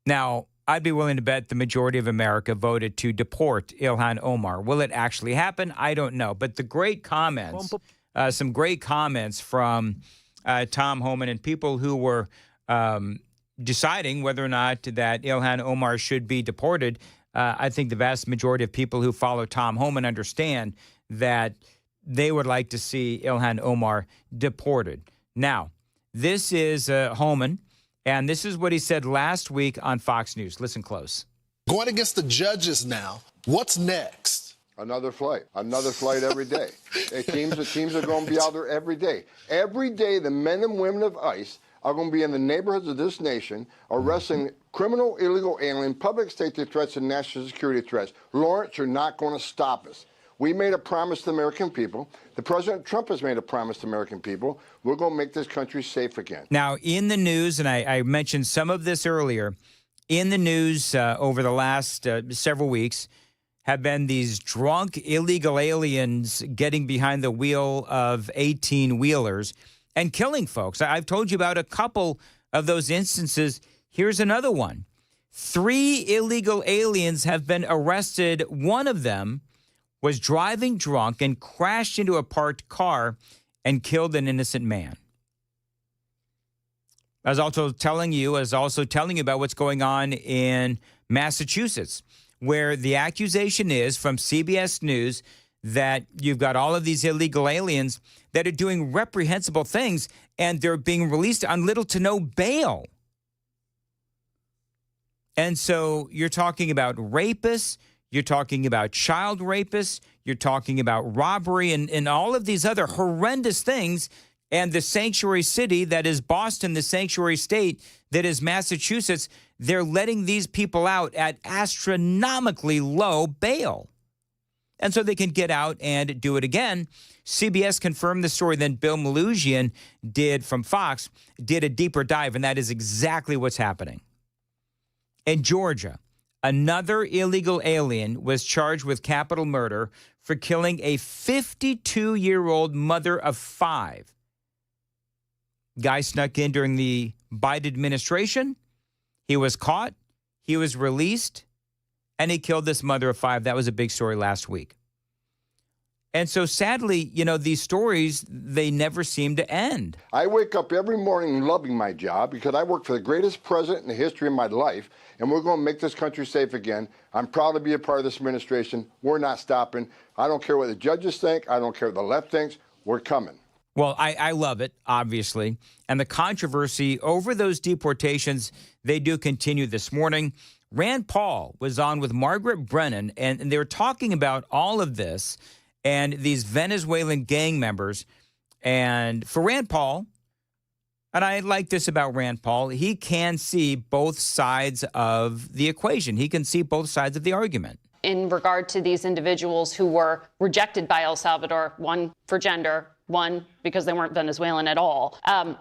Now, I'd be willing to bet the majority of America voted to deport Ilhan Omar. Will it actually happen? I don't know. But the great comments, some great comments from Tom Homan and people who were deciding whether or not that Ilhan Omar should be deported. I think the vast majority of people who follow Tom Homan understand that they would like to see Ilhan Omar deported. Now, this is Homan. And this is what he said last week on Fox News. Listen close. Going against the judges now, what's next? Another flight every day. Teams are going to be out there every day. Every day, the men and women of ICE are going to be in the neighborhoods of this nation arresting criminal, illegal alien, public safety threats, and national security threats. Lawrence, you're not going to stop us. We made a promise to the American people. The President Trump has made a promise to the American people. We're going to make this country safe again. Now, in the news, and I mentioned some of this earlier, in the news over the last several weeks have been these drunk illegal aliens getting behind the wheel of 18-wheelers and killing folks. I've told you about a couple of those instances. Here's another one. 3 illegal aliens have been arrested. One of them was driving drunk and crashed into a parked car and killed an innocent man. I was also telling you about what's going on in Massachusetts, where the accusation is from CBS News that you've got all of these illegal aliens that are doing reprehensible things, and they're being released on little to no bail. And so you're talking about rapists, you're talking about child rapists, you're talking about robbery and all of these other horrendous things. And the sanctuary city that is Boston, the sanctuary state that is Massachusetts, they're letting these people out at astronomically low bail. And so they can get out and do it again. CBS confirmed the story. Then Bill Malusian from Fox did a deeper dive, and that is exactly what's happening. In Georgia, another illegal alien was charged with capital murder for killing a 52-year-old mother of 5. Guy snuck in during the Biden administration. He was caught. He was released. And he killed this mother of 5. That was a big story last week. And so sadly, these stories, they never seem to end. I wake up every morning loving my job because I work for the greatest president in the history of my life, and we're going to make this country safe again. I'm proud to be a part of this administration. We're not stopping. I don't care what the judges think. I don't care what the left thinks. We're coming. Well, I love it, obviously. And the controversy over those deportations, they do continue this morning. Rand Paul was on with Margaret Brennan, and they were talking about all of this and these Venezuelan gang members. And for Rand Paul, and I like this about Rand Paul, he can see both sides of the equation. He can see both sides of the argument. In regard to these individuals who were rejected by El Salvador, one for gender, one because they weren't Venezuelan at all.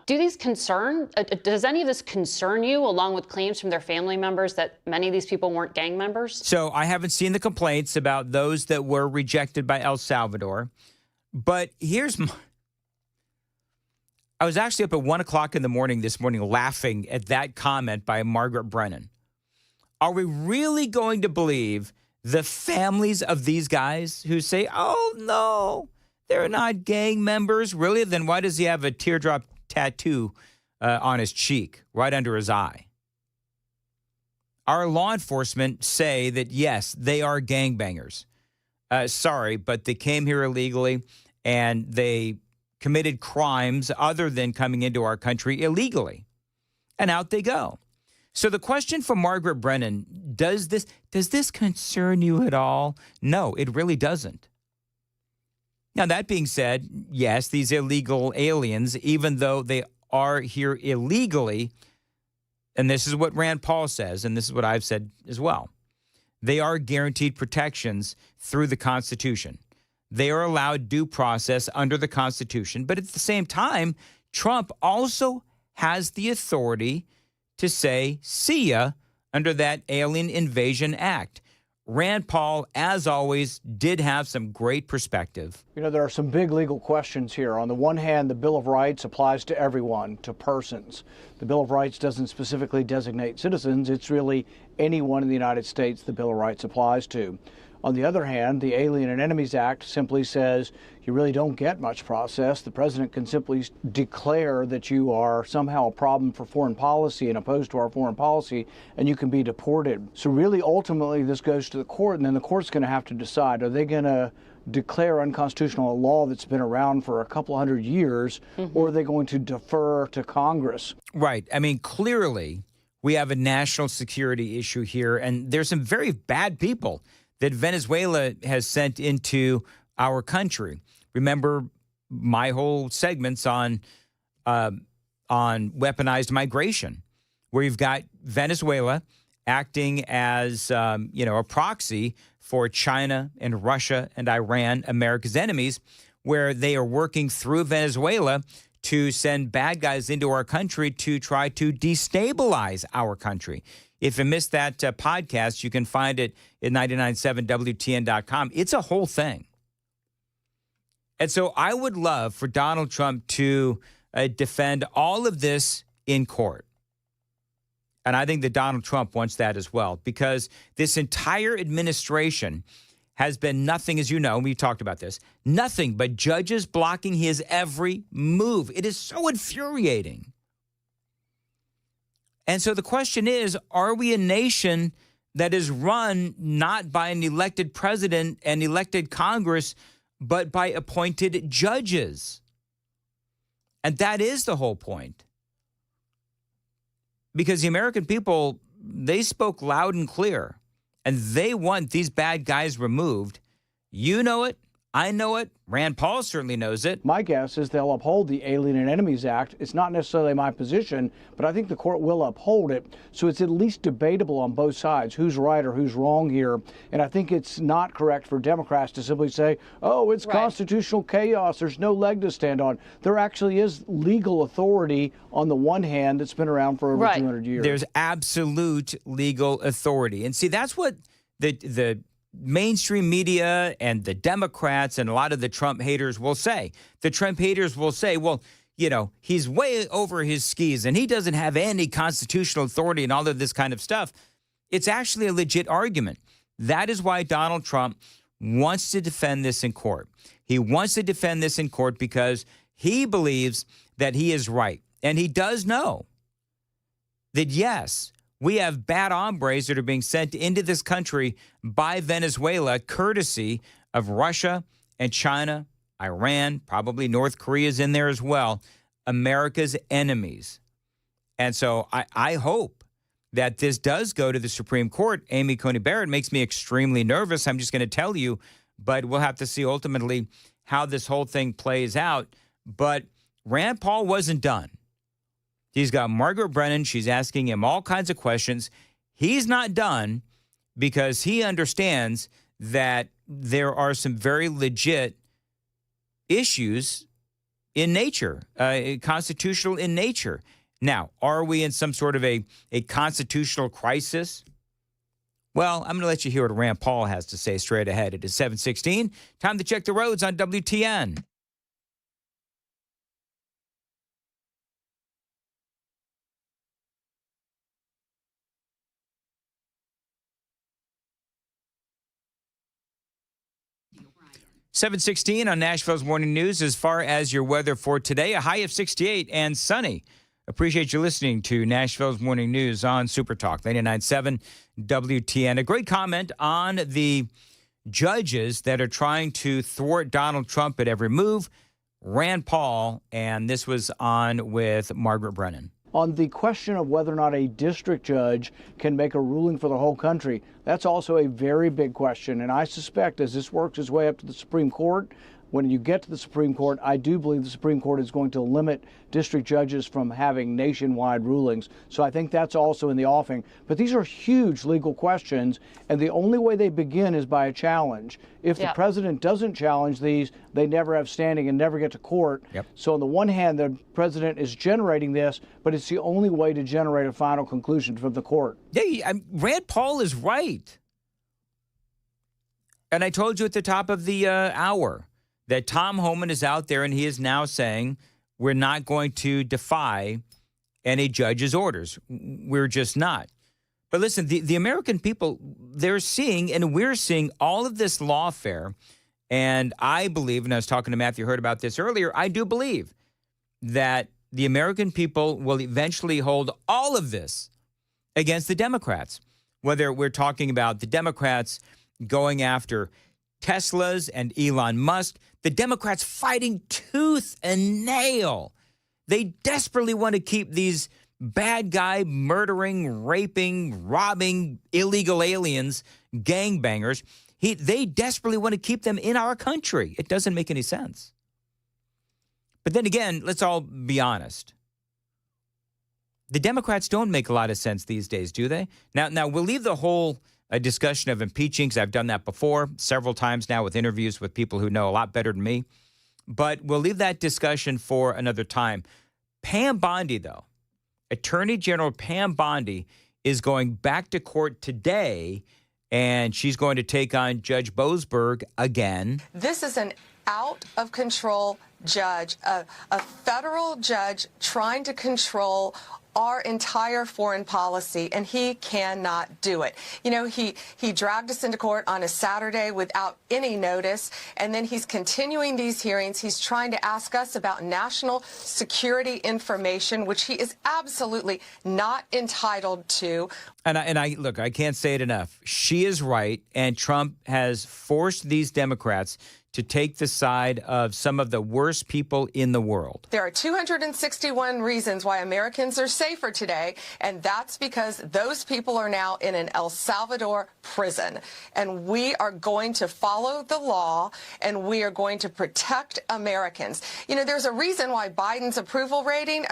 Does any of this concern you, along with claims from their family members that many of these people weren't gang members? So I haven't seen the complaints about those that were rejected by El Salvador. But I was actually up at 1 o'clock in the morning this morning laughing at that comment by Margaret Brennan. Are we really going to believe the families of these guys who say, oh, no, they're not gang members? Really? Then why does he have a teardrop tattoo on his cheek, right under his eye? Our law enforcement say that, yes, they are gangbangers. Sorry, but they came here illegally and they committed crimes other than coming into our country illegally. And out they go. So the question from Margaret Brennan, does this concern you at all? No, it really doesn't. Now, that being said, yes, these illegal aliens, even though they are here illegally, and this is what Rand Paul says, and this is what I've said as well, they are guaranteed protections through the Constitution. They are allowed due process under the Constitution. But at the same time, Trump also has the authority to say, see ya, under that Alien Invasion Act. Rand Paul, as always, did have some great perspective. You know, there are some big legal questions here. On the one hand, the Bill of Rights applies to everyone, to persons. The Bill of Rights doesn't specifically designate citizens. It's really anyone in the United States the Bill of Rights applies to. On the other hand, the Alien and Enemies Act simply says you really don't get much process. The president can simply declare that you are somehow a problem for foreign policy and opposed to our foreign policy, and you can be deported. So really, ultimately, this goes to the court, and then the court's going to have to decide, are they going to declare unconstitutional a law that's been around for a couple hundred years, or are they going to defer to Congress? Right. I mean, clearly, we have a national security issue here, and there's some very bad people that Venezuela has sent into our country. Remember my whole segments on weaponized migration, where you've got Venezuela acting as a proxy for China and Russia and Iran, America's enemies, where they are working through Venezuela to send bad guys into our country to try to destabilize our country. If you missed that podcast, you can find it at 997WTN.com. It's a whole thing. And so I would love for Donald Trump to defend all of this in court. And I think that Donald Trump wants that as well, because this entire administration has been nothing, as you know, we talked about this, nothing but judges blocking his every move. It is so infuriating. And so the question is, are we a nation that is run not by an elected president and elected Congress, but by appointed judges? And that is the whole point. Because the American people, they spoke loud and clear, and they want these bad guys removed. You know it. I know it. Rand Paul certainly knows it. My guess is they'll uphold the Alien and Enemies Act. It's not necessarily my position, but I think the court will uphold it. So it's at least debatable on both sides who's right or who's wrong here. And I think it's not correct for Democrats to simply say, oh, it's constitutional chaos. There's no leg to stand on. There actually is legal authority on the one hand that's been around for over 200 years. There's absolute legal authority. And see, that's what the mainstream media and the Democrats and a lot of the Trump haters will say. The Trump haters will say, well, you know, he's way over his skis and he doesn't have any constitutional authority and all of this kind of stuff. It's actually a legit argument. That is why Donald Trump wants to defend this in court. He wants to defend this in court because he believes that he is right. And he does know that, yes, we have bad hombres that are being sent into this country by Venezuela, courtesy of Russia and China, Iran, probably North Korea's in there as well, America's enemies. And so I hope that this does go to the Supreme Court. Amy Coney Barrett makes me extremely nervous. I'm just going to tell you, but we'll have to see ultimately how this whole thing plays out. But Rand Paul wasn't done. He's got Margaret Brennan. She's asking him all kinds of questions. He's not done because he understands that there are some very legit issues in nature, constitutional in nature. Now, are we in some sort of a constitutional crisis? Well, I'm going to let you hear what Rand Paul has to say straight ahead. It is 7:16. Time to check the roads on WTN. $7:16 on Nashville's Morning News. As far as your weather for today, a high of 68 and sunny. Appreciate you listening to Nashville's Morning News on Super Talk 99.7 WTN. A great comment on the judges that are trying to thwart Donald Trump at every move. Rand Paul, and this was on with Margaret Brennan. On the question of whether or not a district judge can make a ruling for the whole country, that's also a very big question. And I suspect as this works its way up to the Supreme Court, when you get to the Supreme Court, I do believe the Supreme Court is going to limit district judges from having nationwide rulings. So I think that's also in the offing. But these are huge legal questions, and the only way they begin is by a challenge. If the president doesn't challenge these, they never have standing and never get to court. So on the one hand, the president is generating this, but it's the only way to generate a final conclusion from the court. Yeah, Rand Paul is right. And I told you at the top of the hour that Tom Homan is out there and he is now saying we're not going to defy any judge's orders. We're just not. But listen, the American people, they're seeing, and we're seeing all of this lawfare. And I believe, and I was talking to Matthew Hurd about this earlier, I do believe that the American people will eventually hold all of this against the Democrats. Whether we're talking about the Democrats going after Teslas and Elon Musk, the Democrats fighting tooth and nail. They desperately want to keep these bad guy murdering, raping, robbing illegal aliens, gangbangers. They desperately want to keep them in our country. It doesn't make any sense. But then again, let's all be honest. The Democrats don't make a lot of sense these days, do they? Now we'll leave the whole discussion of impeaching, because I've done that before several times now with interviews with people who know a lot better than me. But we'll leave that discussion for another time. Pam Bondi, though, Attorney General Pam Bondi is going back to court today, and she's going to take on Judge Boasberg again. This is an out-of-control judge, a federal judge trying to control our entire foreign policy, and he cannot do it. You know, he dragged us into court on a Saturday without any notice, and then he's continuing these hearings. He's trying to ask us about national security information, which he is absolutely not entitled to. And I look, I can't say it enough. She is right, and Trump has forced these Democrats to take the side of some of the worst people in the world. There are 261 reasons why Americans are safer today, and that's because those people are now in an El Salvador prison. And we are going to follow the law, and we are going to protect Americans. You know, there's a reason why Biden's approval rating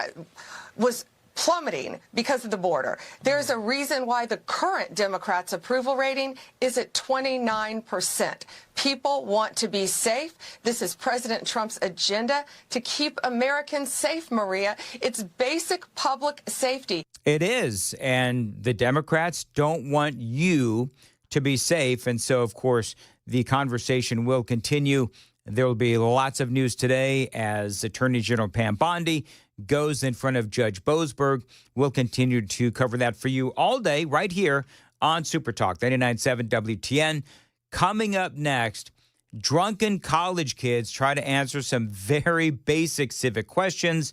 was plummeting because of the border. There's a reason why the current Democrats' approval rating is at 29%. People want to be safe. This is President Trump's agenda to keep Americans safe, Maria. It's basic public safety. It is. And the Democrats don't want you to be safe. And so, of course, the conversation will continue. There will be lots of news today as Attorney General Pam Bondi goes in front of Judge Boasberg. We'll continue to cover that for you all day right here on Super Talk 99.7 WTN. Coming up next, drunken college kids try to answer some very basic civic questions,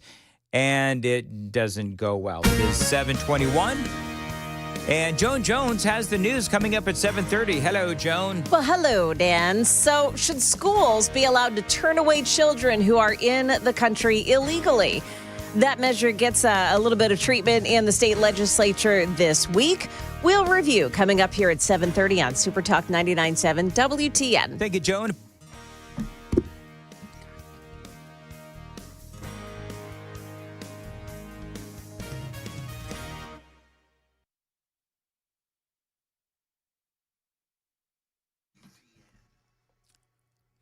and it doesn't go well. It is 7:21. And Joan Jones has the news coming up at 7:30. Hello, Joan. Well, hello, Dan. So should schools be allowed to turn away children who are in the country illegally? That measure gets a little bit of treatment in the state legislature this week. We'll review coming up here at 7:30 on Super Talk 99.7 WTN. Thank you, Joan.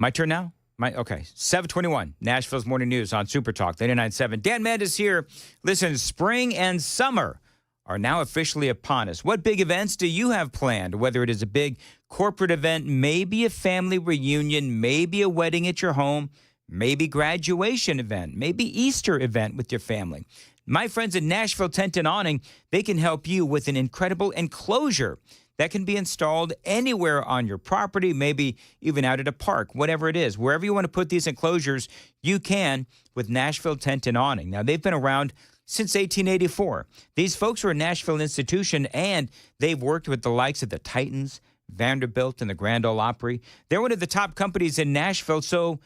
My turn now? Okay, 7:21, Nashville's Morning News on Super Talk 99.7. Dan Mendes here. Listen, spring and summer are now officially upon us. What big events do you have planned? Whether it is a big corporate event, maybe a family reunion, maybe a wedding at your home, maybe graduation event, maybe Easter event with your family. My friends at Nashville Tent and Awning, they can help you with an incredible enclosure that can be installed anywhere on your property, maybe even out at a park, whatever it is. Wherever you want to put these enclosures, you can with Nashville Tent and Awning. Now, they've been around since 1884. These folks are a Nashville institution, and they've worked with the likes of the Titans, Vanderbilt, and the Grand Ole Opry. They're one of the top companies in Nashville, so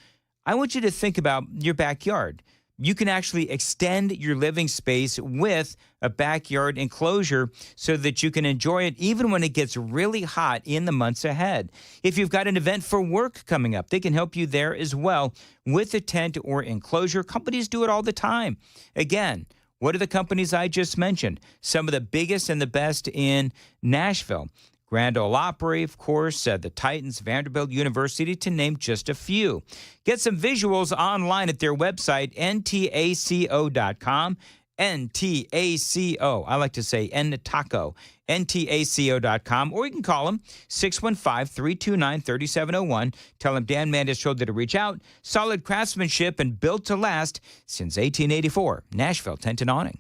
I want you to think about your backyard. You can actually extend your living space with a backyard enclosure so that you can enjoy it even when it gets really hot in the months ahead. If you've got an event for work coming up, they can help you there as well with a tent or enclosure. Companies do it all the time. Again, what are the companies I just mentioned? Some of the biggest and the best in Nashville. Grand Ole Opry, of course, the Titans, Vanderbilt University, to name just a few. Get some visuals online at their website, ntaco.com, NTACO. I like to say NTACO. NTACO.com. Or you can call them 615-329-3701. Tell them Dan Mandis told you to reach out. Solid craftsmanship and built to last since 1884. Nashville, Tent and Awning.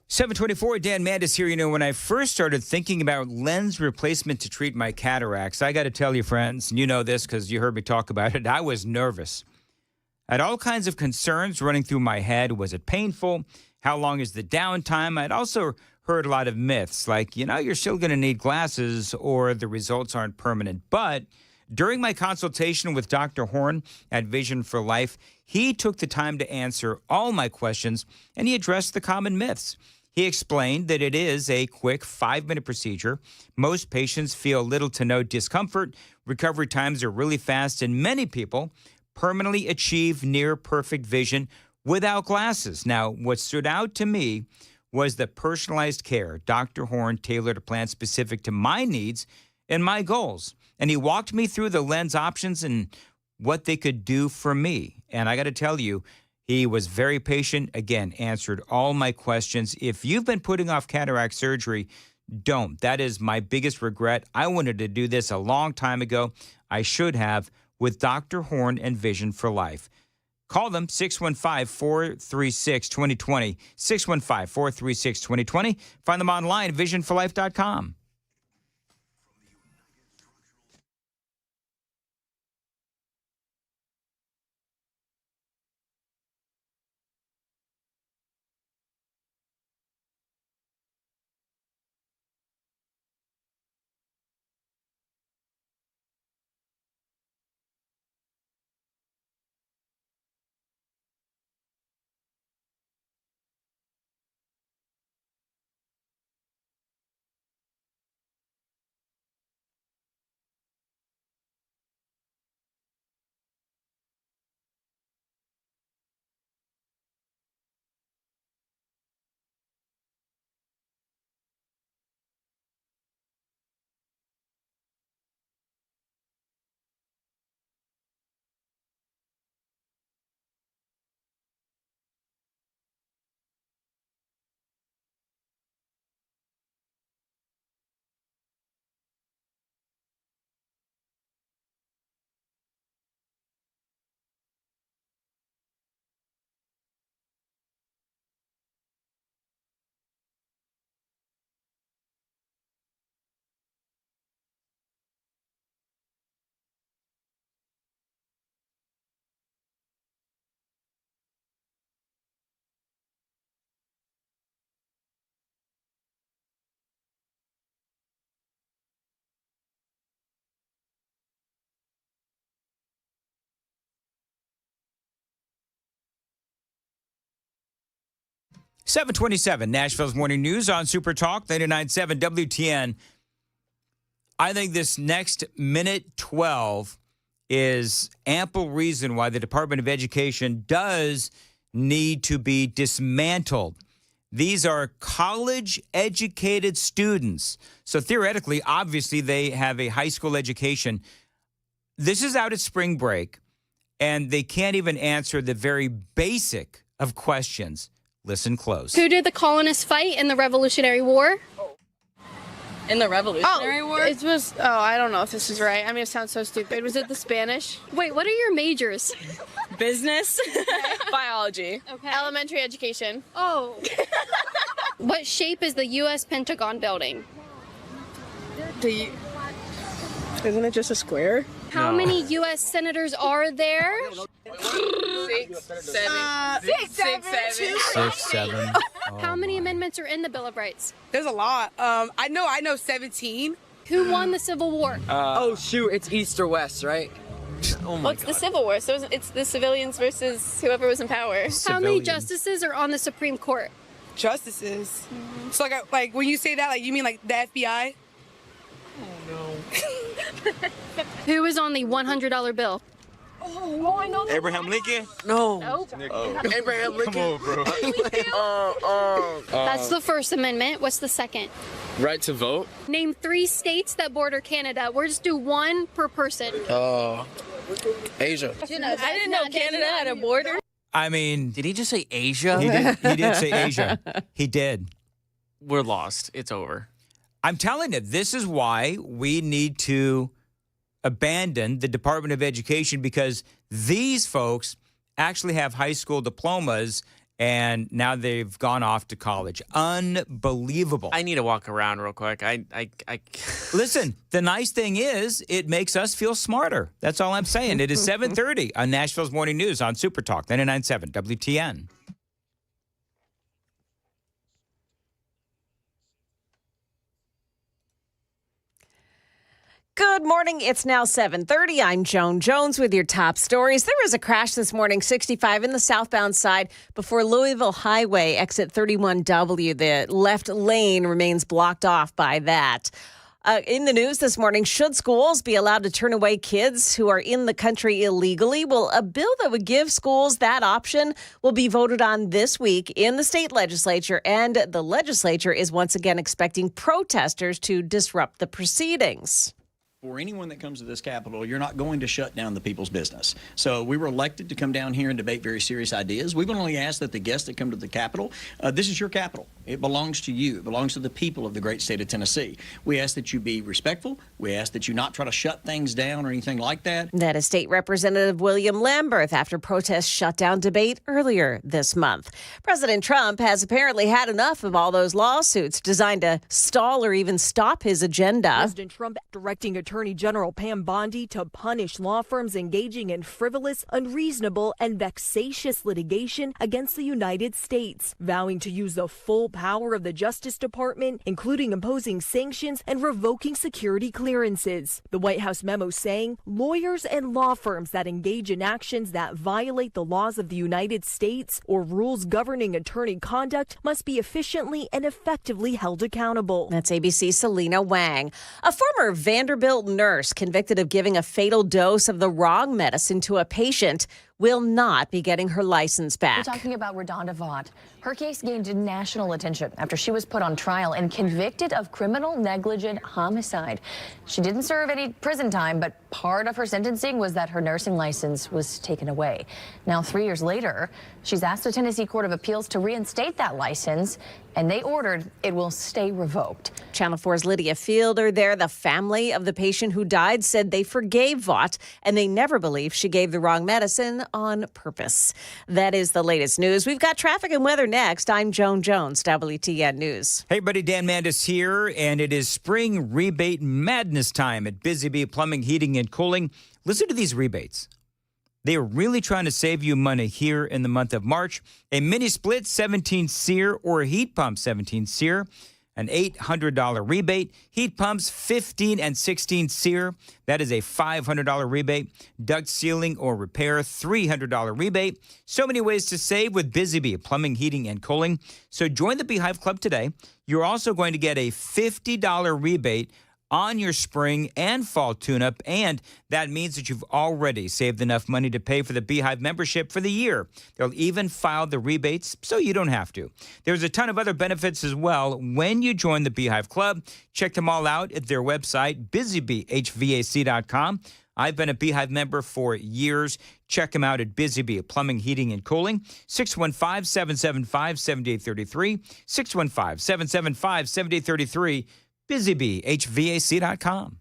$724, Dan Mandis here. You know, when I first started thinking about lens replacement to treat my cataracts, I got to tell you, friends, and you know this because you heard me talk about it, I was nervous. I had all kinds of concerns running through my head. Was it painful? How long is the downtime? I'd also heard a lot of myths like, you know, you're still going to need glasses or the results aren't permanent. But during my consultation with Dr. Horn at Vision for Life, he took the time to answer all my questions and he addressed the common myths. He explained that it is a quick 5-minute procedure. Most patients feel little to no discomfort. Recovery times are really fast, and many people permanently achieve near perfect vision without glasses. Now, what stood out to me was the personalized care Dr. Horn tailored a plan specific to my needs and my goals. And he walked me through the lens options and what they could do for me. And I got to tell you, he was very patient, again, answered all my questions. If you've been putting off cataract surgery, don't. That is my biggest regret. I wanted to do this a long time ago. I should have with Dr. Horn and Vision for Life. Call them 615-436-2020, 615-436-2020. Find them online, visionforlife.com. 727, Nashville's Morning News on Super Talk, 99.7 WTN. I think this next minute 12 is ample reason why the Department of Education does need to be dismantled. These are college-educated students. So theoretically, obviously, they have a high school education. This is out at spring break, and they can't even answer the very basic of questions. Listen close. Who did the colonists fight in the Revolutionary War? In the Revolutionary War? It was, I don't know if this is right. I mean, it sounds so stupid. Was it the Spanish? Wait, what are your majors? Business. Biology. Okay. Elementary education. Oh. What shape is the U.S. Pentagon building? Isn't it just a square? How many U.S. senators are there? 6, 7. 6, 7. How many amendments are in the Bill of Rights? There's a lot. I know 17. Who won the Civil War? Shoot, it's East or West, right? Oh my God. The Civil War, so it's the civilians versus whoever was in power. How many justices are on the Supreme Court? Justices. So like when you say that, like you mean like the FBI? Who was on the $100 bill? Oh, I know that. Abraham Lincoln? No. Abraham Lincoln? Come on, bro. That's the First Amendment. What's the second? Right to vote? Name 3 states that border Canada. We'll just do one per person. Asia. I didn't know Canada had a border. I mean, Did he just say Asia? he did say Asia. He did. We're lost. It's over. I'm telling you, this is why we need to abandon the Department of Education, because these folks actually have high school diplomas and now they've gone off to college. Unbelievable. I need to walk around real quick. I Listen, the nice thing is it makes us feel smarter. That's all I'm saying. It is 7:30 on Nashville's Morning News on Super Talk 99.7 WTN. Good morning. It's now 7:30. I'm Joan Jones with your top stories. There was a crash this morning, 65 in the southbound side before Louisville Highway, exit 31W. The left lane remains blocked off by that. In the news this morning, should schools be allowed to turn away kids who are in the country illegally? Well, a bill that would give schools that option will be voted on this week in the state legislature, and the legislature is once again expecting protesters to disrupt the proceedings. For anyone that comes to this Capitol, you're not going to shut down the people's business. So we were elected to come down here and debate very serious ideas. We would only ask that the guests that come to the Capitol, this is your Capitol. It belongs to you. It belongs to the people of the great state of Tennessee. We ask that you be respectful. We ask that you not try to shut things down or anything like that. That is State Representative William Lamberth after protests shut down debate earlier this month. President Trump has apparently had enough of all those lawsuits designed to stall or even stop his agenda. President Trump directing Attorney General Pam Bondi to punish law firms engaging in frivolous, unreasonable, and vexatious litigation against the United States, vowing to use the full power of the Justice Department, including imposing sanctions and revoking security clearances. The White House memo saying lawyers and law firms that engage in actions that violate the laws of the United States or rules governing attorney conduct must be efficiently and effectively held accountable. That's ABC's Selena Wang. A former Vanderbilt nurse convicted of giving a fatal dose of the wrong medicine to a patient will not be getting her license back. We're talking about Redonda Vaught. Her case gained national attention after she was put on trial and convicted of criminal negligent homicide. She didn't serve any prison time, but part of her sentencing was that her nursing license was taken away. Now, 3 years later, she's asked the Tennessee Court of Appeals to reinstate that license, and they ordered it will stay revoked. Channel 4's Lydia Fielder there, the family of the patient who died, said they forgave Vaught, and they never believed she gave the wrong medicine on purpose. That is the latest news. We've got traffic and weather next. I'm Joan Jones, WTN News. Hey, buddy, Dan Mandis here, and it is spring rebate madness time at Busy Bee Plumbing, Heating, and Cooling. Listen to these rebates. They are really trying to save you money here in the month of March. A mini split 17 SEER or a heat pump 17 SEER, an $800 rebate. Heat pumps 15 and 16 SEER, that is a $500 rebate. Duct sealing or repair, $300 rebate. So many ways to save with Busy Bee Plumbing, Heating, and Cooling. So join the Beehive Club today. You're also going to get a $50 rebate on your spring and fall tune-up, and that means that you've already saved enough money to pay for the Beehive membership for the year. They'll even file the rebates so you don't have to. There's a ton of other benefits as well when you join the Beehive Club. Check them all out at their website, busybeehvac.com. I've been a Beehive member for years. Check them out at Busy Bee Plumbing, Heating, and Cooling, 615-775-7833, 615-775-7833, busybeehvac.com.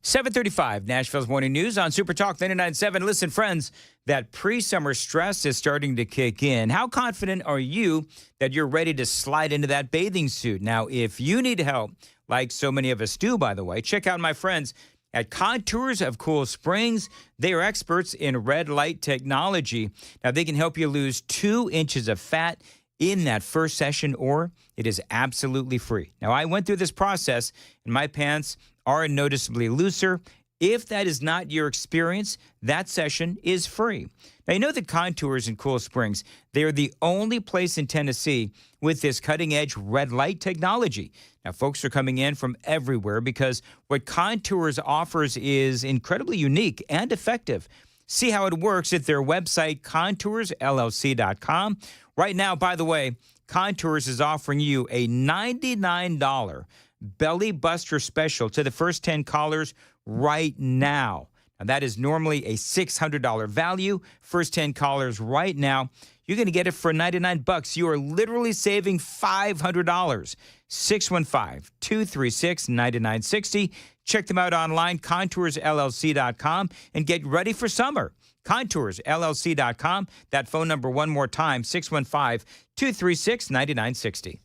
$7:35, Nashville's Morning News on Super Talk 99.7. Listen, friends, that pre-summer stress is starting to kick in. How confident are you that you're ready to slide into that bathing suit? Now, if you need help, like so many of us do, by the way, check out my friends at Contours of Cool Springs. They are experts in red light technology. Now, they can help you lose 2 inches of fat in that first session, or it is absolutely free. Now, I went through this process, and my pants are noticeably looser. If that is not your experience, that session is free. Now, you know that Contours in Cool Springs, they are the only place in Tennessee with this cutting-edge red light technology. Now, folks are coming in from everywhere because what Contours offers is incredibly unique and effective. See how it works at their website, contoursllc.com. Right now, by the way, Contours is offering you a $99 belly buster special to the first 10 callers right now. Now, that is normally a $600 value. First 10 callers right now, you're going to get it for $99. You are literally saving $500. 615-236-9960. Check them out online, contoursllc.com, and get ready for summer. contoursllc.com. That phone number one more time, 615-236-9960.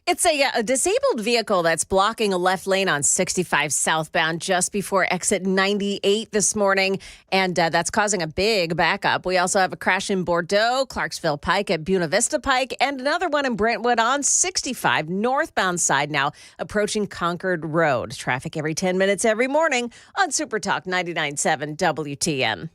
It's a disabled vehicle that's blocking a left lane on 65 southbound just before exit 98 this morning, and that's causing a big backup. We also have a crash in Bordeaux, Clarksville Pike at Buena Vista Pike, and another one in Brentwood on 65 northbound side now approaching Concord Road. Traffic every 10 minutes every morning on Super Talk 99.7 WTN.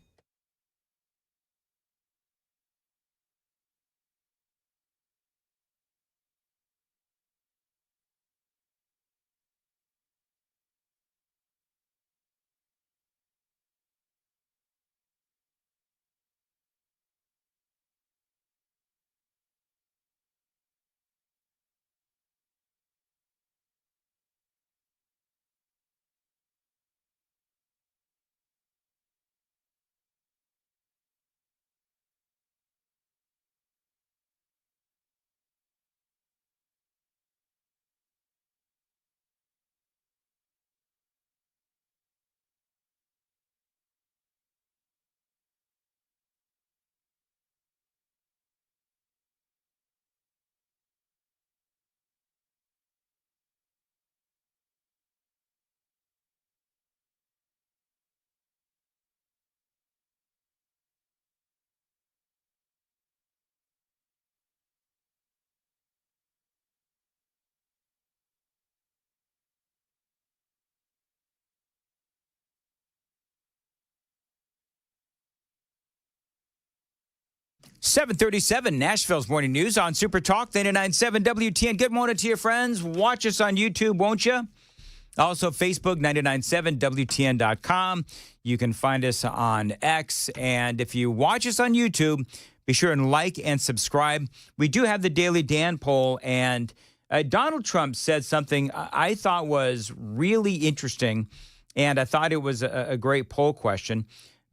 737 Nashville's Morning News on Super Talk 99.7 WTN. Good morning to your friends. Watch us on YouTube, won't you? Also, Facebook, 997WTN.com. You can find us on X. And if you watch us on YouTube, be sure and like and subscribe. We do have the Daily Dan poll, and Donald Trump said something I thought was really interesting, and I thought it was a great poll question.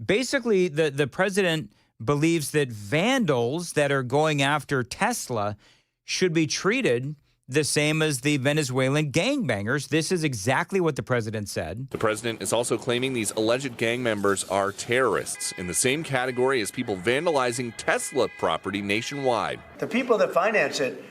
Basically, the president believes that vandals that are going after Tesla should be treated the same as the Venezuelan gangbangers. This is exactly what the president said. The president is also claiming these alleged gang members are terrorists in the same category as people vandalizing Tesla property nationwide. The people that finance it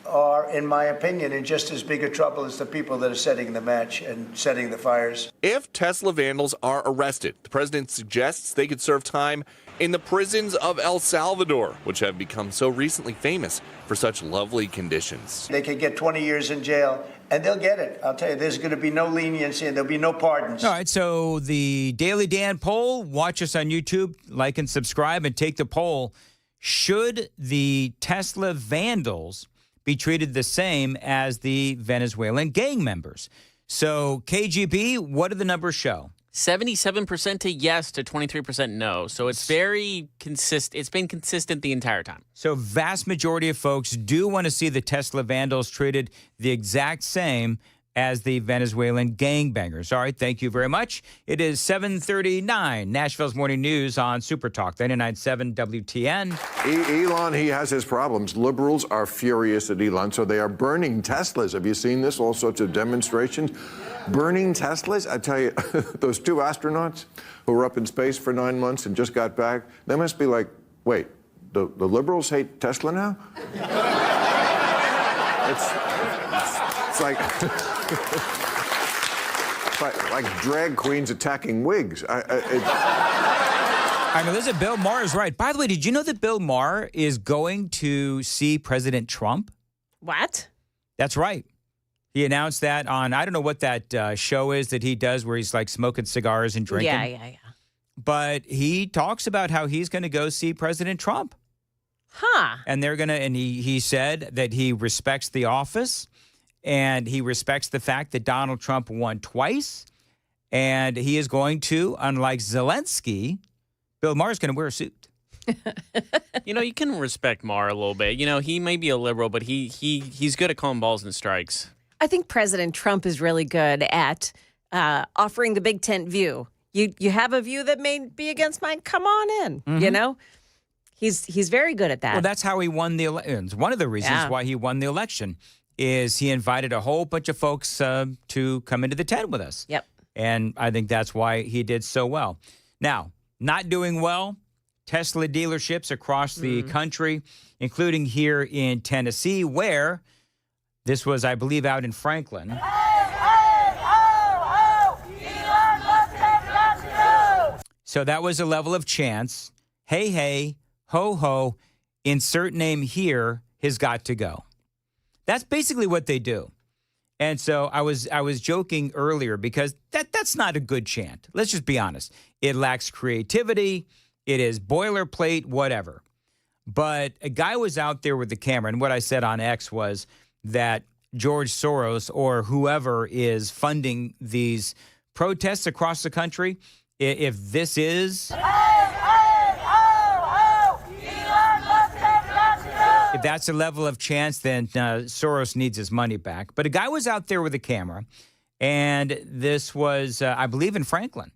are, in my opinion, in just as big a trouble as the people that are setting the match and setting the fires. If Tesla vandals are arrested, the president suggests they could serve time in the prisons of El Salvador, which have become so recently famous for such lovely conditions. They could get 20 years in jail, and they'll get it. I'll tell you, there's going to be no leniency, and there'll be no pardons. All right, so the Daily Dan poll, watch us on YouTube, like and subscribe, and take the poll. Should the Tesla vandals be treated the same as the Venezuelan gang members? So, KGB, what do the numbers show? 77% to yes to 23% no. So it's very consistent. It's been consistent the entire time. So vast majority of folks do want to see the Tesla vandals treated the exact same as the Venezuelan gangbangers. All right, thank you very much. It is 7:39, Nashville's Morning News on Super Talk, 99.7 WTN. Elon, he has his problems. Liberals are furious at Elon, so they are burning Teslas. Have you seen this? All sorts of demonstrations. Burning Teslas? I tell you, those two astronauts who were up in space for 9 months and just got back, they must be like, wait, the liberals hate Tesla now? It's like... like drag queens attacking wigs. I know, listen, Bill Maher is right. By the way, did you know that Bill Maher is going to see President Trump? What? That's right. He announced that on, I don't know what that show is that he does where he's like smoking cigars and drinking. Yeah. But he talks about how he's going to go see President Trump. Huh. And they're going to, and he said that he respects the office. And he respects the fact that Donald Trump won twice. And he is going to, unlike Zelensky, Bill Maher's going to wear a suit. You know, you can respect Maher a little bit. You know, he may be a liberal, but he's good at calling balls and strikes. I think President Trump is really good at offering the big tent view. You have a view that may be against mine? Come on in, you know? He's very good at that. Well, that's how he won the election. One of the reasons why he won the election is he invited a whole bunch of folks to come into the tent with us. Yep. And I think that's why he did so well. Now, not doing well, Tesla dealerships across the country, including here in Tennessee, where this was, I believe, out in Franklin. So that was a level of chants. Hey, hey, ho, ho, insert name here has got to go. That's basically what they do. And so I was joking earlier because that's not a good chant. Let's just be honest. It lacks creativity. It is boilerplate, whatever. But a guy was out there with the camera, and what I said on X was that George Soros or whoever is funding these protests across the country, if this is... If that's a level of chance, then Soros needs his money back. But a guy was out there with a camera, and this was, I believe, in Franklin.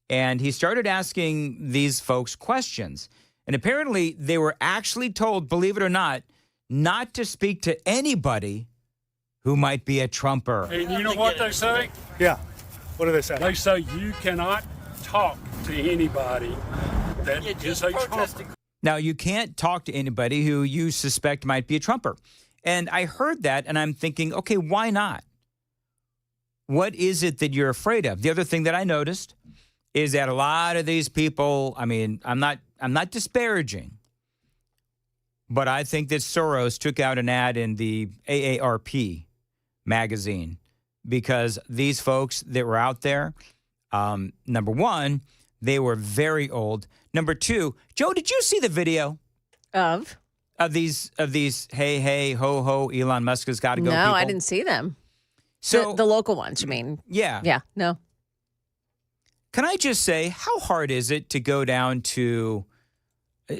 And he started asking these folks questions. And apparently they were actually told, believe it or not to speak to anybody who might be a Trumper. And you know what they say? Yeah. What do they say? They say you cannot talk to anybody that is a Trumper. Now, you can't talk to anybody who you suspect might be a Trumper. And I heard that, and I'm thinking, okay, why not? What is it that you're afraid of? The other thing that I noticed is that a lot of these people, I mean, I'm not disparaging, but I think that Soros took out an ad in the AARP magazine because these folks that were out there, number one, they were very old. Number two, Joe, did you see the video? Of these hey ho ho Elon Musk has got to go. No, people? I didn't see them. So the local ones, you mean? Yeah. Yeah. No. Can I just say, how hard is it to go down to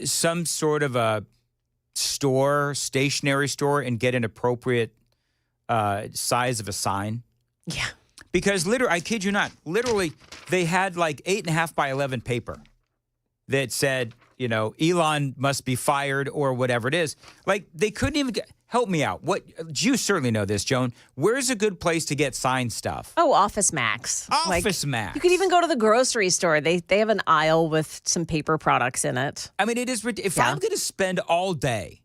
some sort of a store, stationery store, and get an appropriate size of a sign? Yeah. Because literally, I kid you not, literally, they had like 8.5 by 11 paper that said, you know, Elon must be fired or whatever it is. Like, they couldn't even help me out. What you certainly know this, Joan. Where's a good place to get signed stuff? Oh, Office Max. Office Max. You could even go to the grocery store. They have an aisle with some paper products in it. I mean, it is ridiculous. If I'm going to spend all day,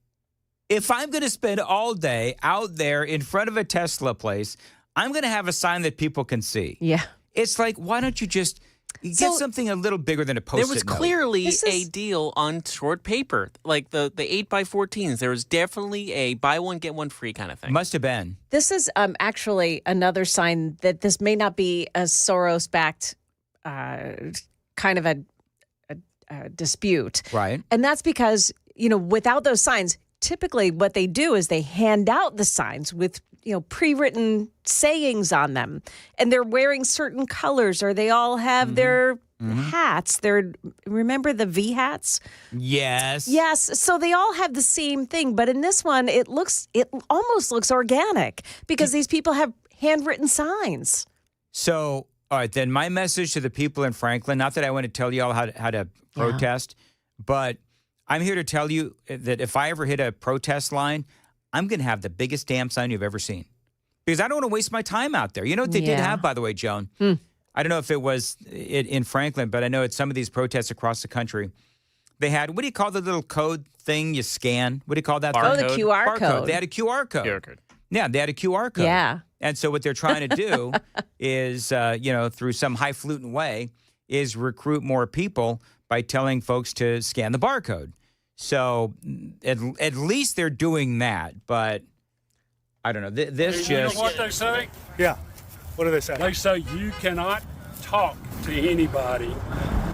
out there in front of a Tesla place, I'm going to have a sign that people can see. Yeah. It's like, why don't you just get something a little bigger than a Post-it There was note? clearly a deal on short paper, like the 8x14s. There was definitely a buy one, get one free kind of thing. Must have been. This is actually another sign that this may not be a Soros-backed kind of a dispute. Right. And that's because, you know, without those signs, typically what they do is they hand out the signs with, you know, pre-written sayings on them. And they're wearing certain colors, or they all have their hats. Remember the V hats? Yes. Yes. So they all have the same thing. But in this one, it almost looks organic because these people have handwritten signs. So, all right, then my message to the people in Franklin, not that I want to tell you all how to protest, but I'm here to tell you that if I ever hit a protest line, I'm going to have the biggest damn sign you've ever seen. Because I don't want to waste my time out there. You know what they did have, by the way, Joan? I don't know if it was in Franklin, but I know at some of these protests across the country, they had, what do you call the little code thing you scan? What do you call that? Oh, the QR code. They had a QR code. QR code. Yeah, they had a QR code. Yeah. And so what they're trying to do is, you know, through some highfalutin way, is recruit more people by telling folks to scan the barcode. So at least they're doing that, but I don't know. This You just... know what they say? Yeah. What do they say? They say you cannot talk to anybody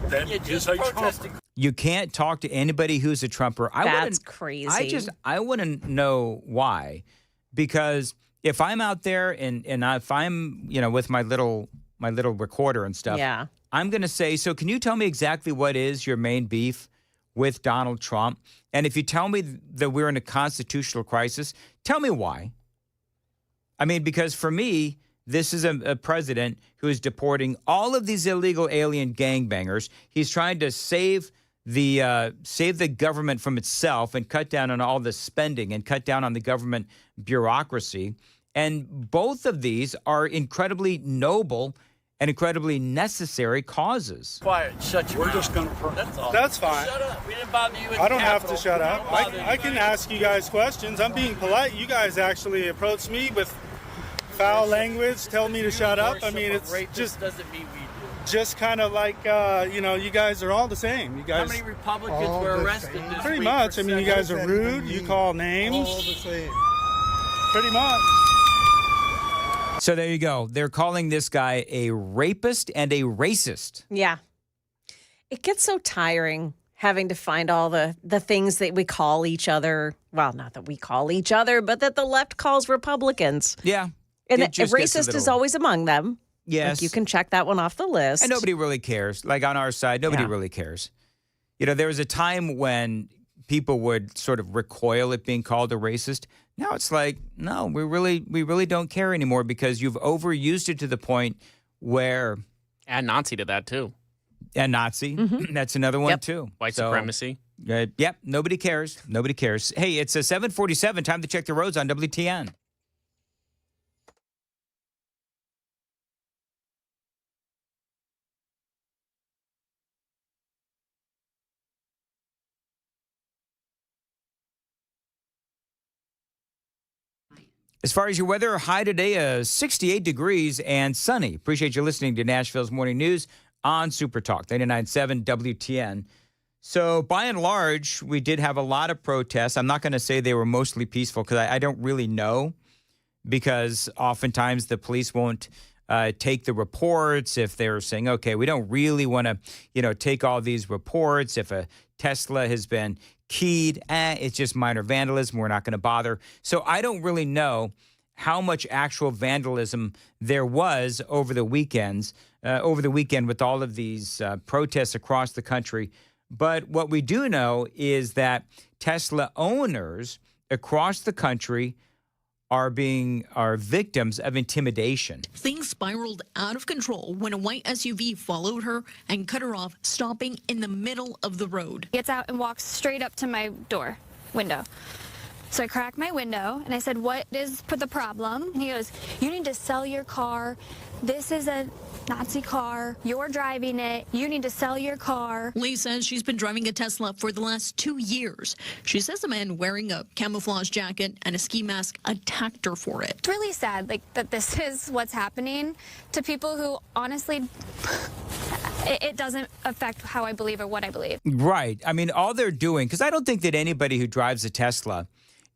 that is a Trumper. You can't talk to anybody who's a Trumper. That's crazy. I want to know why. Because if I'm out there and if I'm, you know, with my little recorder and stuff, yeah, I'm going to say, so can you tell me exactly what is your main beef with Donald Trump? And if you tell me that we're in a constitutional crisis, tell me why. I mean, because for me, this is a president who is deporting all of these illegal alien gangbangers. He's trying to save the government from itself and cut down on all the spending and cut down on the government bureaucracy. And both of these are incredibly noble and incredibly necessary causes. Quiet, shut your mouth. We're just going to... That's all. That's fine. Shut up. We didn't bother you. I don't have to shut up. I can ask you guys questions. I'm being polite. You guys actually approach me with foul language, tell me to shut up. I mean, it's just doesn't mean we do. Just kind of like, you know, you guys are all the same. You guys. How many Republicans were arrested this Pretty week much. for I mean, you guys are rude. You call names. All the same. Pretty much. So there you go. They're calling this guy a rapist and a racist. Yeah. It gets so tiring having to find all the things that we call each other. Well, not that we call each other, but that the left calls Republicans. Yeah. And racist is always among them. Yes. Like you can check that one off the list. And nobody really cares. Like on our side, nobody really cares. You know, there was a time when people would sort of recoil at being called a racist. Now it's like, no, we really don't care anymore because you've overused it to the point where... And Nazi did that too. And Nazi. Mm-hmm. That's another one too. White supremacy. Yep. Nobody cares. Nobody cares. Hey, it's a 7:47. Time to check the roads on WTN. As far as your weather, high today, 68 degrees and sunny. Appreciate you listening to Nashville's Morning News on Super Talk 99.7 WTN. So by and large, we did have a lot of protests. I'm not going to say they were mostly peaceful because I don't really know, because oftentimes the police won't take the reports if they're saying, okay, we don't really want to, take all these reports. If a Tesla has been keyed, it's just minor vandalism. We're not going to bother. So I don't really know how much actual vandalism there was over the weekend with all of these protests across the country. But what we do know is that Tesla owners across the country are victims of intimidation. Things spiraled out of control when a white SUV followed her and cut her off, stopping in the middle of the road. Gets out and walks straight up to my window. So I cracked my window and I said, "What is the problem?" And he goes, "You need to sell your car. This is a Nazi car. You're driving it. You need to sell your car." Lee says she's been driving a Tesla for the last 2 years. She says a man wearing a camouflage jacket and a ski mask attacked her for it. It's really sad, that this is what's happening to people who, honestly, it doesn't affect how I believe or what I believe. Right. I mean, all they're doing, because I don't think that anybody who drives a Tesla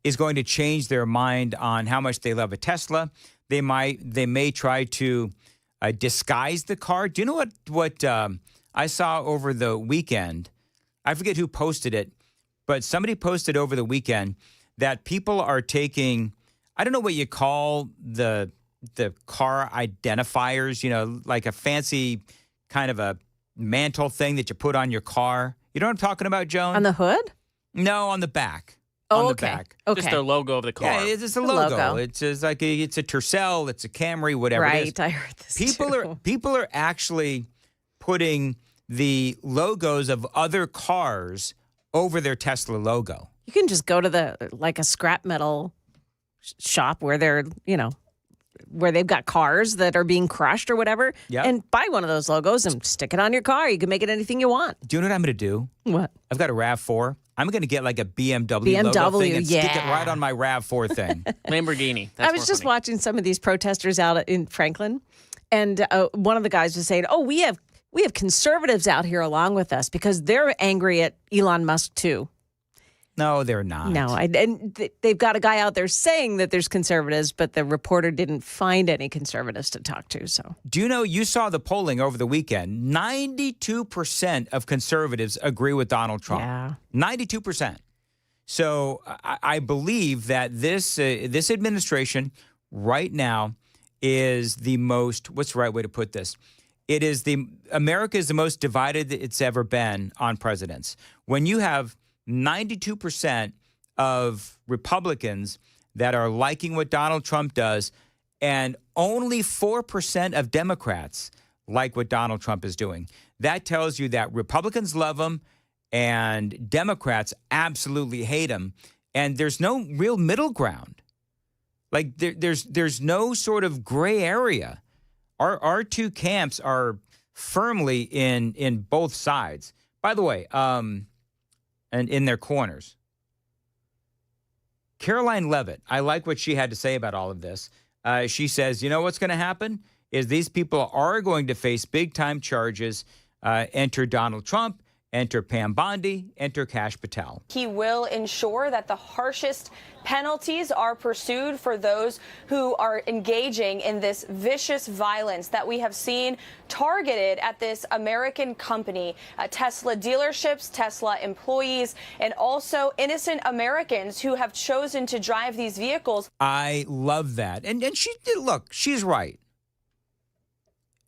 is going to change their mind on how much they love a Tesla. They may try to disguise the car. Do you know what I saw over the weekend? I forget who posted it, but somebody posted over the weekend that people are taking, I don't know what you call the car identifiers, like a fancy kind of a mantle thing that you put on your car. You know what I'm talking about, Joan? On the hood? No, on the back. Oh, on okay. The back. Just the logo of the car. Yeah, it's a logo. It's just like it's a Tercel, it's a Camry, whatever it is. Right, I heard this People are actually putting the logos of other cars over their Tesla logo. You can just go to a scrap metal shop where they're, where they've got cars that are being crushed or whatever, and buy one of those logos and stick it on your car. You can make it anything you want. Do you know what I'm going to do? What? I've got a RAV4. I'm going to get like a BMW logo thing and stick it right on my RAV4 thing. Lamborghini. I was just watching some of these protesters out in Franklin, and one of the guys was saying, "Oh, we have conservatives out here along with us because they're angry at Elon Musk too." No, they're not. No, and they've got a guy out there saying that there's conservatives, but the reporter didn't find any conservatives to talk to. So, do you know, you saw the polling over the weekend, 92% of conservatives agree with Donald Trump. Yeah. 92%. So I believe that this administration right now is the most, what's the right way to put this? America is the most divided it's ever been on presidents. When you have 92% of Republicans that are liking what Donald Trump does, and only 4% of Democrats like what Donald Trump is doing. That tells you that Republicans love him and Democrats absolutely hate him, and there's no real middle ground. Like there's no sort of gray area. Our two camps are firmly in both sides. By the way, and in their corners. Caroline Leavitt, I like what she had to say about all of this. She says, you know what's going to happen is these people are going to face big-time charges. Enter Donald Trump, enter Pam Bondi, enter Kash Patel. He will ensure that the harshest penalties are pursued for those who are engaging in this vicious violence that we have seen targeted at this American company, Tesla dealerships, Tesla employees, and also innocent Americans who have chosen to drive these vehicles. I love that. And she did, look, she's right.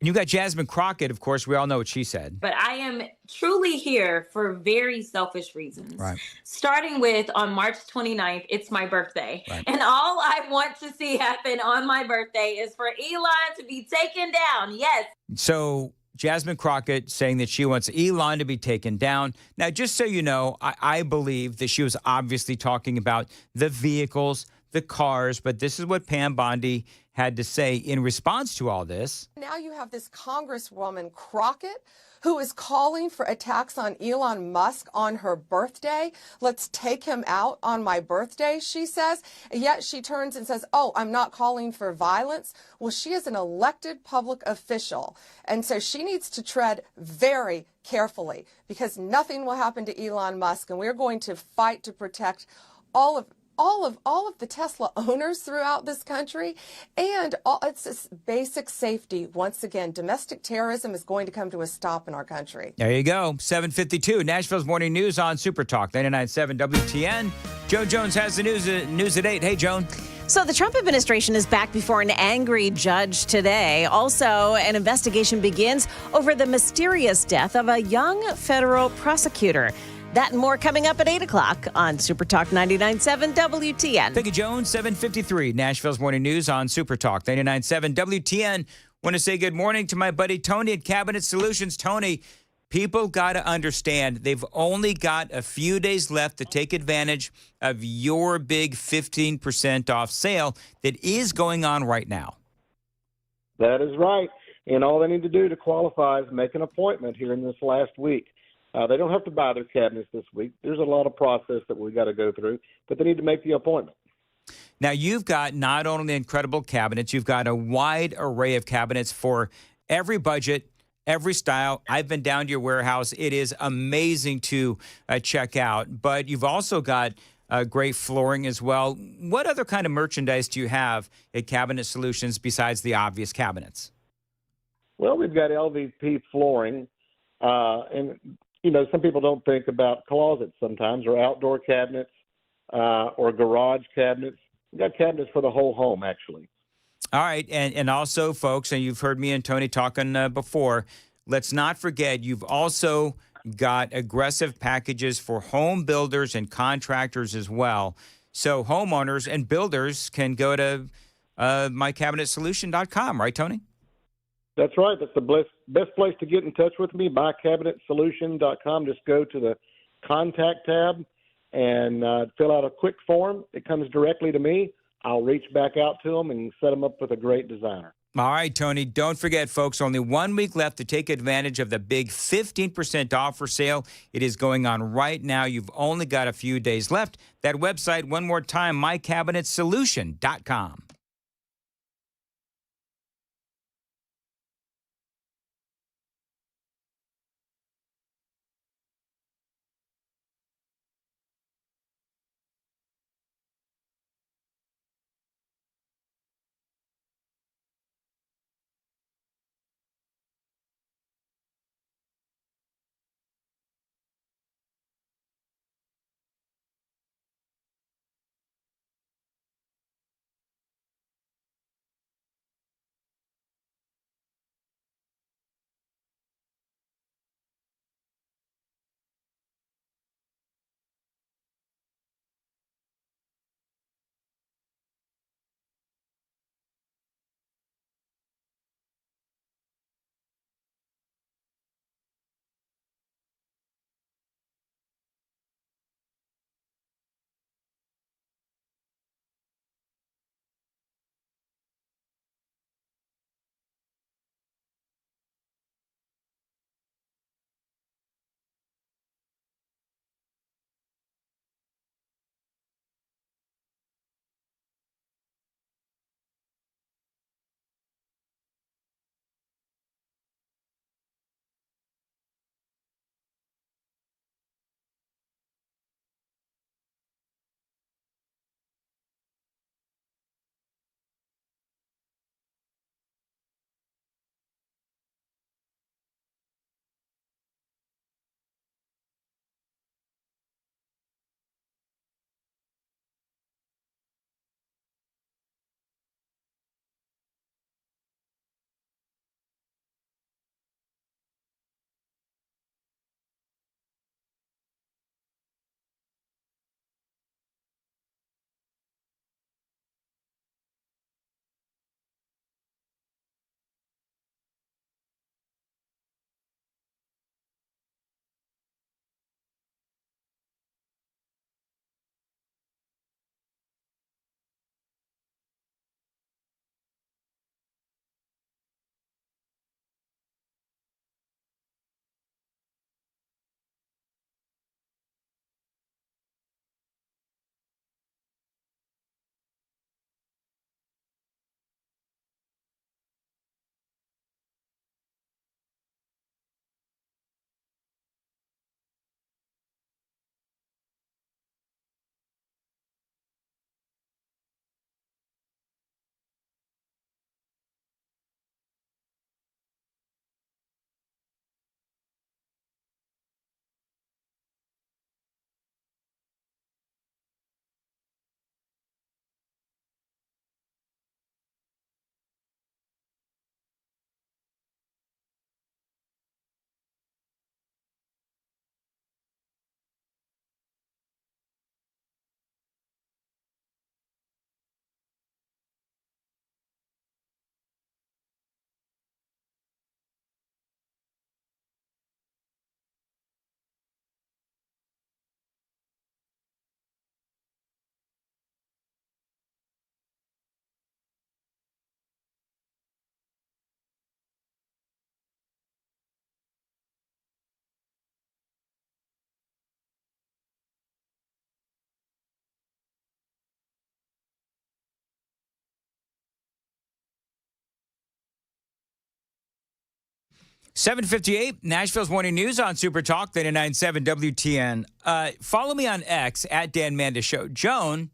And you got Jasmine Crockett, of course. We all know what she said. But I am truly here for very selfish reasons. Right. Starting with on March 29th, it's my birthday. Right. And all I want to see happen on my birthday is for Elon to be taken down. Yes. So Jasmine Crockett saying that she wants Elon to be taken down. Now, just so you know, I believe that she was obviously talking about the vehicles, the cars, but this is what Pam Bondi had to say in response to all this. Now you have this Congresswoman Crockett who is calling for attacks on Elon Musk on her birthday. Let's take him out on my birthday, she says. And yet she turns and says, oh, I'm not calling for violence. Well, she is an elected public official. And so she needs to tread very carefully because nothing will happen to Elon Musk. And we're going to fight to protect all of all of the Tesla owners throughout this country, and it's just basic safety. Once again, domestic terrorism is going to come to a stop in our country. There you go. 7:52, Nashville's Morning News on Super Talk 99.7 WTN. Joan Jones has the news at 8. Hey, Joan. So the Trump administration is back before an angry judge today. Also, an investigation begins over the mysterious death of a young federal prosecutor. That and more coming up at 8 o'clock on Super Talk 99.7 WTN. Thank you, Joan. 7:53, Nashville's Morning News on Super Talk 99.7 WTN. Want to say good morning to my buddy Tony at Cabinet Solutions. Tony, people got to understand they've only got a few days left to take advantage of your big 15% off sale that is going on right now. That is right. And all they need to do to qualify is make an appointment here in this last week. They don't have to buy their cabinets this week. There's a lot of process that we got to go through, but they need to make the appointment. Now, you've got not only incredible cabinets, you've got a wide array of cabinets for every budget, every style. I've been down to your warehouse. It is amazing to check out. But you've also got great flooring as well. What other kind of merchandise do you have at Cabinet Solutions besides the obvious cabinets? Well, we've got LVP flooring, and some people don't think about closets sometimes, or outdoor cabinets, or garage cabinets. We've got cabinets for the whole home, actually. All right. And also, folks, and you've heard me and Tony talking before, let's not forget you've also got aggressive packages for home builders and contractors as well. So homeowners and builders can go to mycabinetsolution.com, right, Tony? That's right. That's the best place to get in touch with me, mycabinetsolution.com. Just go to the contact tab and fill out a quick form. It comes directly to me. I'll reach back out to them and set them up with a great designer. All right, Tony, don't forget, folks, only 1 week left to take advantage of the big 15% offer sale. It is going on right now. You've only got a few days left. That website, one more time, mycabinetsolution.com. 7:58, Nashville's Morning News on Super Talk, 99.7 WTN. Follow me on X, at Dan Manda Show. Joan.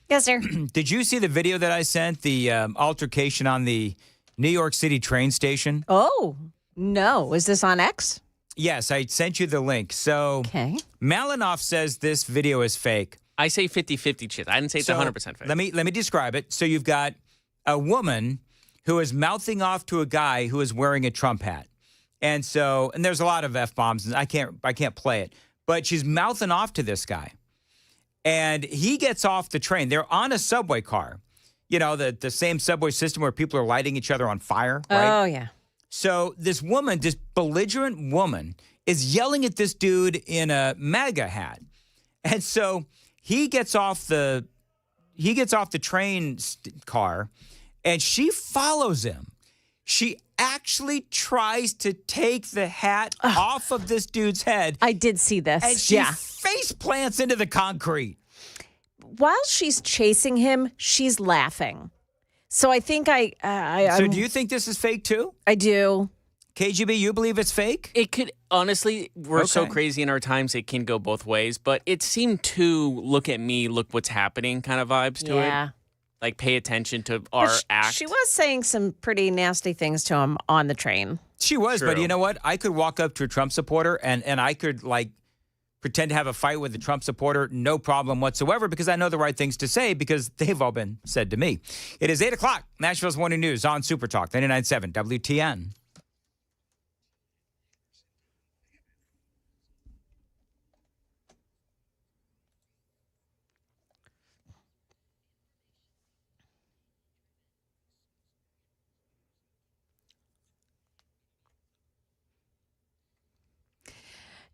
Yes, sir. Did you see the video that I sent, the altercation on the New York City train station? Oh, no. Is this on X? Yes, I sent you the link. So Okay. Malinoff says this video is fake. I say 50-50 chance. I didn't say it's 100% fake. Let me describe it. So you've got a woman who is mouthing off to a guy who is wearing a Trump hat. And there's a lot of F-bombs, and I can't play it. But she's mouthing off to this guy. And he gets off the train. They're on a subway car. You know, the same subway system where people are lighting each other on fire, right? Oh, yeah. So this woman, this belligerent woman, is yelling at this dude in a MAGA hat. And so he gets off the train car, and she follows him. She actually tries to take the hat off of this dude's head. I did see this. And she face plants into the concrete. While she's chasing him, she's laughing. So I think So do you think this is fake too? I do. KGB, you believe it's fake? It could, honestly, we're so Okay. crazy in our times, it can go both ways. But it seemed to look at me, look what's happening kind of vibes to Yeah. it. Like, pay attention to our act. She was saying some pretty nasty things to him on the train. She was, but True. you know what? I could walk up to a Trump supporter and I could pretend to have a fight with a Trump supporter, no problem whatsoever, because I know the right things to say because they've all been said to me. It is 8 o'clock, Nashville's Morning News on Super Talk, 99.7 WTN.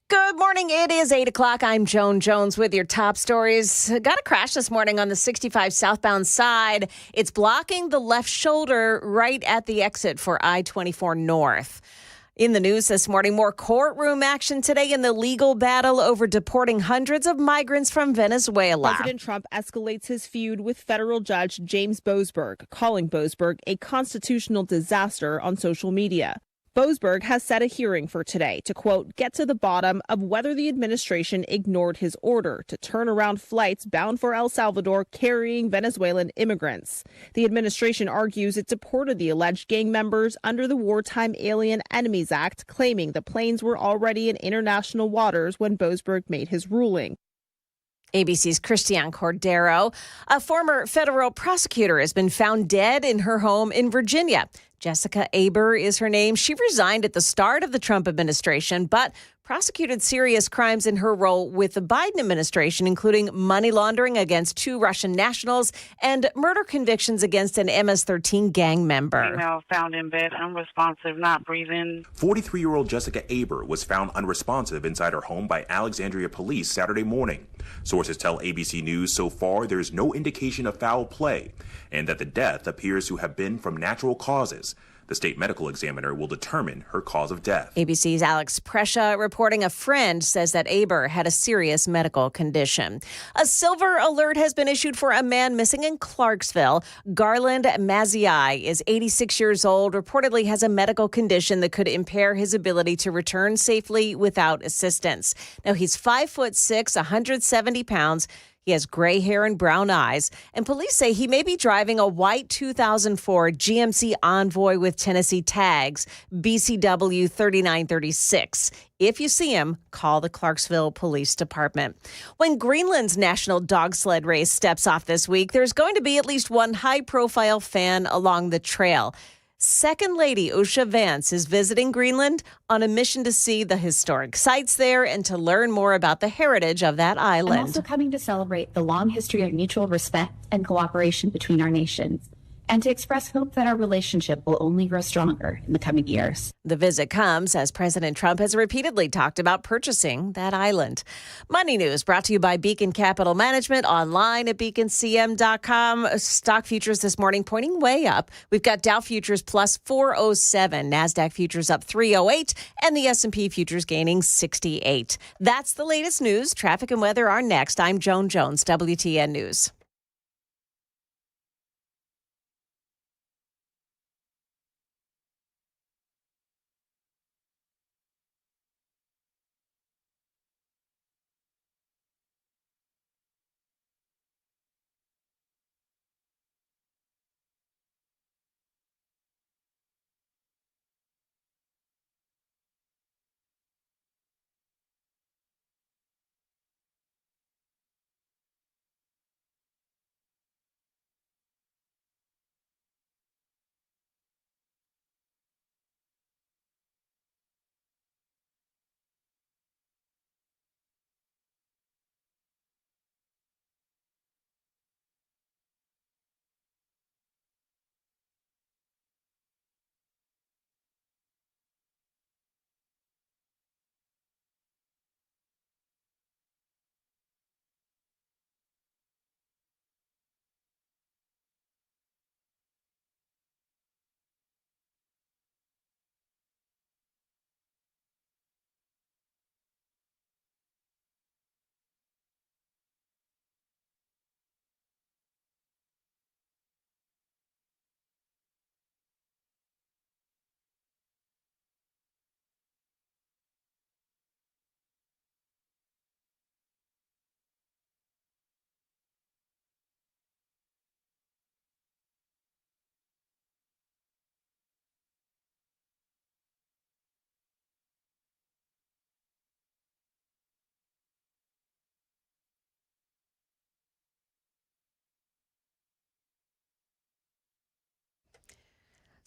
Good morning. It is 8 o'clock. I'm Joan Jones with your top stories. Got a crash this morning on the 65 southbound side. It's blocking the left shoulder right at the exit for I-24 North. In the news this morning, more courtroom action today in the legal battle over deporting hundreds of migrants from Venezuela. President Trump escalates his feud with federal judge James Boasberg, calling Boasberg a constitutional disaster on social media. Boasberg has set a hearing for today to, quote, get to the bottom of whether the administration ignored his order to turn around flights bound for El Salvador carrying Venezuelan immigrants. The administration argues it deported the alleged gang members under the Wartime Alien Enemies Act, claiming the planes were already in international waters when Boasberg made his ruling. ABC's Christiane Cordero, a former federal prosecutor, has been found dead in her home in Virginia. Jessica Aber is her name. She resigned at the start of the Trump administration, but prosecuted serious crimes in her role with the Biden administration, including money laundering against 2 Russian nationals and murder convictions against an MS-13 gang member. Female found in bed, unresponsive, not breathing. 43-year-old Jessica Aber was found unresponsive inside her home by Alexandria police Saturday morning. Sources tell ABC News so far there's no indication of foul play and that the death appears to have been from natural causes. The state medical examiner will determine her cause of death. ABC's Alex Prescia reporting a friend says that Aber had a serious medical condition. A silver alert has been issued for a man missing in Clarksville. Garland Mazzei is 86 years old, reportedly has a medical condition that could impair his ability to return safely without assistance. Now, he's 5'6", 170 pounds. He has gray hair and brown eyes, and police say he may be driving a white 2004 GMC Envoy with Tennessee tags, BCW 3936. If you see him, call the Clarksville Police Department. When Greenland's national dog sled race steps off this week, there's going to be at least one high-profile fan along the trail. Second Lady Usha Vance is visiting Greenland on a mission to see the historic sites there and to learn more about the heritage of that island. I'm also coming to celebrate the long history of mutual respect and cooperation between our nations, and to express hope that our relationship will only grow stronger in the coming years. The visit comes as President Trump has repeatedly talked about purchasing that island. Money News brought to you by Beacon Capital Management, online at beaconcm.com. Stock futures this morning pointing way up. We've got Dow futures plus 407, NASDAQ futures up 308, and the S&P futures gaining 68. That's the latest news. Traffic and weather are next. I'm Joan Jones, WTN News.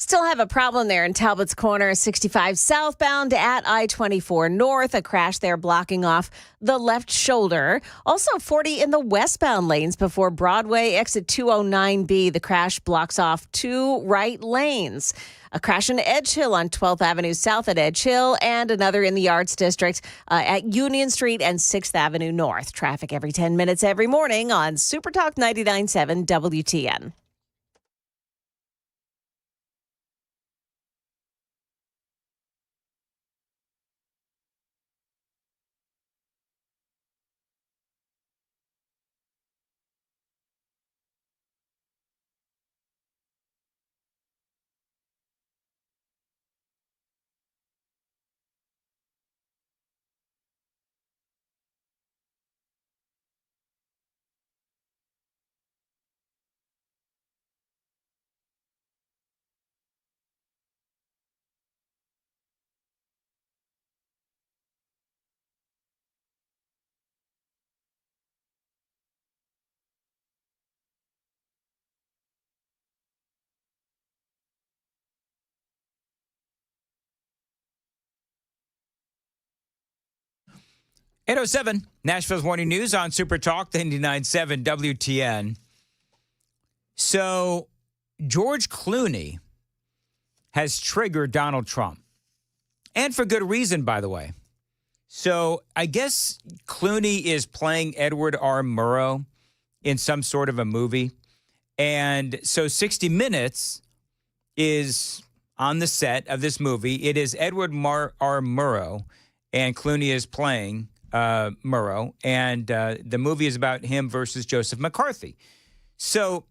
Still have a problem there in Talbot's Corner, 65 southbound at I-24 north. A crash there blocking off the left shoulder. Also 40 in the westbound lanes before Broadway, exit 209B. The crash blocks off 2 right lanes. A crash in Edge Hill on 12th Avenue South at Edge Hill, and another in the Arts District at Union Street and 6th Avenue North. Traffic every 10 minutes every morning on Super Talk 99.7 WTN. .807 Nashville's Morning News on Super Talk 99.7 WTN. So George Clooney has triggered Donald Trump. And for good reason, by the way. So I guess Clooney is playing Edward R. Murrow in some sort of a movie. And so 60 Minutes is on the set of this movie. It is Edward R. Murrow, and Clooney is playing Murrow, and the movie is about him versus Joseph McCarthy. So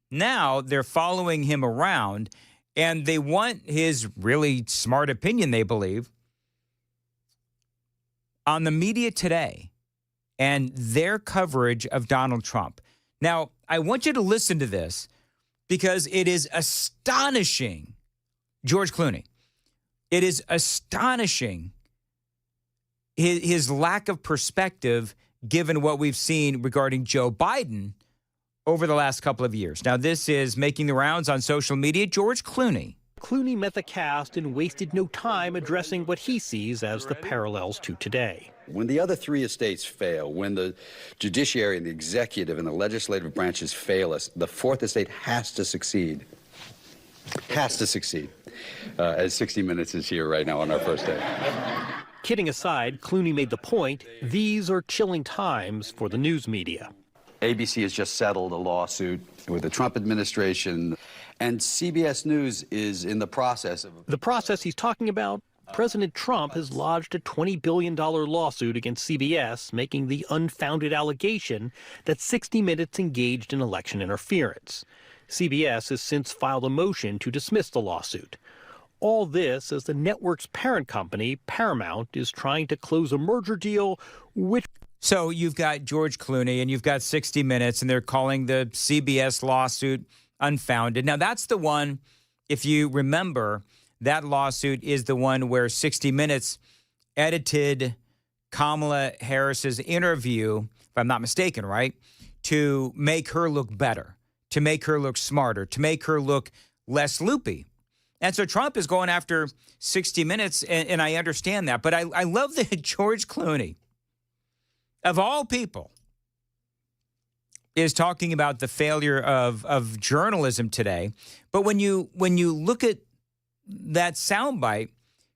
now they're following him around, and they want his really smart opinion, they believe, on the media today and their coverage of Donald Trump. Now, I want you to listen to this because it is astonishing, George Clooney. It is astonishing his lack of perspective given what we've seen regarding Joe Biden over the last couple of years. Now, this is making the rounds on social media. George Clooney. Clooney met the cast and wasted no time addressing what he sees as the parallels to today. When the other 3 estates fail, when the judiciary and the executive and the legislative branches fail us, the 4th estate has to succeed. Has to succeed. As 60 Minutes is here right now on our first day. Kidding aside, Clooney made the point, these are chilling times for the news media. ABC has just settled a lawsuit with the Trump administration, and CBS News is in the process of... The process he's talking about, President Trump has lodged a $20 billion lawsuit against CBS, making the unfounded allegation that 60 Minutes engaged in election interference. CBS has since filed a motion to dismiss the lawsuit. All this as the network's parent company, Paramount, is trying to close a merger deal with... So you've got George Clooney and you've got 60 Minutes, and they're calling the CBS lawsuit unfounded. Now, that's the one, if you remember, that lawsuit is the one where 60 Minutes edited Kamala Harris's interview, if I'm not mistaken, right, to make her look better, to make her look smarter, to make her look less loopy. And so Trump is going after 60 Minutes, and I understand that. But I love that George Clooney, of all people, is talking about the failure of journalism today. But when you look at that soundbite,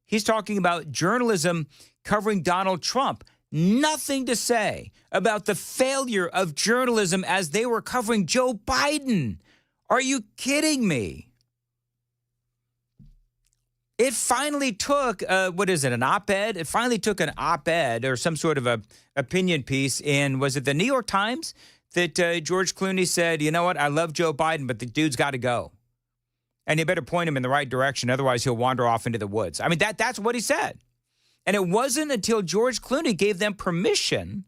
he's talking about journalism covering Donald Trump. Nothing to say about the failure of journalism as they were covering Joe Biden. Are you kidding me? It finally took, an op-ed? It finally took an op-ed or some sort of a opinion piece in, was it the New York Times, that George Clooney said, you know what, I love Joe Biden, but the dude's got to go. And you better point him in the right direction, otherwise he'll wander off into the woods. I mean, that's what he said. And it wasn't until George Clooney gave them permission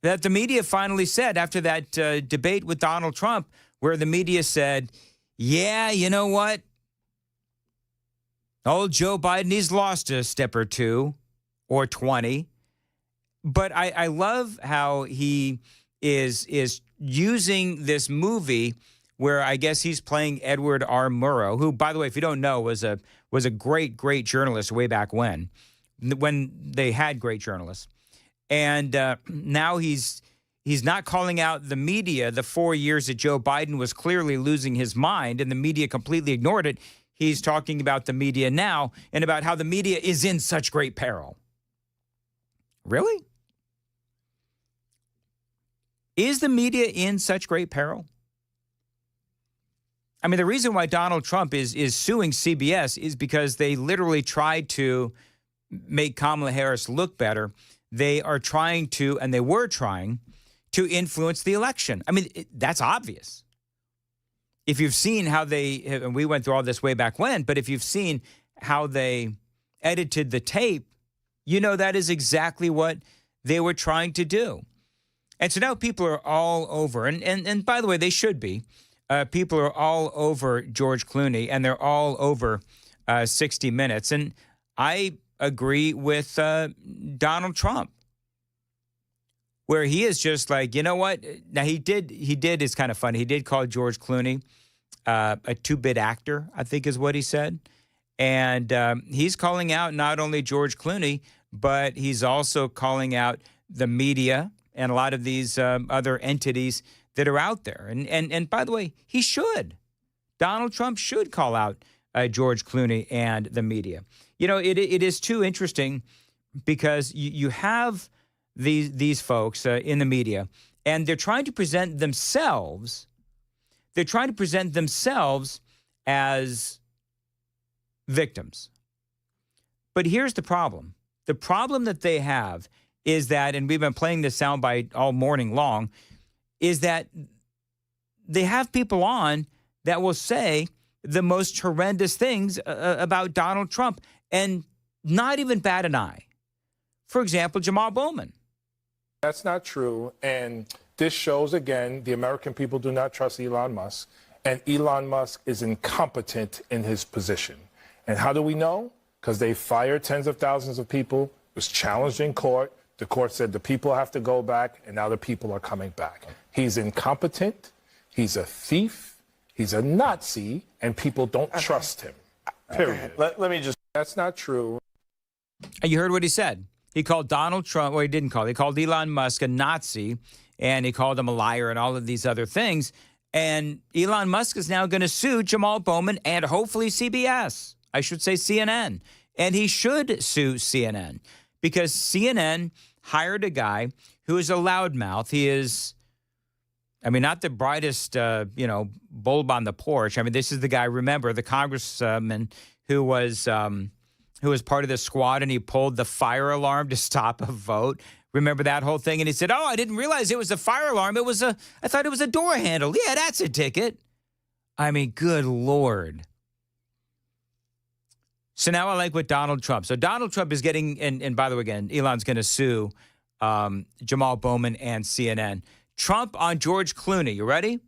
that the media finally said, after that debate with Donald Trump, where the media said, yeah, you know what? Old Joe Biden, he's lost a step or 2 or 20. But I love how he is using this movie where I guess he's playing Edward R. Murrow, who, by the way, if you don't know, was a great, great journalist way back when they had great journalists. And now he's not calling out the media the 4 years that Joe Biden was clearly losing his mind and the media completely ignored it. He's talking about the media now and about how the media is in such great peril. Really? Is the media in such great peril? I mean, the reason why Donald Trump is suing CBS is because they literally tried to make Kamala Harris look better. They are trying to, and they were trying to influence the election. I mean, that's obvious. If you've seen how and we went through all this way back when, but if you've seen how they edited the tape, you know that is exactly what they were trying to do. And so now people are all over, and by the way, they should be. People are all over George Clooney, and they're all over 60 Minutes. And I agree with Donald Trump, where he is just like, you know what? Now, he did, it's kind of funny. He did call George Clooney a two-bit actor, I think is what he said. And he's calling out not only George Clooney, but he's also calling out the media and a lot of these other entities that are out there. And by the way, he should. Donald Trump should call out George Clooney and the media. You know, it is too interesting because you have these folks in the media, and they're trying to present themselves. They're trying to present themselves as victims. But here's the problem. The problem that they have is that, and we've been playing this soundbite all morning long, is that they have people on that will say the most horrendous things about Donald Trump and not even bat an eye. For example, Jamal Bowman. That's not true. And this shows, again, the American people do not trust Elon Musk. And Elon Musk is incompetent in his position. And how do we know? Because they fired tens of thousands of people. It was challenged in court. The court said the people have to go back, and now the people are coming back. He's incompetent. He's a thief. He's a Nazi, and people don't trust him. Period. Let me just. That's not true. You heard what he said. He called Donald Trump, well, he didn't call, he called Elon Musk a Nazi, and he called him a liar and all of these other things. And Elon Musk is now going to sue Jamal Bowman and hopefully CBS. I should say CNN. And he should sue CNN because CNN hired a guy who is a loudmouth. He is, I mean, not the brightest, bulb on the porch. I mean, this is the guy, remember, the congressman who was part of the squad, and he pulled the fire alarm to stop a vote. Remember that whole thing? And he said, oh, I didn't realize it was a fire alarm. I thought it was a door handle. Yeah, that's a ticket. I mean, good Lord. So now I like what Donald Trump. So Donald Trump is getting, and by the way, again, Elon's going to sue Jamal Bowman and CNN. Trump on George Clooney. You ready?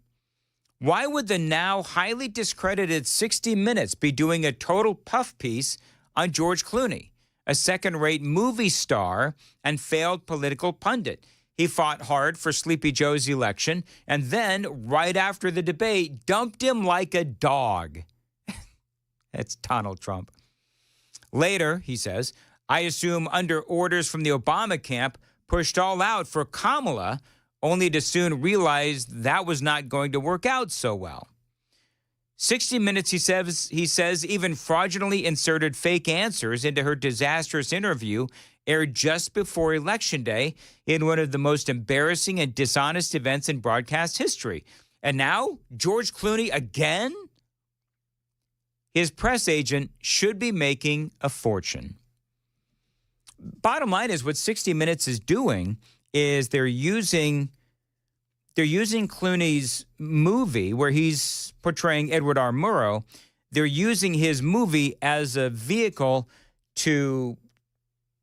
Why would the now highly discredited 60 Minutes be doing a total puff piece on George Clooney, a second-rate movie star and failed political pundit? He fought hard for Sleepy Joe's election and then, right after the debate, dumped him like a dog. That's Donald Trump. Later, he says, I assume under orders from the Obama camp, pushed all out for Kamala, only to soon realize that was not going to work out so well. 60 Minutes, he says, even fraudulently inserted fake answers into her disastrous interview aired just before Election Day in one of the most embarrassing and dishonest events in broadcast history. And now, George Clooney again? His press agent should be making a fortune. Bottom line is what 60 Minutes is doing is they're using Clooney's movie where he's portraying Edward R. Murrow. They're using his movie as a vehicle to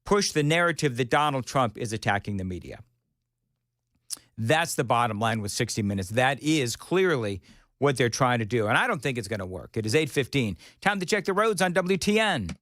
push the narrative that Donald Trump is attacking the media. That's the bottom line with 60 Minutes. That is clearly what they're trying to do. And I don't think it's going to work. It is 8:15. Time to check the roads on WTN.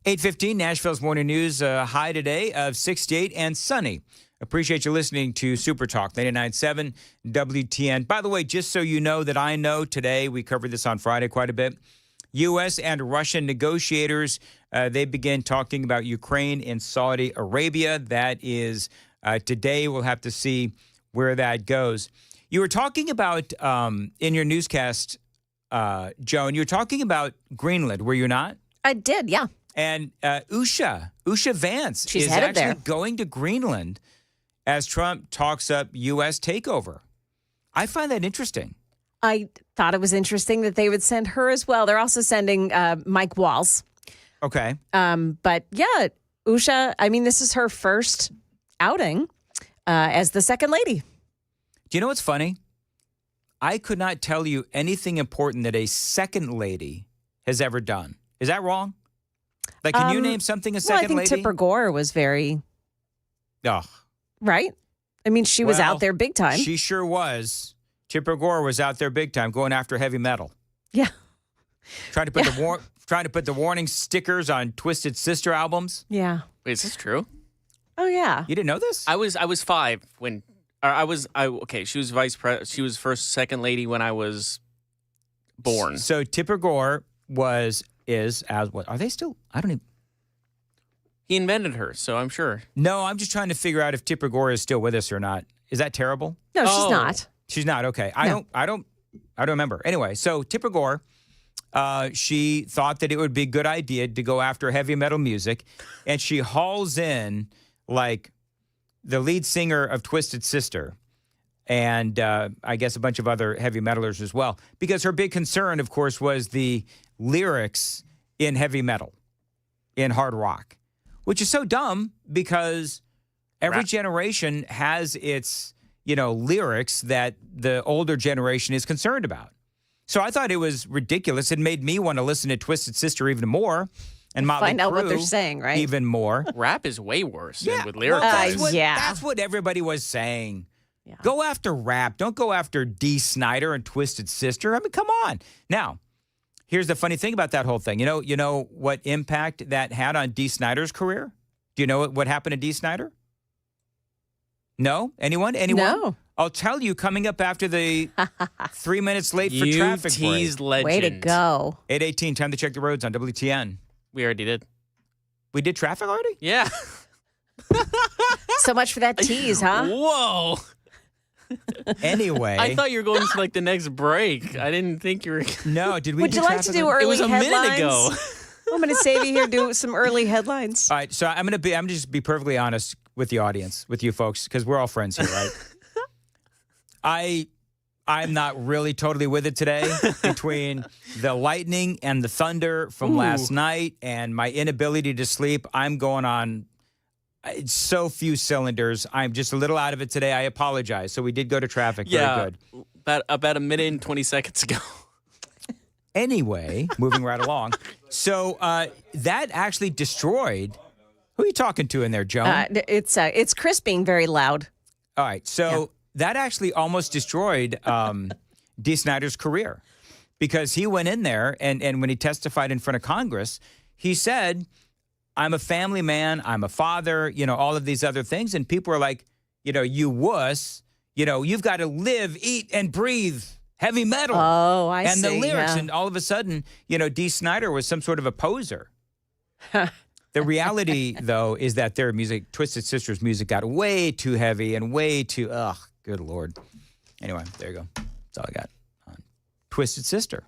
8:15, Nashville's Morning News. High today of 68 and sunny. Appreciate you listening to Super Talk 99.7 WTN. By the way, just so you know that I know today, we covered this on Friday quite a bit. U.S. and Russian negotiators, they began talking about Ukraine and Saudi Arabia. That is today. We'll have to see where that goes. You were talking about, in your newscast, Joan, you were talking about Greenland, were you not? I did, yeah. And Usha Vance She's is headed actually there. going to Greenland as Trump talks up U.S. takeover. I find that interesting. I thought it was interesting that they would send her as well. They're also sending Mike Walls. Okay. But yeah, Usha, I mean, this is her first outing as the second lady. Do you know what's funny? I could not tell you anything important that a second lady has ever done. Is that wrong? Like, can you name something a second I think lady? Tipper Gore was very, Oh, right? I mean, she was out there big time. She sure was. Tipper Gore was out there big time, going after heavy metal. Yeah. Trying to put the warning stickers on Twisted Sister albums. Yeah. Wait, is this true? Oh yeah. You didn't know this? I was 5 when okay, she was she was first second lady when I was born. So Tipper Gore is as what are they still? I don't even. He invented her, so I'm sure. No, I'm just trying to figure out if Tipper Gore is still with us or not. Is that terrible? No, she's not. She's not. Okay. No. I don't remember. Anyway, so Tipper Gore, she thought that it would be a good idea to go after heavy metal music, and she hauls in like the lead singer of Twisted Sister and I guess a bunch of other heavy metalers as well, because her big concern, of course, was the lyrics in heavy metal, in hard rock, which is so dumb because every generation has its, lyrics that the older generation is concerned about. So I thought it was ridiculous. It made me want to listen to Twisted Sister even more. And Motley find out what Crue they're saying, right? Even more. Rap is way worse Yeah, than with lyrics. That's what everybody was saying. Yeah. Go after rap. Don't go after Dee Snider and Twisted Sister. I mean, come on. Now, here's the funny thing about that whole thing. You know what impact that had on Dee Snider's career? Do you know what happened to Dee Snider? No? Anyone? No. I'll tell you coming up after the 3 minutes late for traffic break. Legend. Way to go. 8:18, time to check the roads on WTN. We already did. We did traffic already? Yeah. So much for that tease, huh? Whoa. Anyway. I thought you were going to the next break. I didn't think you were. No, did we Would do you like traffic to do already? early It was a headlines? minute ago. I'm going to save you here, do some early headlines. All right, so I'm gonna just be perfectly honest with the audience, with you folks, because we're all friends here, right? I'm not really totally with it today between the lightning and the thunder from last night and my inability to sleep. I'm going on so few cylinders. I'm just a little out of it today. I apologize. So we did go to traffic. Very good. About a minute and 20 seconds ago. Anyway, moving right along. So that actually destroyed. Who are you talking to in there, Joan? It's Chris being very loud. All right. So that actually almost destroyed Dee Snider's career because he went in there and when he testified in front of Congress, he said, I'm a family man. I'm a father, all of these other things. And people are like, you wuss, you've got to live, eat, and breathe heavy metal. Oh, I see. And the lyrics. Yeah. And all of a sudden, Dee Snider was some sort of a poser. The reality, though, is that their music, Twisted Sister's music, got way too heavy and way too, good Lord. Anyway, there you go. That's all I got on Twisted Sister.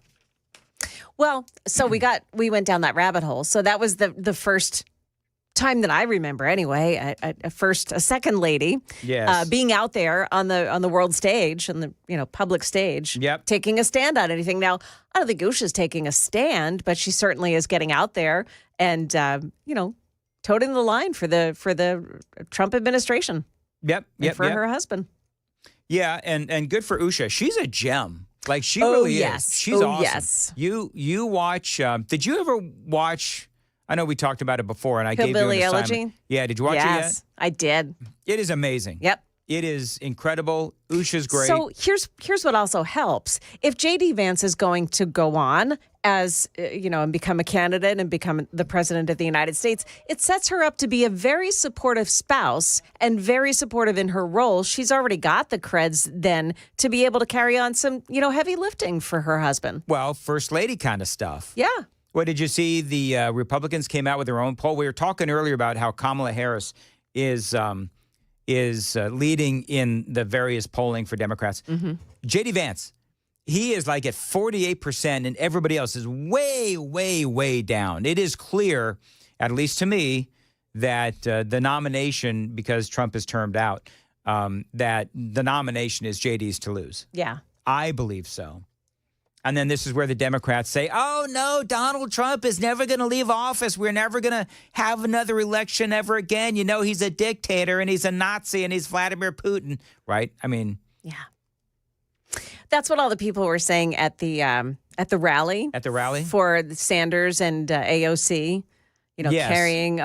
Well, so we went down that rabbit hole. So that was the first time that I remember, anyway. A second lady, yes, being out there on the world stage, on the public stage, taking a stand on anything. Now, I don't think Usha's taking a stand, but she certainly is getting out there and toting the line for the Trump administration. Yep. And for her husband. Yeah, and good for Usha. She's a gem. Like she really is. She's awesome. Yes. You watch. Did you ever watch? I know we talked about it before, and I gave you an assignment. Elegy? Yeah. Did you watch it yet? Yes, I did. It is amazing. Yep. It is incredible. Usha's great. So here's what also helps. If J.D. Vance is going to go on as, and become a candidate and become the president of the United States, it sets her up to be a very supportive spouse and very supportive in her role. She's already got the creds then to be able to carry on some, heavy lifting for her husband. Well, First Lady kind of stuff. Yeah. What did you see? The Republicans came out with their own poll. We were talking earlier about how Kamala Harris is leading in the various polling for Democrats. Mm-hmm. J.D. Vance, he is like at 48%, and everybody else is way, way, way down. It is clear, at least to me, that the nomination, because Trump is termed out, that the nomination is J.D.'s to lose. Yeah. I believe so. And then this is where the Democrats say, oh, no, Donald Trump is never going to leave office. We're never going to have another election ever again. He's a dictator and he's a Nazi and he's Vladimir Putin. Right? I mean. Yeah. That's what all the people were saying at the rally. At the rally? For Sanders and AOC. Yes. Carrying.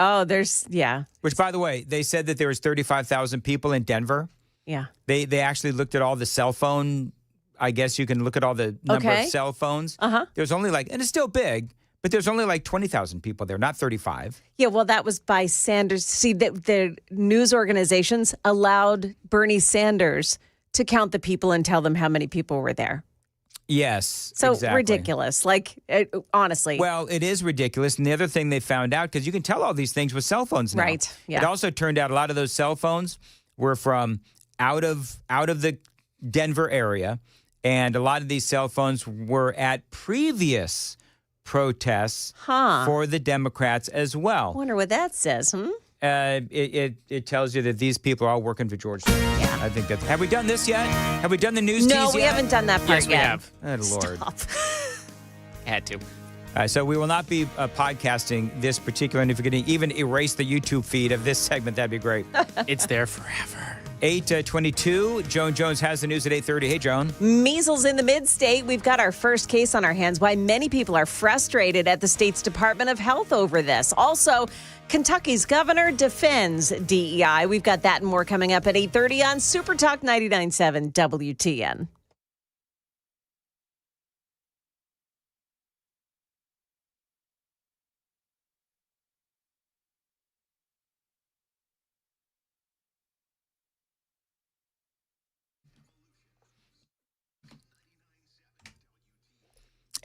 Yeah. Which, by the way, they said that there was 35,000 people in Denver. Yeah. They actually looked at all the cell phone. I guess you can look at all the number of cell phones. Uh-huh. There's only and it's still big, but there's only 20,000 people there, not 35. Yeah, well, that was by Sanders. See, the news organizations allowed Bernie Sanders to count the people and tell them how many people were there. Yes, So exactly. ridiculous. Honestly. Well, it is ridiculous. And the other thing they found out, because you can tell all these things with cell phones now. Right, yeah. It also turned out a lot of those cell phones were from out of the Denver area. And a lot of these cell phones were at previous protests for the Democrats as well. I wonder what that says, It tells you that these people are all working for George Soros. Yeah. I think that's. Have we done this yet? Have we done the news tease yet? No, we haven't done that part Yes, yet. we have. Oh, Lord. Stop. Had to. So we will not be podcasting this particular, and if you're going to even erase the YouTube feed of this segment, that'd be great. It's there forever. 8:22. Joan Jones has the news at 8:30. Hey, Joan. Measles in the mid-state. We've got our first case on our hands. Why many people are frustrated at the state's Department of Health over this. Also, Kentucky's governor defends DEI. We've got that and more coming up at 8:30 on Super Talk 99.7 WTN.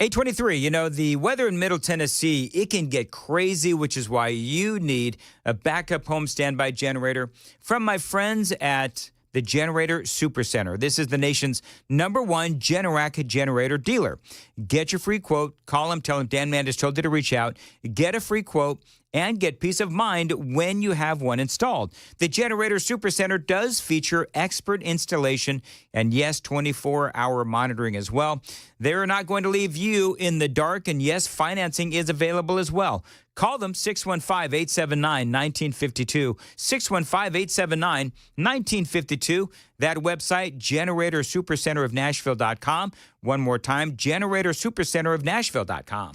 $8:23. The weather in Middle Tennessee, it can get crazy, which is why you need a backup home standby generator from my friends at the Generator Supercenter. This is the nation's #1 Generac generator dealer. Get your free quote. Call them. Tell them Dan Mandis told you to reach out. Get a free quote and get peace of mind when you have one installed. The Generator Supercenter does feature expert installation and, yes, 24-hour monitoring as well. They're not going to leave you in the dark, and, yes, financing is available as well. Call them 615-879-1952, 615-879-1952. That website, GeneratorSupercenterofNashville.com. One more time, GeneratorSupercenterofNashville.com.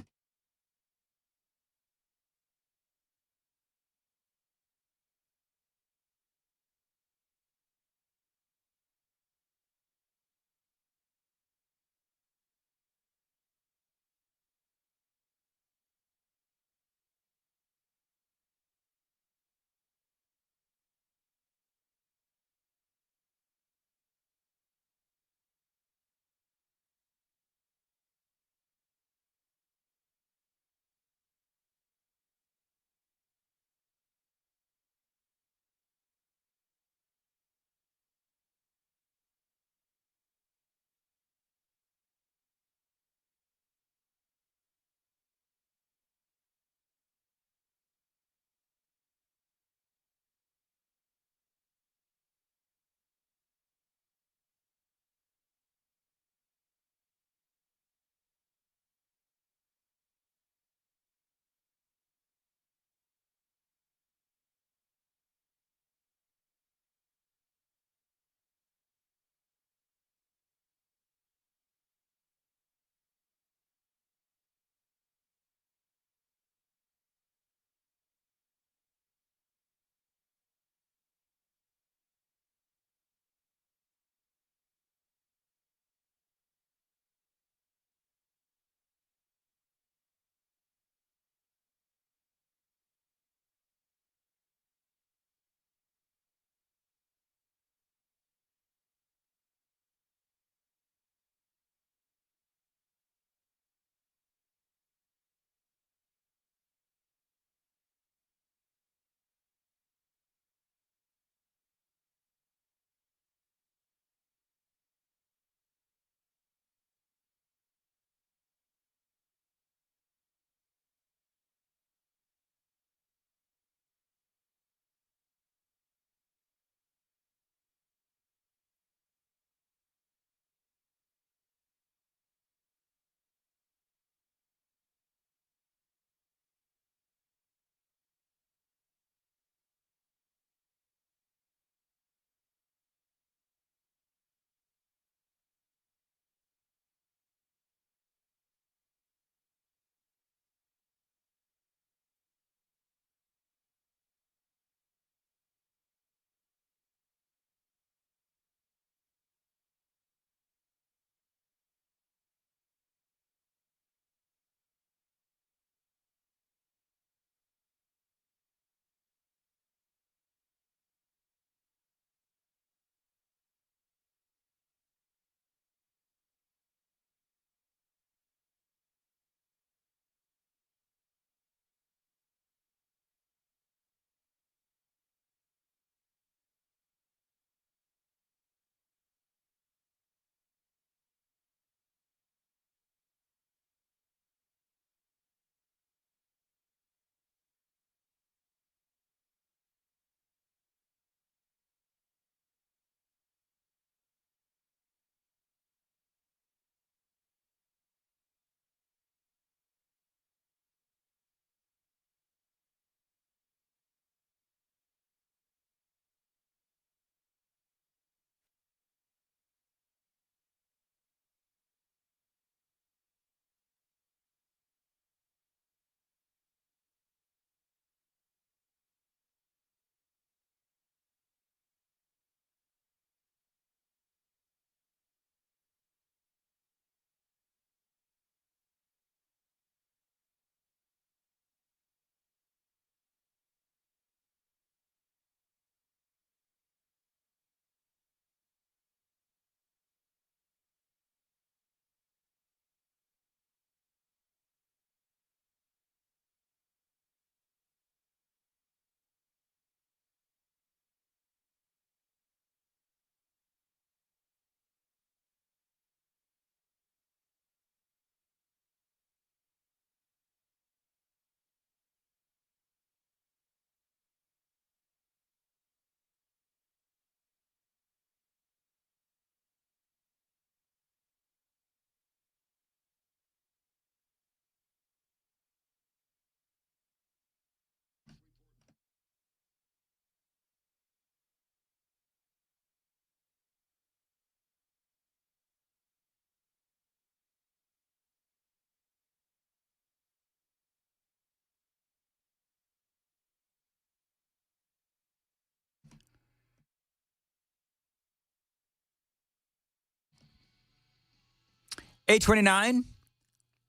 8:29.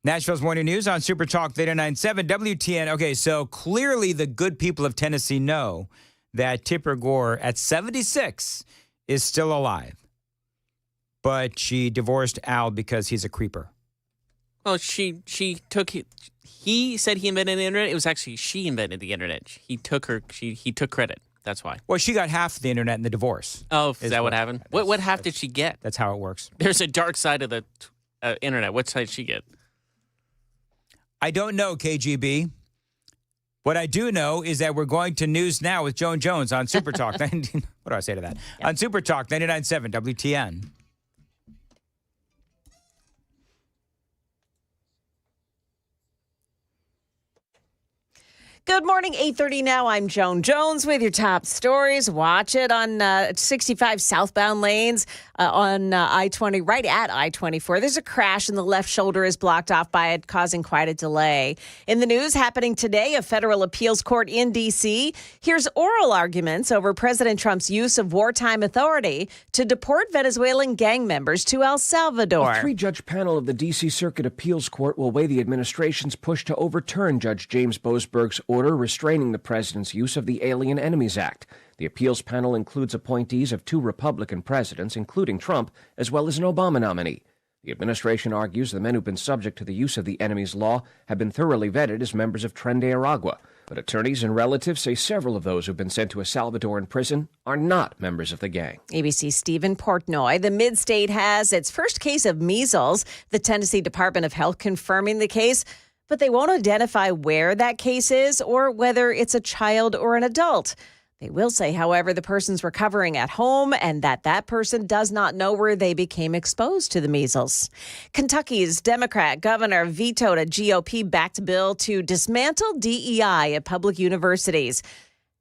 Nashville's Morning News on Super Talk 89.7 WTN. Okay, so clearly the good people of Tennessee know that Tipper Gore at 76 is still alive. But she divorced Al because he's a creeper. Well, he said he invented the internet. It was actually she invented the internet. He took credit. That's why. Well, she got half the internet in the divorce. Oh, is that what happened? What half did she get? That's how it works. There's a dark side of the internet. What side did she get? I don't know, KGB. What I do know is that we're going to News Now with Joan Jones on Super Talk. What do I say to that? Yeah. On Super Talk 99.7 WTN. Good morning, 8:30 now. I'm Joan Jones with your top stories. Watch it on 65 southbound lanes on I-20, right at I-24. There's a crash and the left shoulder is blocked off by it, causing quite a delay. In the news happening today, a federal appeals court in D.C. hears oral arguments over President Trump's use of wartime authority to deport Venezuelan gang members to El Salvador. A three-judge panel of the D.C. Circuit Appeals Court will weigh the administration's push to overturn Judge James Boasberg's order restraining the president's use of the Alien Enemies Act. The appeals panel includes appointees of 2 Republican presidents, including Trump, as well as an Obama nominee. The administration argues the men who've been subject to the use of the enemies law have been thoroughly vetted as members of Tren de Aragua. But attorneys and relatives say several of those who've been sent to a Salvadoran prison are not members of the gang. ABC's Stephen Portnoy. The Mid-State has its first case of measles. The Tennessee Department of Health confirming the case, but they won't identify where that case is or whether it's a child or an adult. They will say, however, the person's recovering at home and that person does not know where they became exposed to the measles. Kentucky's Democrat governor vetoed a GOP-backed bill to dismantle DEI at public universities.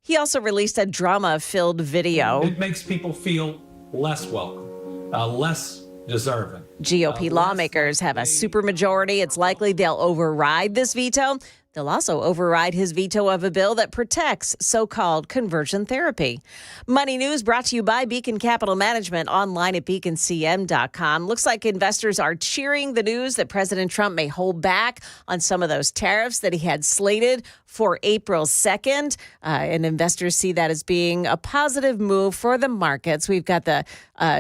He also released a drama-filled video. It makes people feel less welcome, less deserving. GOP lawmakers have a supermajority. It's likely they'll override this veto. They'll also override his veto of a bill that protects so-called conversion therapy. Money News brought to you by Beacon Capital Management, online at beaconcm.com. Looks like investors are cheering the news that President Trump may hold back on some of those tariffs that he had slated for April 2nd. And investors see that as being a positive move for the markets. We've got the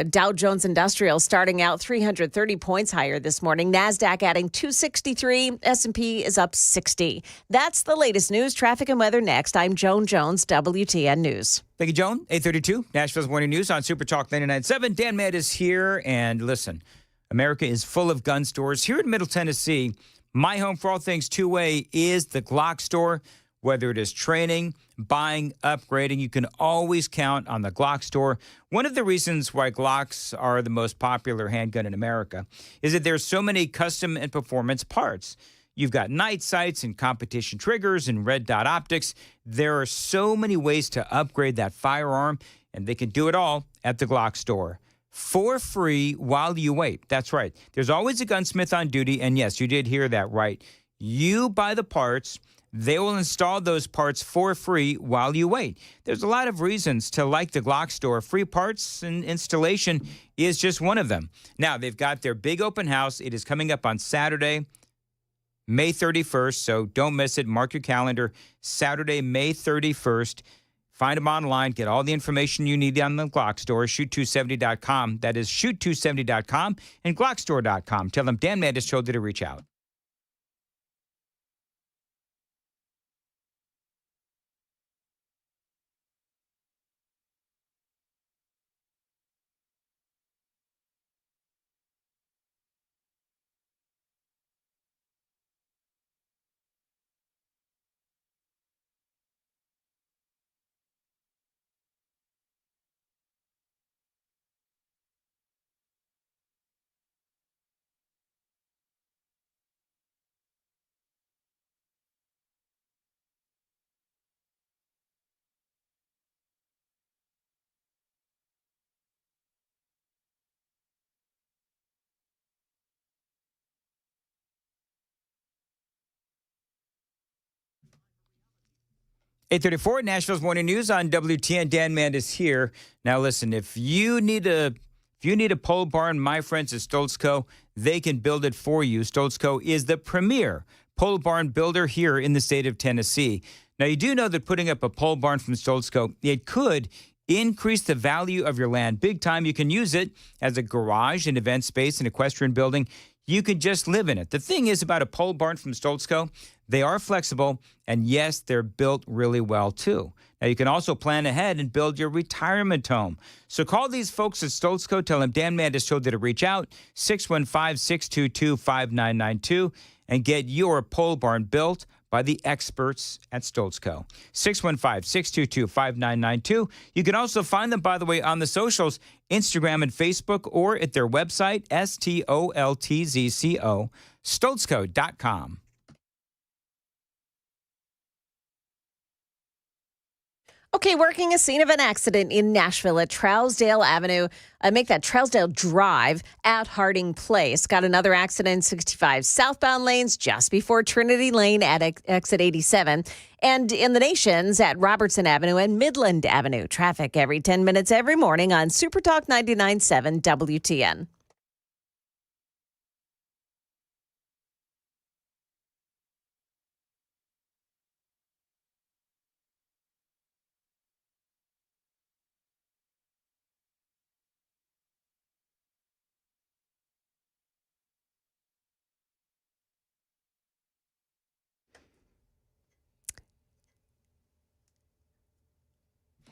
Dow Jones Industrial starting out 330 points higher this morning. NASDAQ adding 263. S&P is up 60. That's the latest news, traffic, and weather next. I'm Joan Jones, WTN News. Thank you, Joan. 8:32, Nashville's Morning News on Super Talk 99.7. Dan Matt is here. And listen, America is full of gun stores. Here in Middle Tennessee, my home for all things two-way is the Glock store. Whether it is training, buying, upgrading, you can always count on the Glock store. One of the reasons why Glocks are the most popular handgun in America is that there's so many custom and performance parts. You've got night sights and competition triggers and red dot optics. There are so many ways to upgrade that firearm, and they can do it all at the Glock store for free while you wait. That's right. There's always a gunsmith on duty, and yes, you did hear that right. You buy the parts. They will install those parts for free while you wait. There's a lot of reasons to like the Glock store. Free parts and installation is just one of them. Now, they've got their big open house. It is coming up on Saturday, May 31st, so don't miss it. Mark your calendar. Saturday, May 31st. Find them online. Get all the information you need on the Glock store. Shoot270.com. That is shoot270.com and glockstore.com. Tell them Dan Mandis told you to reach out. $8:34, Nashville's Morning News on WTN. Dan Mandis here. Now, listen, if you need to If you need a pole barn, my friends at Stoltz Co., they can build it for you. Stoltz Co. is the premier pole barn builder here in the state of Tennessee. Now, you do know that putting up a pole barn from Stoltz Co., it could increase the value of your land big time. You can use it as a garage, an event space, an equestrian building. You can just live in it. The thing is about a pole barn from Stoltz Co., they are flexible, and yes, they're built really well, too. Now, you can also plan ahead and build your retirement home. So call these folks at Stoltz Co. Tell them Dan Mandis told you to reach out, 615-622-5992, and get your pole barn built by the experts at Stoltz Co. 615-622-5992. You can also find them, by the way, on the socials, Instagram and Facebook, or at their website, STOLTZCO, stoltzco.com. Okay, working a scene of an accident in Nashville at Trousdale Avenue. Make that Trousdale Drive at Harding Place. Got another accident, 65 southbound lanes just before Trinity Lane at exit 87. And in the Nations at Robertson Avenue and Midland Avenue. Traffic every 10 minutes every morning on Super Talk 99.7 WTN.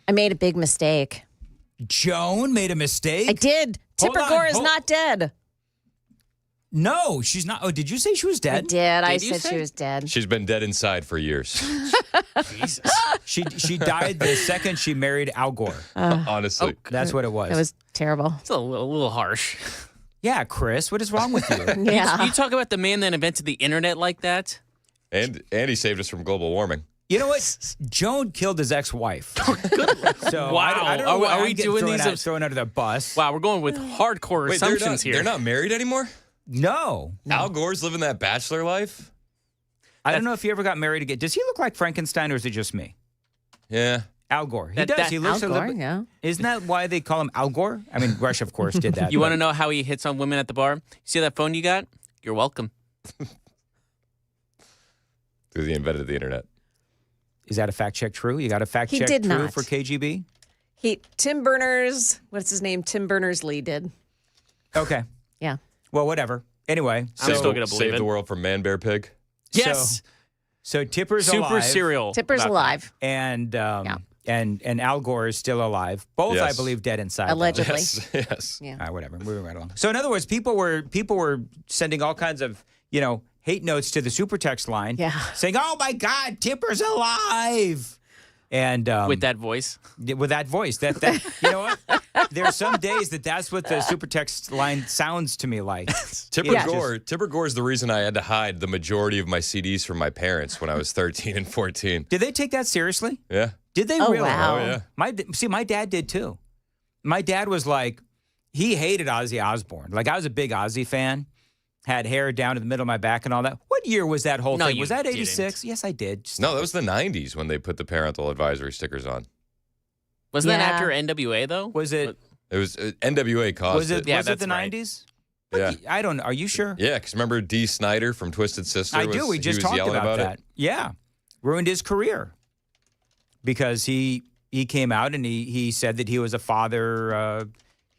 I made a big mistake. Joan made a mistake? I did. Tipper Gore is not dead. No, she's not. Oh, did you say she was dead? I did. I said she was dead. She's been dead inside for years. Jesus. She died the second she married Al Gore. Honestly. That's what it was. It was terrible. It's a little harsh. Yeah, Chris, what is wrong with you? Yeah. You talk about the man that invented the internet like that? And he saved us from global warming. You know what? Joan killed his ex-wife. So Wow. I don't know Are we doing these? throwing under the bus? Wow, we're going with hardcore assumptions here. They're not married anymore? No. Al Gore's living that bachelor life? I don't know if he ever got married again. Does he look like Frankenstein, or is it just me? Yeah. Al Gore. He does. He looks Al a Gore, little bit. yeah. Isn't that why they call him Al Gore? I mean, Rush, of course, did that. You want to know how he hits on women at the bar? See that phone you got? You're welcome. Because he invented the internet. Is that a fact check true? You got a fact check did true not. for KGB? Tim Berners, what's his name? Tim Berners-Lee did. Okay. Yeah. Well, whatever. Anyway, I'm still going to believe Save it. the world from Man Bear Pig. Yes. So Tipper's Super alive. serial. Tipper's alive. And Al Gore is still alive. Both, Yes. I believe, dead inside. though. Allegedly. Yes. Yeah. All right, whatever. Moving right along. So in other words, people were sending all kinds of, hate notes to the super text line. Yeah. Saying, "Oh my God, Tipper's alive." And With that voice. with that voice, that you know what? There are some days that's what the super text line sounds to me like. Tipper Gore is the reason I had to hide the majority of my CDs from my parents when I was 13 and 14. Did they take that seriously? Yeah. Did they Oh, really? wow. Oh, yeah. My dad did too. My dad was like, he hated Ozzy Osbourne. Like, I was a big Ozzy fan. Had hair down to the middle of my back and all that. What year was that whole No, thing? you Was that didn't. 86? Yes, I did. No, that was the 90s when they put the parental advisory stickers on. Wasn't that Yeah. after NWA, though? Was it? It was NWA caused Was it? Yeah, Was it the that's right. 90s? Yeah. I don't know. Are you sure? Yeah, because remember Dee Snider from Twisted Sister? I do. We just he was talked yelling about it? that. Yeah, ruined his career because he came out and he said that he was a father.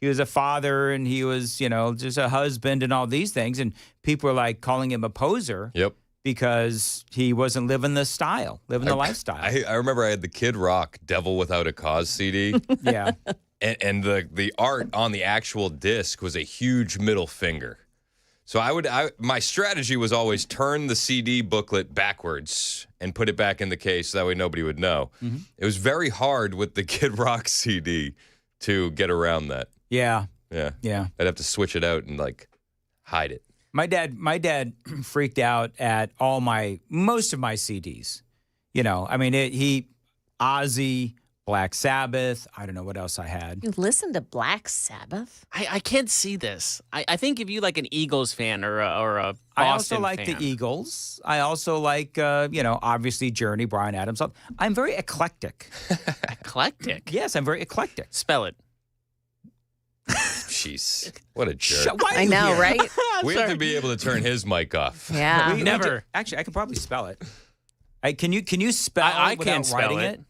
He was a father and he was, just a husband and all these things. And people were like calling him a poser. Yep. Because he wasn't living the style, living the lifestyle. I remember I had the Kid Rock Devil Without a Cause CD. Yeah. And the art on the actual disc was a huge middle finger. So my strategy was always turn the CD booklet backwards and put it back in the case so that way nobody would know. Mm-hmm. It was very hard with the Kid Rock CD to get around that. Yeah. Yeah. Yeah. I'd have to switch it out and hide it. My dad freaked out at most of my CDs. Ozzy, Black Sabbath. I don't know what else I had. You listen to Black Sabbath? I can't see this. I think if you like an Eagles fan or a Boston I also like fan. the Eagles. I also like, obviously Journey, Bryan Adams. I'm very eclectic. Eclectic? Yes, I'm very eclectic. Spell it. jeez. What a jerk. I know, right? We have to be able to turn his mic off. Yeah. Never. Actually, I can probably spell it. Can you spell I without can't spell writing it.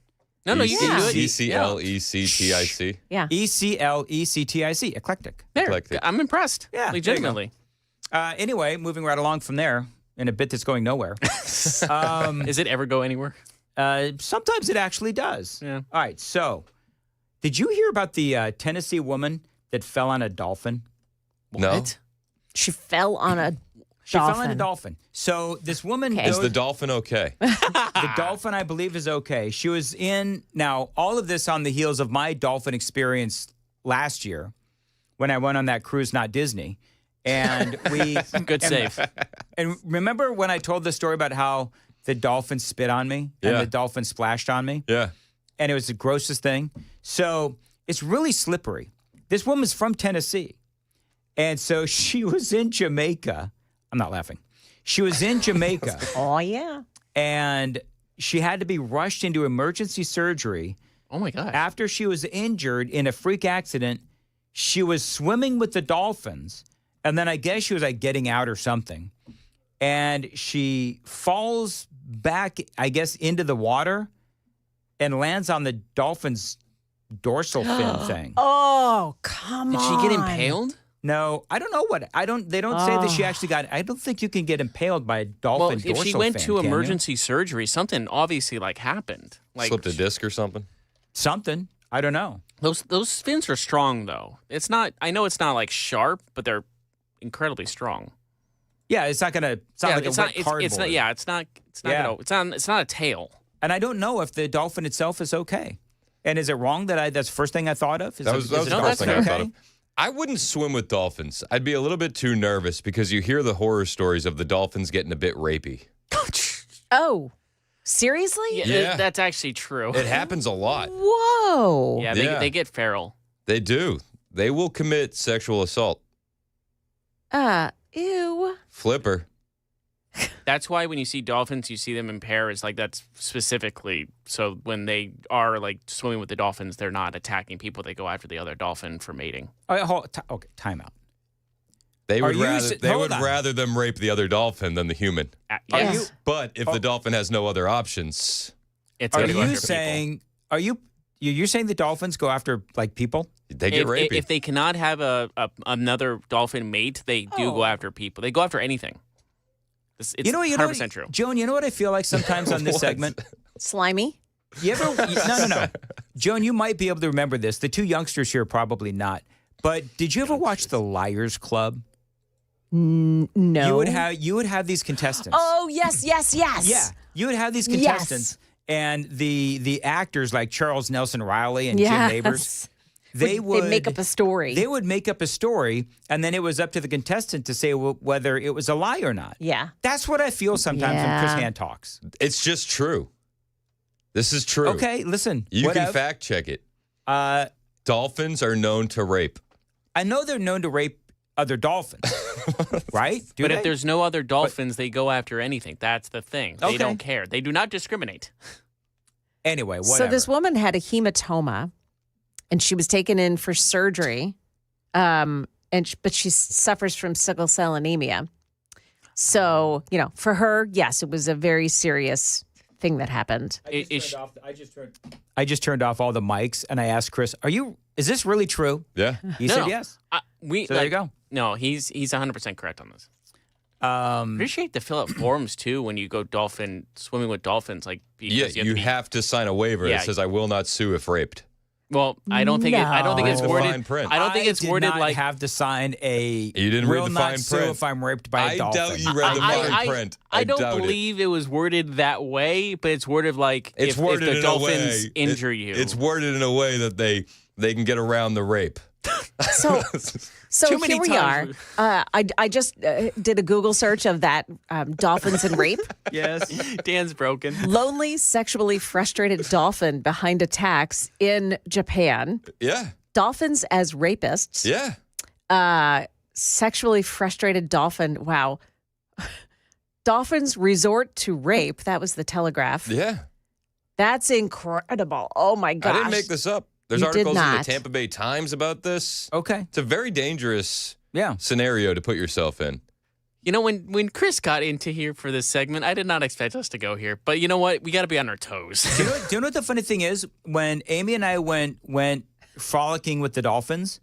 No, you can do it. ECLECTIC. Yeah. ECLECTIC. Eclectic. There. Eclectic. I'm impressed. Yeah. Legitimately. Anyway, moving right along from there in a bit that's going nowhere. Is it ever go anywhere? Sometimes it actually does. Yeah. All right. So, did you hear about the Tennessee woman that fell on a dolphin? No. She fell on a She dolphin. fell on a dolphin. So this woman Is the dolphin okay? The dolphin, I believe, is okay. She was in, now, all of this on the heels of my dolphin experience last year when I went on that cruise, not Disney. And we. Good save. And remember when I told the story about how the dolphin spit on me and the dolphin splashed on me? Yeah. And it was the grossest thing. So it's really slippery. This woman's from Tennessee. And so she was in Jamaica. I'm not laughing. She was in Jamaica. Oh, yeah. And she had to be rushed into emergency surgery. Oh, my God. After she was injured in a freak accident, she was swimming with the dolphins. And then I guess she was like getting out or something. And she falls back, I guess, into the water and lands on the dolphin's dorsal fin thing. Oh, come on. Did she get impaled? No, I don't know what. They don't say that she actually got. I don't think you can get impaled by a dolphin dorsal fin. If she went to can you? emergency surgery, something obviously happened. Slipped a disc or something? Something. I don't know. Those fins are strong though. It's not. I know it's not sharp, but they're incredibly strong. Yeah, it's not gonna. It's not like a wet cardboard. It's not. Yeah, it's not. It's not. Yeah. It's not a tail. And I don't know if the dolphin itself is okay. And is it wrong that that's the first thing I thought of? That was the first thing I thought of. I wouldn't swim with dolphins. I'd be a little bit too nervous because you hear the horror stories of the dolphins getting a bit rapey. Oh, seriously? Yeah. That's actually true. It happens a lot. Whoa. Yeah, they get feral. They do. They will commit sexual assault. Ew. Flipper. That's why when you see dolphins, you see them in pairs. That's specifically so when they are swimming with the dolphins, they're not attacking people. They go after the other dolphin for mating. Okay, time out. They would rather them rape the other dolphin than the human. Yes. But if the dolphin has no other options, it's are you saying? Are you're saying the dolphins go after people? They get rapey. If they cannot have another dolphin mate, they do go after people. They go after anything. It's 100% true. Joan, you know what I feel like sometimes on this segment? Slimy? You ever? No. Joan, you might be able to remember this. The two youngsters here probably not. But did you ever watch The Liars Club? No. You would have these contestants. Oh, yes. Yeah, you would have these contestants, and the actors like Charles Nelson Riley and Jim Nabors. They'd make up a story. They would make up a story, and then it was up to the contestant to say whether it was a lie or not. Yeah. That's what I feel sometimes when Chris Hand talks. It's just true. This is true. Okay, listen. You can fact check it. Dolphins are known to rape. I know they're known to rape other dolphins, right? But if there's no other dolphins, they go after anything. That's the thing. They don't care. They do not discriminate. Anyway, whatever. So this woman had a hematoma, and she was taken in for surgery, but she suffers from sickle cell anemia. So, for her, yes, it was a very serious thing that happened. I just turned off all the mics, and I asked Chris, is this really true? Yeah. He said yes. So there you go. No, he's 100% correct on this. Appreciate the fill out forms too when you go swimming with dolphins. Because you have to sign a waiver that says I will not sue if raped. Well, I don't think it's worded. Fine print. I don't think it's worded not like have to sign a. You didn't read the fine sue print. if I'm raped by a dolphin. I doubt you read the fine print. I don't believe it was worded that way, but it's worded if the dolphins injure you. It's worded in a way that they can get around the rape. So here we are. I just did a Google search of that dolphins and rape. Yes, Dan's broken. Lonely, sexually frustrated dolphin behind attacks in Japan. Yeah. Dolphins as rapists. Yeah. Sexually frustrated dolphin. Wow. Dolphins resort to rape. That was the Telegraph. Yeah. That's incredible. Oh my gosh. I didn't make this up. There's You articles did in the not. Tampa Bay Times about this. Okay. It's a very dangerous scenario to put yourself in. You know, when Chris got into here for this segment, I did not expect us to go here. But you know what? We got to be on our toes. Do you know what the funny thing is? When Amy and I went frolicking with the Dolphins,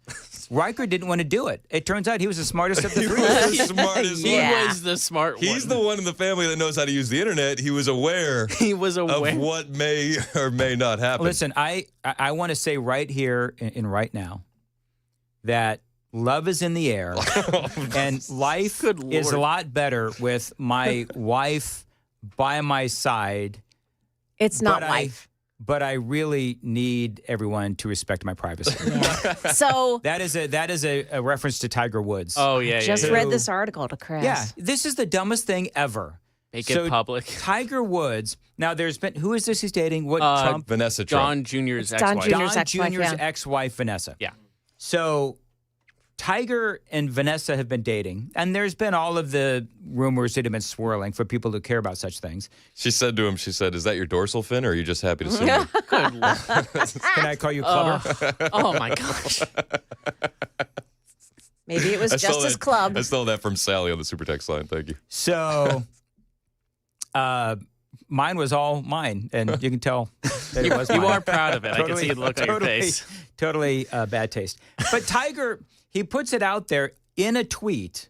Riker didn't want to do it. It turns out he was the smartest of the three. He was the smartest He one. was the smart one. He's the one in the family that knows how to use the internet. He was aware. Of what may or may not happen. Listen, I want to say right here and right now that love is in the air, and life is a lot better with my wife by my side. It's not life. But I really need everyone to respect my privacy. So that is a reference to Tiger Woods. Oh, yeah. Just read this article to Chris. Yeah, this is the dumbest thing ever. Make it public. Tiger Woods. Now, there's been, who is this he's dating? What, Trump? Vanessa Trump. Don Jr.'s It's Don ex-wife. Jr.'s ex-wife, Vanessa. Yeah. So Tiger and Vanessa have been dating, and there's been all of the rumors that have been swirling for people who care about such things. She said to him, is that your dorsal fin, or are you just happy to see me? Good Lord. Can I call you Clubber? Oh, my gosh. Maybe it was Justice Club. I stole that from Sally on the super text line. Thank you. So mine was all mine, and you can tell that it was mine. You are proud of it. I can see the look on your face. Totally bad taste. But Tiger, he puts it out there in a tweet.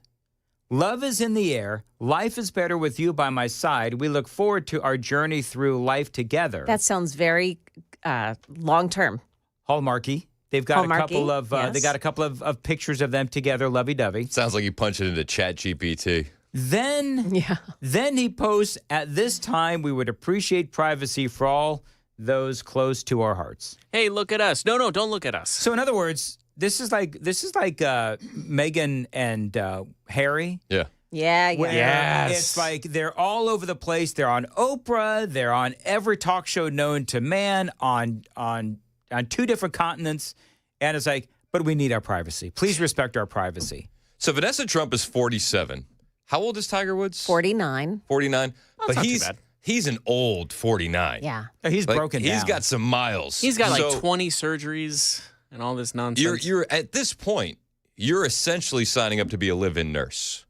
Love is in the air. Life is better with you by my side. We look forward to our journey through life together. That sounds very long term. Hallmarky. They've got Hallmarky, a couple of yes. they got a couple of pictures of them together, lovey-dovey. Sounds like you punch it into ChatGPT. Then he posts, at this time, we would appreciate privacy for all those close to our hearts. Hey, look at us. No, don't look at us. So in other words, this is like Meghan and Harry. Yeah. Yeah. Where it's like they're all over the place. They're on Oprah. They're on every talk show known to man on 2 different continents. And it's like, but we need our privacy. Please respect our privacy. So Vanessa Trump is 47. How old is Tiger Woods? 49. 49. But not too bad. He's an old 49. Yeah. He's broken down. He's got some miles. He's got like 20 surgeries and all this nonsense. You're at this point, you're essentially signing up to be a live-in nurse.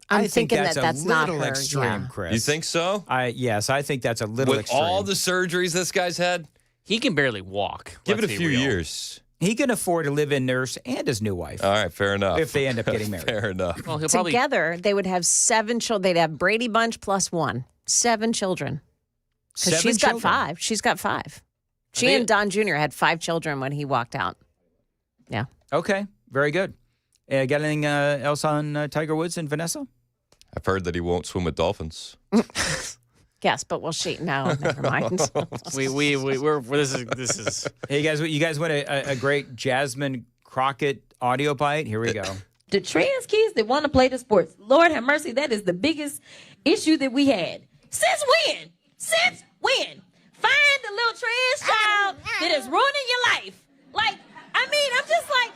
I'm I think thinking that's a not little her. extreme, Yeah. Chris. You think so? Yes, I think that's a little With extreme. all the surgeries this guy's had? He can barely walk. Give it Let's a be few real. years. He can afford a live-in nurse and his new wife. All right, fair enough. If they end up getting married. Fair enough. Well, he'll probably Together, they would have 7 children. They'd have Brady Bunch plus 1. 7 children. Because 7 she's children? got 5. She's got 5. She they- and Don Jr. had 5 children when he walked out. Yeah. Okay, very good. Got anything else on Tiger Woods and Vanessa? I've heard that he won't swim with dolphins. Yes, but we'll she. No, never mind. we're this is. Hey, you guys want a great Jasmine Crockett audio bite? Here we go. The trans kids that want to play the sports. Lord have mercy, that is the biggest issue that we had. Since when? Since when? Find the little trans child that is ruining your life. Like, I mean, I'm just like,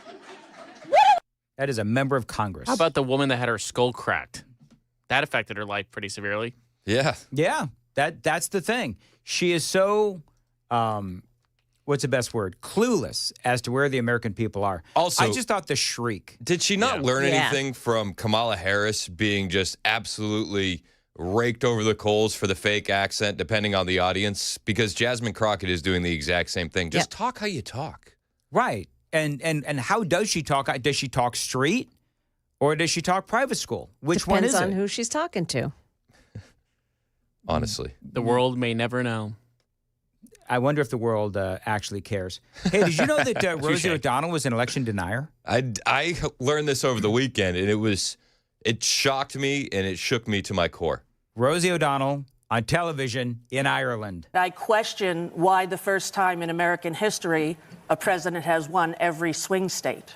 what are That is a member of Congress. How about the woman that had her skull cracked? That affected her life pretty severely. Yeah. Yeah, that's the thing. She is so, what's the best word? Clueless as to where the American people are. Also, I just thought the shriek. Did she not learn Yeah. anything from Kamala Harris being just absolutely raked over the coals for the fake accent, depending on the audience? Because Jasmine Crockett is doing the exact same thing. Just talk how you talk. Right. And how does she talk? Does she talk street or does she talk private school? Which one Depends is on it? who she's talking to. Honestly. The world may never know. I wonder if the world actually cares. Hey, did you know that Rosie O'Donnell was an election denier? I learned this over the weekend, and it shocked me and it shook me to my core. Rosie O'Donnell on television in Ireland. I question why the first time in American history a president has won every swing state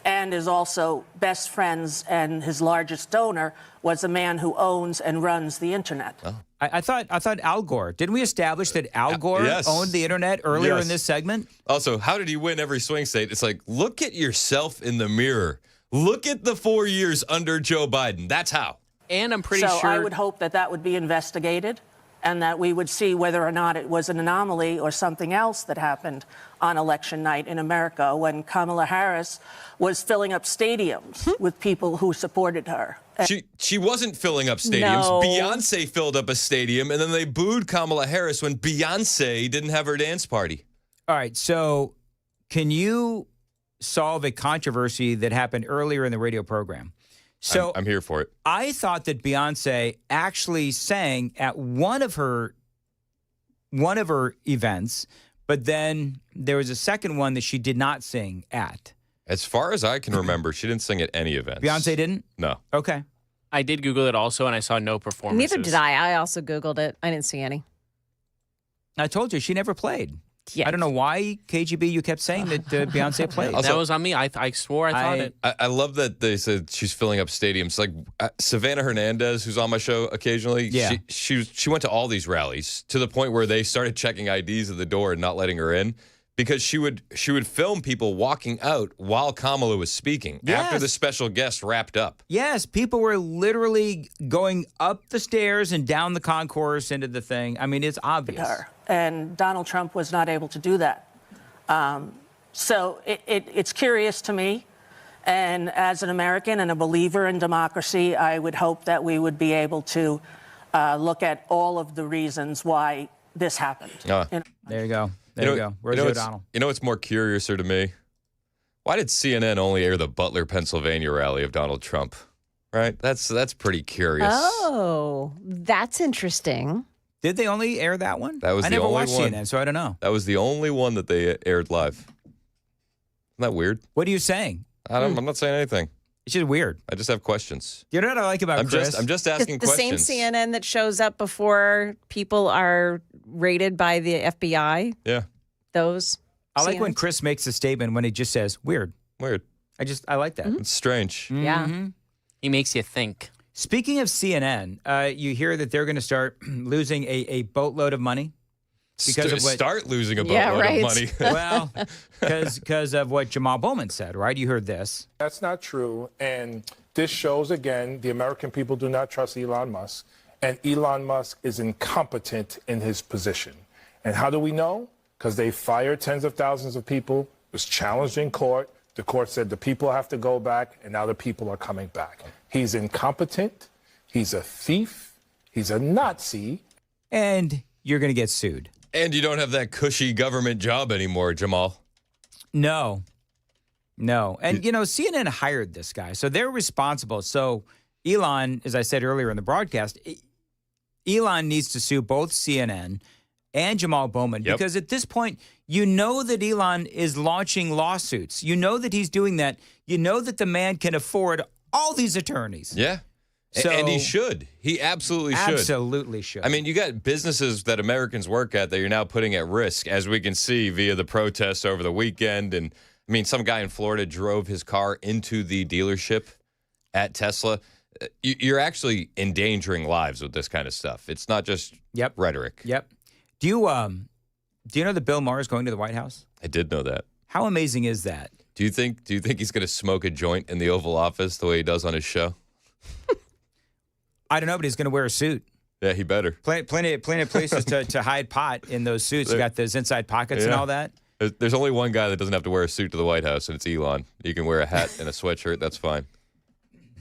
and is also best friends, and his largest donor was a man who owns and runs the internet. Oh. I thought Al Gore. Didn't we establish that Al Gore Yes. owned the internet earlier Yes. in this segment? Also, how did he win every swing state? It's like, look at yourself in the mirror. Look at the 4 years under Joe Biden. That's how. And I'm pretty so sure I would hope that that would be investigated and that we would see whether or not it was an anomaly or something else that happened on election night in America when Kamala Harris was filling up stadiums with people who supported her. She wasn't filling up stadiums. No. Beyonce filled up a stadium, and then they booed Kamala Harris when Beyonce didn't have her dance party. All right, so can you solve a controversy that happened earlier in the radio program? So I'm here for it. I thought that Beyonce actually sang at one of her events, but then there was a second one that she did not sing at. As far as I can remember, she didn't sing at any events. Beyonce didn't? No. Okay. I did Google it also, and I saw no performances. Neither did I. I also Googled it. I didn't see any. I told you, she never played. Yeah. I don't know why, KGB, you kept saying that Beyonce played. That was on me. I swore I thought it. I love that they said she's filling up stadiums. Like Savannah Hernandez, who's on my show occasionally, she went to all these rallies to the point where they started checking IDs at the door and not letting her in because she would film people walking out while Kamala was speaking after the special guest wrapped up. Yes, people were literally going up the stairs and down the concourse into the thing. I mean, it's obvious. And Donald Trump was not able to do that. So it's curious to me. And as an American and a believer in democracy, I would hope that we would be able to look at all of the reasons why this happened. There you go. There you go. Where's O'Donnell? You know what's more curiouser to me? Why did CNN only air the Butler, Pennsylvania rally of Donald Trump? Right? That's pretty curious. Oh, that's interesting. Did they only air that one? That was I the never only watched one. CNN, so I don't know. That was the only one that they aired live. Isn't that weird? What are you saying? I'm not saying anything. It's just weird. I just have questions. You know what I like about Chris? I'm just asking The same questions. CNN that shows up before people are raided by the FBI. Yeah. Those. I like when CNNs. Chris makes a statement when he just says, weird. Weird. I like that. It's strange. Yeah. He makes you think. Speaking of CNN, you hear that they're going to start losing a boatload of money because of what Start losing a boatload of money. Well, because of what Jamal Bowman said, right? You heard this. That's not true. And this shows, again, the American people do not trust Elon Musk. And Elon Musk is incompetent in his position. And how do we know? Because they fired tens of thousands of people. It was challenged in court. The court said the people have to go back, and now the people are coming back. He's incompetent. He's a thief. He's a Nazi. And you're going to get sued. And you don't have that cushy government job anymore, Jamal. No. And, CNN hired this guy, so they're responsible. So Elon, as I said earlier in the broadcast, Elon needs to sue both CNN and Jamal Bowman because at this point, you know that Elon is launching lawsuits. You know that he's doing that. You know that the man can afford all these attorneys. Yeah. So, and he should. He absolutely should. Absolutely should. I mean, you got businesses that Americans work at that you're now putting at risk, as we can see via the protests over the weekend. And, I mean, some guy in Florida drove his car into the dealership at Tesla. You're actually endangering lives with this kind of stuff. It's not just rhetoric. Yep. Do you know that Bill Maher is going to the White House? I did know that. How amazing is that? Do you think he's going to smoke a joint in the Oval Office the way he does on his show? I don't know, but he's going to wear a suit. Yeah, he better. Plenty of places to hide pot in those suits. You got those inside pockets and all that. There's only one guy that doesn't have to wear a suit to the White House, and it's Elon. You can wear a hat and a sweatshirt. That's fine.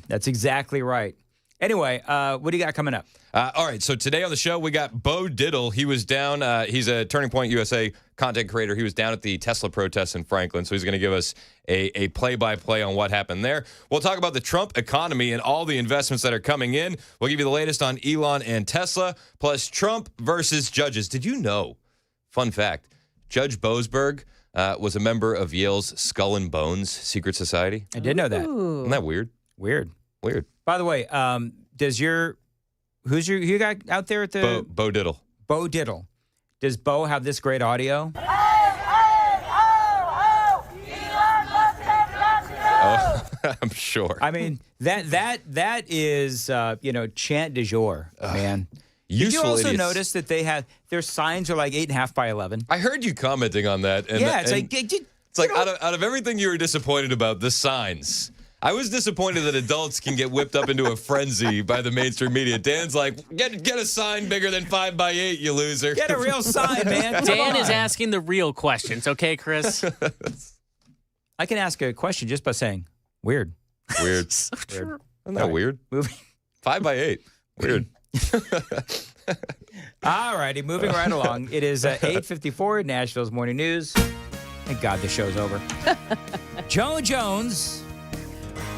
That's exactly right. Anyway, what do you got coming up? All right, so today on the show, we got Bo Diddle. He was down. He's a Turning Point USA content creator. He was down at the Tesla protests in Franklin, so he's going to give us a play-by-play on what happened there. We'll talk about the Trump economy and all the investments that are coming in. We'll give you the latest on Elon and Tesla, plus Trump versus judges. Did you know, fun fact, Judge Boasberg was a member of Yale's Skull and Bones Secret Society? I did know that. Isn't that weird? Weird. By the way, who you got out there at the Bo Diddle? Bo Diddle. Does Bo have this great audio? Oh, I'm sure. I mean, that is chant du jour, man. Did you also notice that their signs are like 8.5 by 11? I heard you commenting on that. And, yeah, it's like out of everything you were disappointed about, the signs. I was disappointed that adults can get whipped up into a frenzy by the mainstream media. Dan's like, get a sign bigger than 5x8, you loser. Get a real sign, man. Dan is asking the real questions, okay, Chris? I can ask a question just by saying, weird. Weird. So true. Isn't that weird? Moving. 5x8. Weird. All righty, moving right along. It is 8:54, Nashville's Morning News. Thank God the show's over. Joe Jones.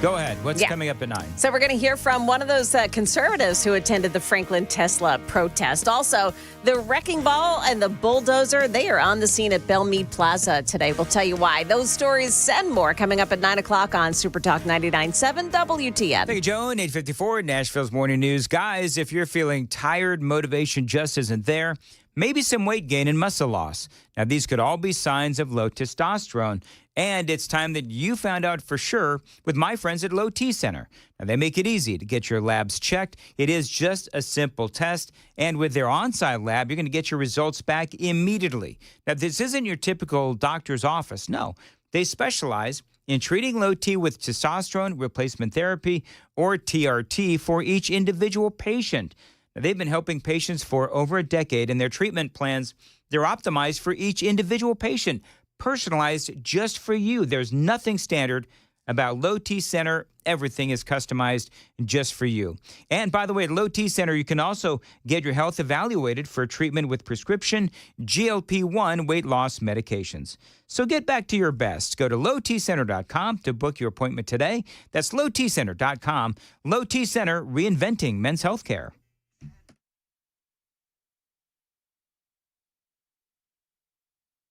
Go ahead. What's coming up at 9? So we're going to hear from one of those conservatives who attended the Franklin Tesla protest. Also, the wrecking ball and the bulldozer, they are on the scene at Belmead Plaza today. We'll tell you why. Those stories and more coming up at 9 o'clock on Super Talk 99.7 WTN. Thank you, Joan. 8:54, Nashville's Morning News. Guys, if you're feeling tired, motivation just isn't there, maybe some weight gain and muscle loss. Now, these could all be signs of low testosterone. And it's time that you found out for sure with my friends at Low T Center. Now, they make it easy to get your labs checked. It is just a simple test. And with their on-site lab, you're going to get your results back immediately. Now, this isn't your typical doctor's office. No, they specialize in treating low T with testosterone replacement therapy, or TRT, for each individual patient. Now, they've been helping patients for over a decade, and their treatment plans, they're optimized for each individual patient, personalized just for you. There's nothing standard about Low T Center. Everything is customized just for you. And by the way, at Low T Center, you can also get your health evaluated for treatment with prescription GLP-1 weight loss medications. So get back to your best. Go to lowtcenter.com to book your appointment today. That's lowtcenter.com. Low T Center, reinventing men's healthcare.